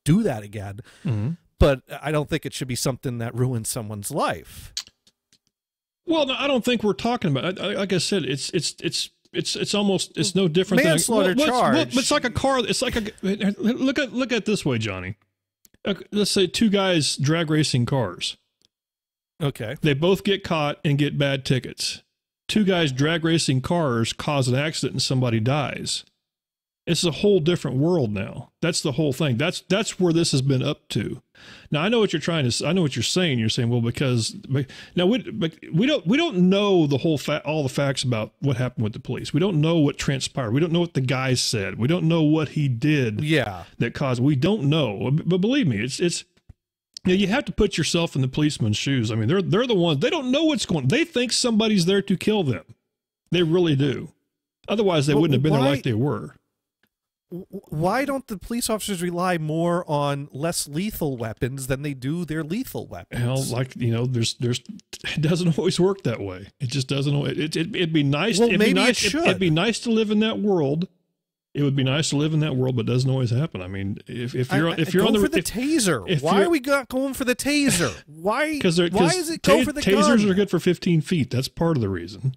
Speaker 10: do that again. Mm-hmm. But I don't think it should be something that ruins someone's life.
Speaker 9: Well, no, I don't think we're talking about. Like I said, it's almost no different
Speaker 10: manslaughter
Speaker 9: than
Speaker 10: charge.
Speaker 9: It's like a car. It's like look at it this way, Johnny. Let's say two guys drag racing cars.
Speaker 10: Okay,
Speaker 9: they both get caught and get bad tickets. Two guys drag racing cars cause an accident and somebody dies. It's a whole different world now. That's the whole thing. That's where this has been up to. Now I know what you're trying to. I know what you're saying. You're saying, well, because now we don't know the whole all the facts about what happened with the police. We don't know what transpired. We don't know what the guy said. We don't know what he did.
Speaker 10: Yeah,
Speaker 9: that caused. We don't know. But believe me, it's. You have to put yourself in the policeman's shoes. I mean, they're the ones. They don't know what's going on. They think somebody's there to kill them. They really do. Otherwise, they wouldn't have been there like they were.
Speaker 10: Why don't the police officers rely more on less lethal weapons than they do their lethal weapons?
Speaker 9: Well, there's it doesn't always work that way. It just doesn't. It'd be nice.
Speaker 10: Well, maybe it should.
Speaker 9: It'd be nice to live in that world. It would be nice to live in that world, but it doesn't always happen. I mean, if you're on the
Speaker 10: taser, why are we going for the taser? Why is it go for the
Speaker 9: tasers
Speaker 10: gun?
Speaker 9: are good for 15 feet. That's part of the reason.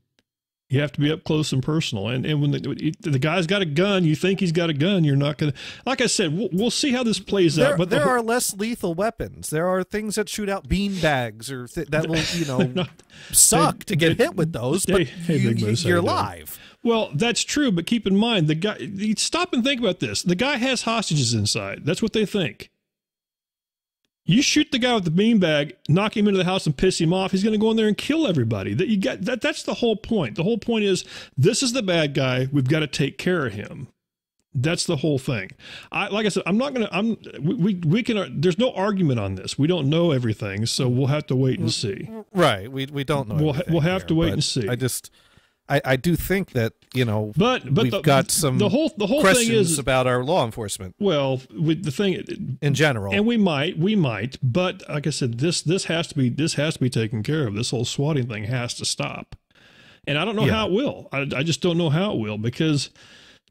Speaker 9: You have to be up close and personal. And when the guy's got a gun, you think he's got a gun, you're not going to... Like I said, we'll see how this plays out. But
Speaker 10: there are less lethal weapons. There are things that shoot out bean bags or that will, suck to get hit with those, but you're live.
Speaker 9: Well, that's true, but keep in mind, the guy... Stop and think about this. The guy has hostages inside. That's what they think. You shoot the guy with the beanbag, knock him into the house and piss him off, he's going to go in there and kill everybody. That's the whole point. The whole point is, this is the bad guy. We've got to take care of him. That's the whole thing. Like I said, I'm not going to, we can, there's no argument on this. We don't know everything, so we'll have to wait and see.
Speaker 10: Right. We don't know.
Speaker 9: We'll have to wait and see.
Speaker 10: I do think that,
Speaker 9: but
Speaker 10: we've got some
Speaker 9: the whole
Speaker 10: questions
Speaker 9: thing is
Speaker 10: about our law enforcement.
Speaker 9: Well, with the thing
Speaker 10: in general,
Speaker 9: and we might, but like I said, this has to be taken care of. This whole swatting thing has to stop, and I don't know how it will. I just don't know how it will, because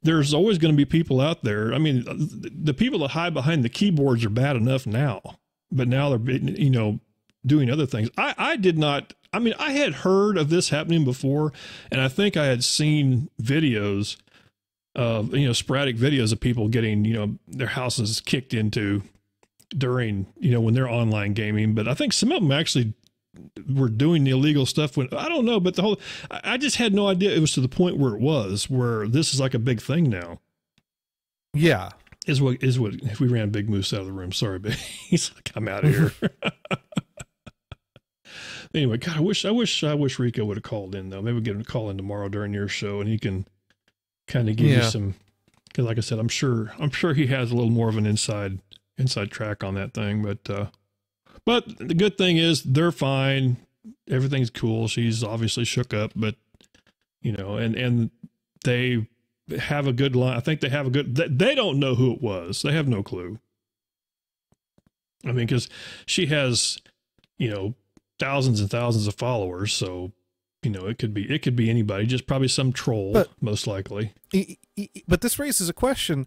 Speaker 9: there's always going to be people out there. I mean, the people that hide behind the keyboards are bad enough now, but now they're doing other things. I did not. I mean, I had heard of this happening before, and I think I had seen videos of, sporadic videos of people getting, their houses kicked into during, when they're online gaming. But I think some of them actually were doing the illegal stuff I don't know, but I just had no idea it was to the point where this is like a big thing now.
Speaker 10: Yeah.
Speaker 9: Is what if we ran Big Moose out of the room. Sorry, baby. He's like, I'm out of here. Anyway, God, I wish Rico would have called in, though. Maybe we'll get him to call in tomorrow during your show, and he can kind of give you some. Because, like I said, I'm sure he has a little more of an inside track on that thing. But the good thing is they're fine. Everything's cool. She's obviously shook up, but and they have a good line. I think they have a good. They don't know who it was. They have no clue. I mean, because she has, thousands and thousands of followers, so it could be anybody, just probably some troll, most likely.
Speaker 10: But this raises a question: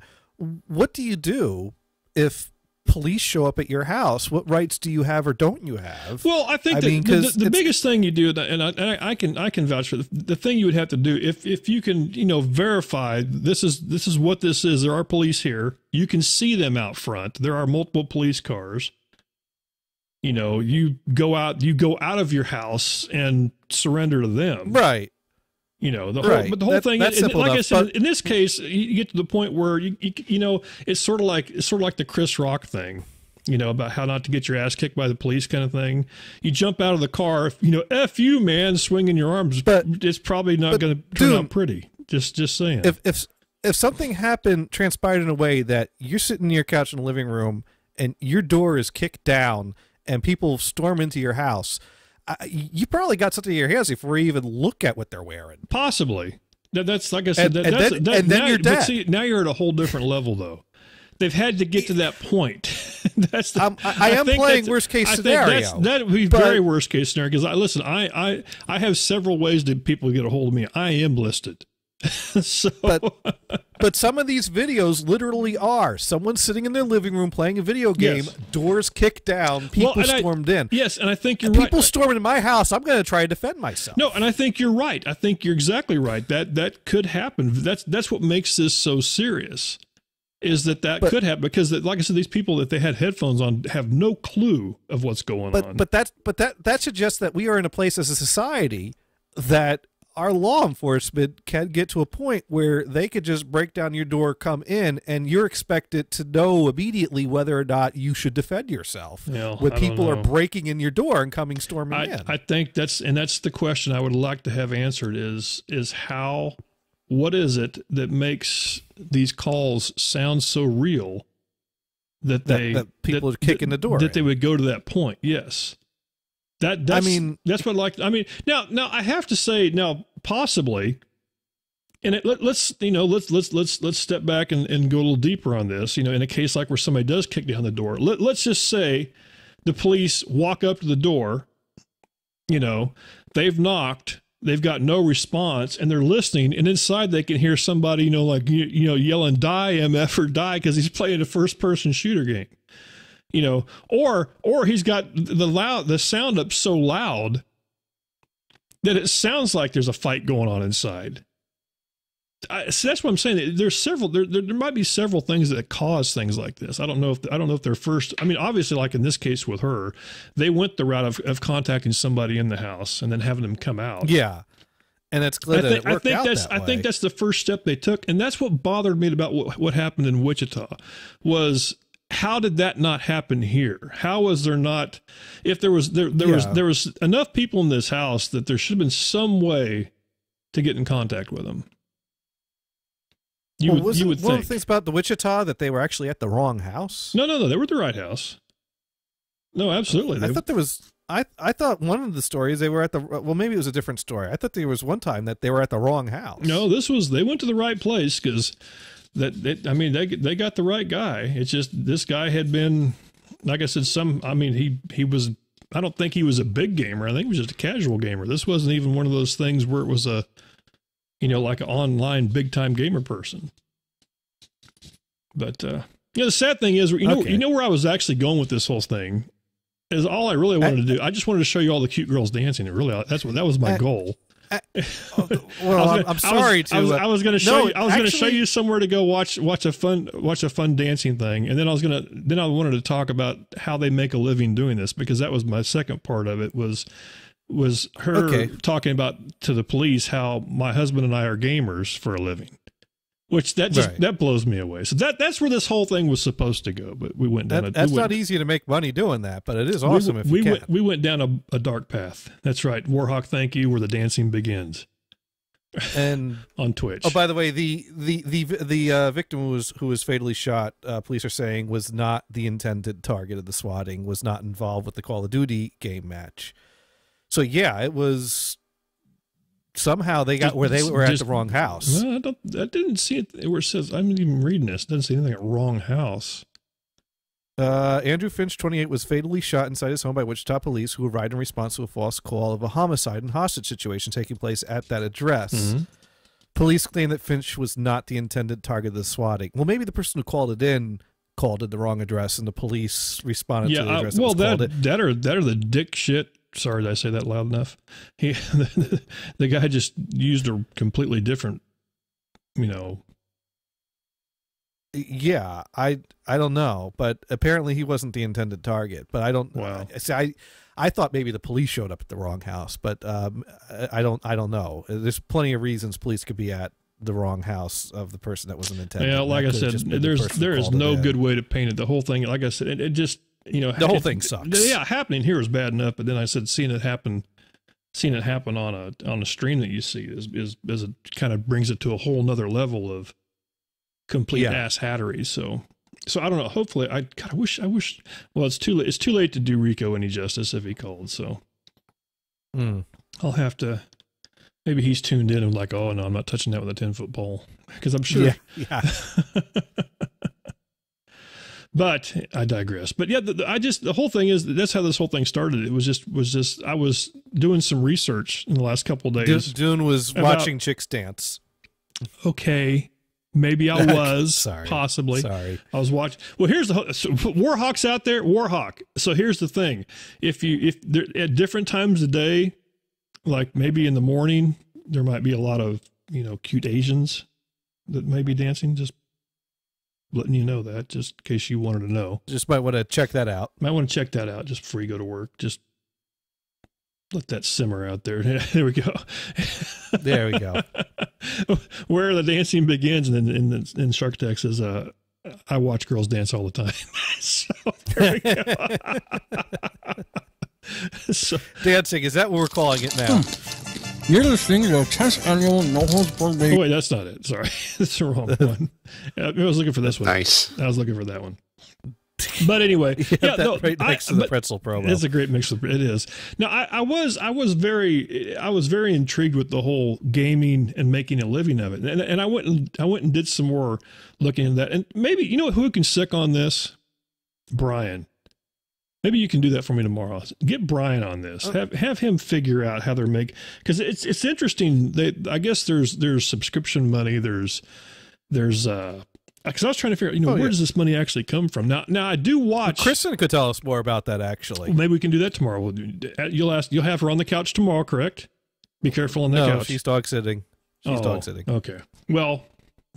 Speaker 10: what do you do if police show up at your house? What rights do you have or don't you have?
Speaker 9: Well, I think the biggest thing you do, and I can vouch for the thing you would have to do if you can verify this is what this is. There are police here. You can see them out front. There are multiple police cars. You go out of your house and surrender to them.
Speaker 10: Right.
Speaker 9: But the whole thing, like I said, in this case, you get to the point where it's sort of like the Chris Rock thing. about how not to get your ass kicked by the police kind of thing. You jump out of the car, F you, man, swinging your arms, but it's probably not going to turn out pretty. Just saying.
Speaker 10: If something transpired in a way that you're sitting in your couch in the living room and your door is kicked down and people storm into your house, you probably got something in your hands before you even look at what they're wearing.
Speaker 9: Possibly. That's like I said.
Speaker 10: And then you're dead.
Speaker 9: But see, now you're at a whole different level, though. They've had to get to that point.
Speaker 10: I am playing worst case scenario.
Speaker 9: That would be very worst case scenario because I have several ways that people get a hold of me. I am listed. So.
Speaker 10: But some of these videos literally are someone sitting in their living room playing a video game, doors kicked down, people stormed in.
Speaker 9: Yes, and I think you're right.
Speaker 10: People storming in my house, I'm going to try to defend myself.
Speaker 9: No, and I think you're right. I think you're exactly right. That could happen. That's what makes this so serious. Is that could happen because, like I said, these people that they had headphones on have no clue of what's going on.
Speaker 10: But that suggests that we are in a place as a society that our law enforcement can get to a point where they could just break down your door, come in, and you're expected to know immediately whether or not you should defend yourself. When people are breaking in your door and coming storming in.
Speaker 9: I think that's the question I would like to have answered is how. What is it that makes these calls sound so real that
Speaker 10: people are kicking the door?
Speaker 9: That they would go to that point. Yes. That's what now I have to say now possibly, and let's step back and go a little deeper on this. In a case like where somebody does kick down the door, let's just say the police walk up to the door. They've knocked. They've got no response, and they're listening. And inside, they can hear somebody, yelling "Die MF" or "Die" because he's playing a first-person shooter game, or he's got the sound up so loud that it sounds like there's a fight going on inside. So that's what I'm saying. There's several. There might be several things that cause things like this. I don't know if they're first. I mean, obviously, like in this case with her, they went the route of contacting somebody in the house and then having them come out.
Speaker 10: Yeah, and it's clear that it worked out that way.
Speaker 9: I think that's the first step they took, and that's what bothered me about what happened in Wichita. Was how did that not happen here? How was there not? If there was was enough people in this house that there should have been some way to get in contact with them. You would think.
Speaker 10: One of the things about the Wichita that they were actually at the wrong house?
Speaker 9: No, they were at the right house. No, absolutely.
Speaker 10: I thought there was. I thought one of the stories they were at the. Well, maybe it was a different story. I thought there was one time that they were at the wrong house.
Speaker 9: No, they went to the right place because they got the right guy. It's just this guy had been, like I said, he was. I don't think he was a big gamer. I think he was just a casual gamer. This wasn't even one of those things where it was a. Like an online big time gamer person. But the sad thing is, where I was actually going with this whole thing is all I really wanted to do. I just wanted to show you all the cute girls dancing. That was my goal.
Speaker 10: I'm sorry
Speaker 9: I was going to show you. I was going to show you somewhere to go watch a fun dancing thing, and then I wanted to talk about how they make a living doing this because that was my second part of it was her talking about to the police how my husband and I are gamers for a living, which that blows me away. So that's where this whole thing was supposed to go, but we went down.
Speaker 10: That's not easy to make money doing that, but it is awesome if you can.
Speaker 9: We went down a dark path. That's right, Warhawk. Thank you. Where the dancing begins.
Speaker 10: And
Speaker 9: on Twitch.
Speaker 10: Oh, by the way, the victim who was fatally shot, police are saying was not the intended target of the swatting, was not involved with the Call of Duty game match. So yeah, it was somehow they got where they were at the wrong house.
Speaker 9: No, I didn't see it where it says, I'm even reading this. It doesn't say anything at wrong house.
Speaker 10: Andrew Finch, 28, was fatally shot inside his home by Wichita police who arrived in response to a false call of a homicide and hostage situation taking place at that address. Mm-hmm. Police claim that Finch was not the intended target of the swatting. Well, maybe the person who called it in called it the wrong address and the police responded to the address that was called it.
Speaker 9: That or the dick shit. Sorry, did I say that loud enough? The guy just used a completely different,
Speaker 10: Yeah, I don't know, but apparently he wasn't the intended target. But I don't.
Speaker 9: Wow.
Speaker 10: I thought maybe the police showed up at the wrong house, but I don't know. There's plenty of reasons police could be at the wrong house of the person that wasn't intended.
Speaker 9: Yeah, like I said, there is no good way to paint it. The whole thing, like I said, it just
Speaker 10: the whole thing sucks.
Speaker 9: Yeah, happening here is bad enough, but then I said seeing it happen on a stream that you see is it kind of brings it to a whole nother level of complete ass hattery. So I don't know. Hopefully, I wish. Well, it's too late. It's too late to do Rico any justice if he called. So I'll have to. Maybe he's tuned in and like, oh no, I'm not touching that with a 10-foot pole, because I'm sure.
Speaker 10: Yeah.
Speaker 9: But I digress. But yeah, the whole thing is that's how this whole thing started. It was just I was doing some research in the last couple of days.
Speaker 10: Dune was watching chicks dance.
Speaker 9: Okay. Maybe I was.
Speaker 10: Sorry.
Speaker 9: Possibly.
Speaker 10: Sorry.
Speaker 9: I was watching. Well, here's Warhawk's out there. Warhawk. So here's the thing. If they're at different times of day, like maybe in the morning, there might be a lot of, cute Asians that may be dancing. Just letting you know that, just in case you wanted to know.
Speaker 10: Just might want to check that out.
Speaker 9: Might want to check that out just before you go to work. Just let that simmer out there. There we go.
Speaker 10: There we go.
Speaker 9: Where the dancing begins, and then in Shark Tank says, I watch girls dance all the time. So there we go. So,
Speaker 10: dancing, is that what we're calling it now?
Speaker 15: You're listening to the 10th annual No Holds Barred Day.
Speaker 9: Oh, wait, that's not it. Sorry. That's the wrong one. I was looking for this one.
Speaker 4: Nice.
Speaker 9: I was looking for that one. But anyway,
Speaker 10: right next to the pretzel promo.
Speaker 9: It's a great mix. It is. Now, I was very intrigued with the whole gaming and making a living of it, and I went and did some more looking into that. And maybe who can sick on this, Brian. Maybe you can do that for me tomorrow. Get Brian on this. Have him figure out how they're because it's interesting. I guess there's subscription money. There's because I was trying to figure out, where does this money actually come from? Now I do watch.
Speaker 10: Kristen could tell us more about that actually.
Speaker 9: Well, maybe we can do that tomorrow. You'll have her on the couch tomorrow, correct? Be careful on that couch.
Speaker 10: No, she's dog sitting. Dog sitting.
Speaker 9: Okay. Well,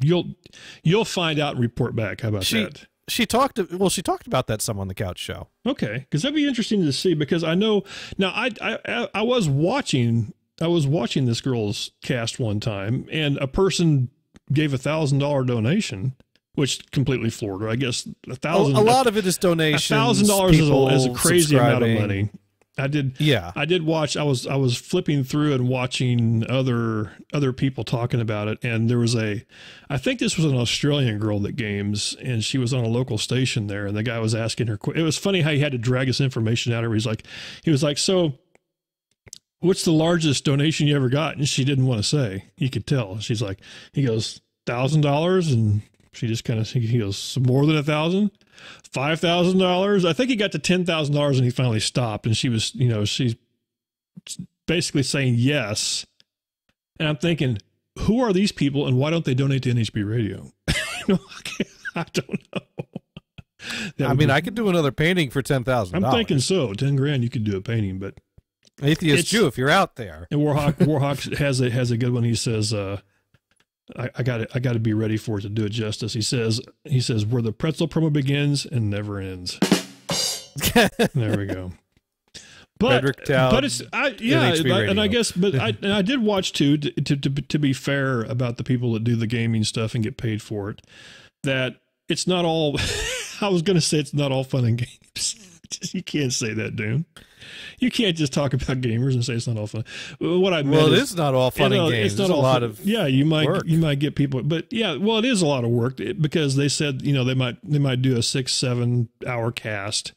Speaker 9: you'll find out and report back. How about that?
Speaker 10: She talked about that some on the couch show.
Speaker 9: Okay, because that'd be interesting to see, because I know now I was watching this girl's cast one time, and a person gave $1,000 donation, which completely floored her. I guess $1,000.
Speaker 10: A lot of it is donations.
Speaker 9: $1,000 is a crazy amount of money. I did watch. I was flipping through and watching other people talking about it, and there was I think this was an Australian girl that games, and she was on a local station there, and the guy was asking her. It was funny how he had to drag this information out of her. He was like, so what's the largest donation you ever got? And she didn't want to say. You could tell. He goes $1,000, and she just he goes, some more than 1,000. $5,000. I think he got to $10,000 and he finally stopped. And she was, she's basically saying yes. And I'm thinking, who are these people and why don't they donate to NHB Radio? I don't know.
Speaker 10: I could do another painting for $10,000.
Speaker 9: I'm thinking so. $10,000 you could do a painting, but
Speaker 10: Atheist Jew, if you're out there.
Speaker 9: And Warhawk has a good one. He says, I got to be ready for it to do it justice. He says where the pretzel promo begins and never ends. There we go. But it's and I guess I did watch too, to be fair about the people that do the gaming stuff and get paid for it, that it's not all. I was going to say it's not all fun and games. You can't say that, Dune. You can't just talk about gamers and say it's not all fun. What I meant
Speaker 10: it is not all fun and games. It's not a lot of
Speaker 9: you might get people, but it is a lot of work, because they said they might do a 6-7 hour cast,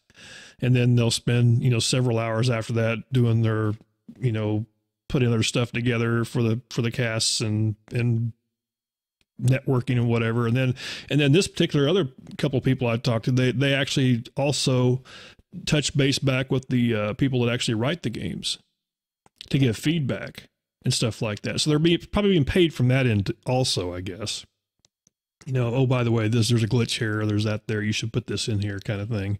Speaker 9: and then they'll spend several hours after that doing their putting their stuff together for the casts and networking and whatever, and then this particular other couple of people I talked to, they actually also touch base back with the people that actually write the games to give feedback and stuff like that. So they're probably being paid from that end also, I guess. Oh, by the way, there's a glitch here, or there's that there. You should put this in here, kind of thing,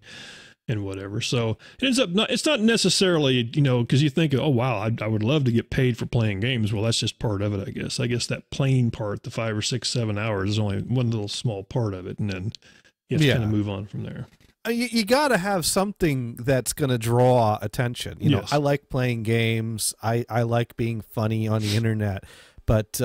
Speaker 9: and whatever. So it ends up it's not necessarily because you think, oh wow, I would love to get paid for playing games. Well, that's just part of it, I guess. I guess that playing part, the 5 or 6, 7 hours, is only one little small part of it, and then you have to kind of move on from there.
Speaker 10: You got to have something that's going to draw attention.
Speaker 9: Yes.
Speaker 10: I like playing games. I like being funny on the internet. But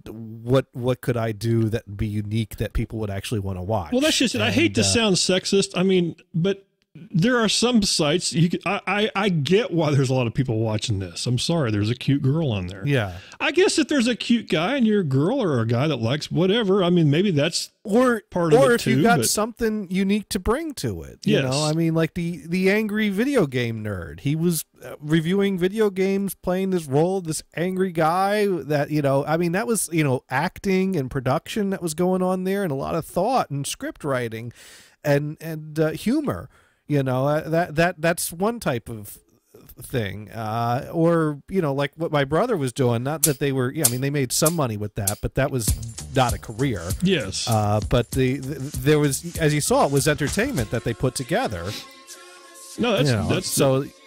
Speaker 10: what could I do that would be unique that people would actually want to watch?
Speaker 9: Well, that's just it. I hate to sound sexist. I mean, but there are some sites I get why there's a lot of people watching this. I'm sorry, there's a cute girl on there.
Speaker 10: Yeah.
Speaker 9: I guess if there's a cute guy and you're a girl or a guy that likes whatever, I mean, maybe that's part of it
Speaker 10: or if
Speaker 9: too,
Speaker 10: you got something unique to bring to it. You know, I mean, like the angry video game nerd. He was reviewing video games, playing this role, this angry guy that, you know, I mean, that was, you know, acting and production that was going on there, and a lot of thought and script writing and humor. You know, that's one type of thing. Or, you know, like what my brother was doing, not that they were, I mean, they made some money with that, but that was not a career.
Speaker 9: Yes.
Speaker 10: But there was, as you saw, it was entertainment that they put together.
Speaker 9: No,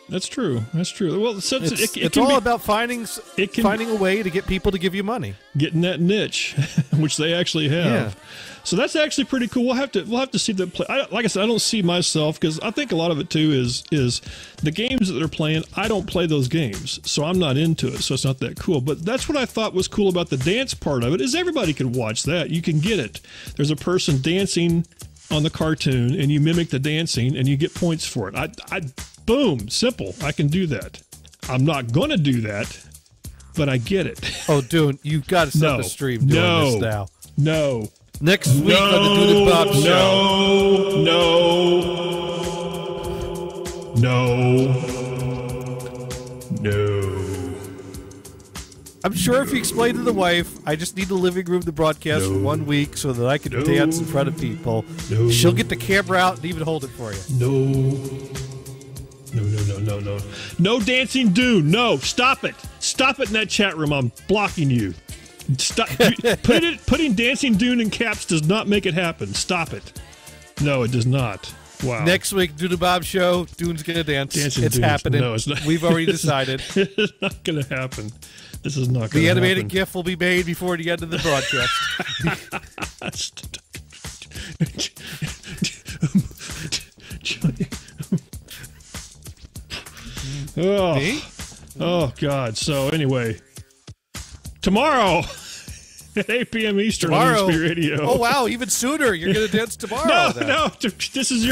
Speaker 9: that's true. That's true. Well, so
Speaker 10: it's all about finding a way to get people to give you money,
Speaker 9: getting that niche, which they actually have.
Speaker 10: Yeah.
Speaker 9: So that's actually pretty cool. We'll have to see that play. Like I said, I don't see myself, because I think a lot of it too is the games that they're playing. I don't play those games, so I'm not into it. So it's not that cool. But that's what I thought was cool about the dance part of it, is everybody could watch that. You can get it. There's a person dancing on the cartoon, and you mimic the dancing, and you get points for it. I boom, simple. I can do that. I'm not going to do that, but I get it.
Speaker 10: Oh, dude, you've got to set the stream doing this now.
Speaker 9: No.
Speaker 10: Next week on the Dune and Bob Show.
Speaker 9: No.
Speaker 10: I'm sure if you explain to the wife, I just need the living room to broadcast for 1 week so that I can dance in front of people, she'll get the camera out and even hold it for you.
Speaker 9: No. No dancing Dune. No, stop it. Stop it in that chat room. I'm blocking you. Stop. Putting dancing Dune in caps does not make it happen. Stop it. No, it does not. Wow.
Speaker 10: Next week, Dune and Bob Show, Dune's going to dance.
Speaker 9: Dancing
Speaker 10: it's
Speaker 9: Dunes.
Speaker 10: happening.
Speaker 9: No, it's not.
Speaker 10: We've already decided.
Speaker 9: It's not going to happen. This is not going to happen.
Speaker 10: The animated GIF will be made before the end of the broadcast.
Speaker 9: Oh, God. So, anyway, tomorrow at 8 p.m. Eastern on HP Radio.
Speaker 10: Oh, wow. Even sooner. You're going to dance tomorrow.
Speaker 9: No. This is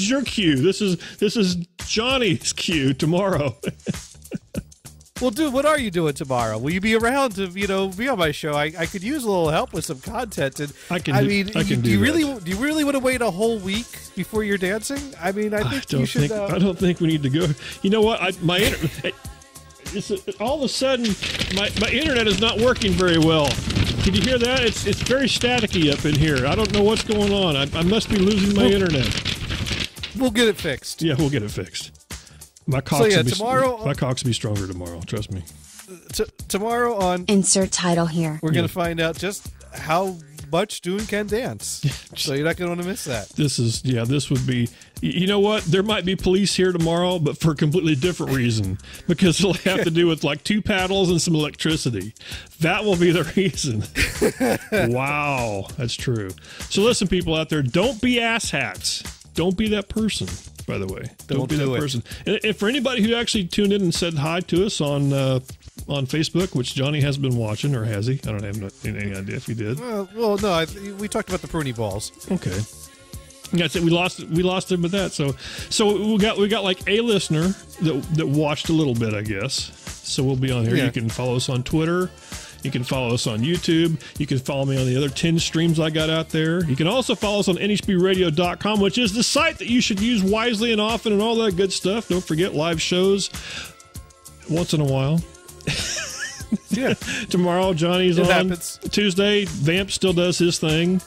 Speaker 9: your cue. This is Johnny's cue tomorrow.
Speaker 10: Well, dude, what are you doing tomorrow? Will you be around to, be on my show? I could use a little help with some content. And do you really want to wait a whole week before you're dancing? I mean, I think you should.
Speaker 9: I don't think we need to go. You know what? All of a sudden, my internet is not working very well. Can you hear that? It's very staticky up in here. I don't know what's going on. I must be losing my internet.
Speaker 10: We'll get it fixed.
Speaker 9: Yeah, we'll get it fixed. My cox will be stronger tomorrow. Trust me.
Speaker 10: Tomorrow on
Speaker 2: Insert title here.
Speaker 10: We're going to find out just how much Dune can dance. So you're not going to want to miss that.
Speaker 9: This would be. You know what? There might be police here tomorrow, but for a completely different reason, because it'll have to do with like 2 paddles and some electricity. That will be the reason. Wow, that's true. So listen, people out there, don't be asshats. Don't be that person. By the way, don't be that person. And for anybody who actually tuned in and said hi to us on Facebook, which Johnny hasn't been watching, or has he? I don't have any idea if he did.
Speaker 10: Well, no. We talked about the pruny balls.
Speaker 9: Okay. That's it. We lost him with that. So we got like a listener that watched a little bit, I guess. So we'll be on here. Yeah. You can follow us on Twitter. You can follow us on YouTube. You can follow me on the other 10 streams I got out there. You can also follow us on nhbradio.com, which is the site that you should use wisely and often and all that good stuff. Don't forget live shows once in a while.
Speaker 10: Yeah.
Speaker 9: Tomorrow, Johnny's on.
Speaker 10: Happens.
Speaker 9: Tuesday, Vamp still does his thing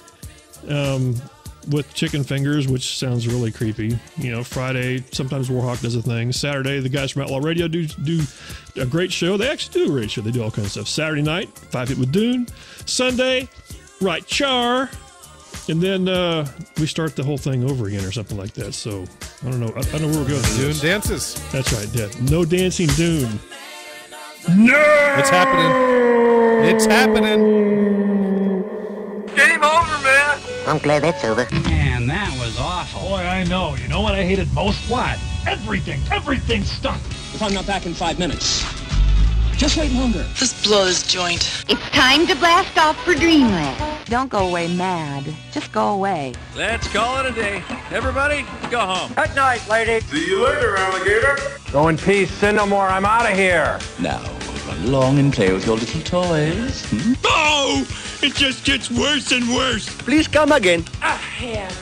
Speaker 9: with chicken fingers, which sounds really creepy. Friday, sometimes Warhawk does a thing. Saturday, the guys from Outlaw Radio do a great show. They actually do a great show. They do all kinds of stuff. Saturday night, 5 Hit with Dune. Sunday, Right Char. And then we start the whole thing over again or something like that. So, I don't know. I don't know where we're going.
Speaker 10: Dune dances.
Speaker 9: That's right, yeah. No dancing Dune. No!
Speaker 10: It's happening. It's happening.
Speaker 6: Game over, man.
Speaker 8: I'm glad that's over.
Speaker 13: Man, that was awful. Boy, I know. You know what I hated most? What? Everything. Everything stunk.
Speaker 16: If I'm not back in 5 minutes, Just wait longer.
Speaker 17: Let's blow this joint.
Speaker 2: It's time to blast off for Dreamland. Don't go away mad. Just go away.
Speaker 18: Let's call it a day. Everybody, go home.
Speaker 6: Good night, lady.
Speaker 19: See you later, alligator.
Speaker 20: Go in peace, sin no more. I'm out of here.
Speaker 21: Now, run along and play with your little toys.
Speaker 4: Oh! It just gets worse and worse.
Speaker 6: Please come again.
Speaker 8: I have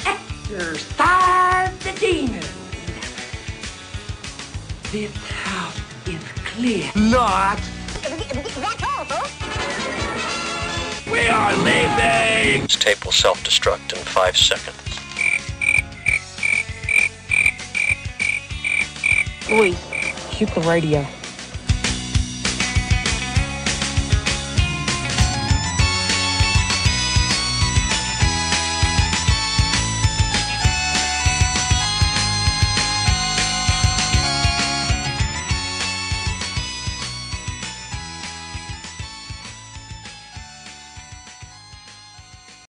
Speaker 8: exorcised the demons. This house is clear.
Speaker 6: Not.
Speaker 8: That's all, folks.
Speaker 18: We are leaving!
Speaker 21: This tape will self-destruct in 5 seconds.
Speaker 2: Oi, shoot the radio.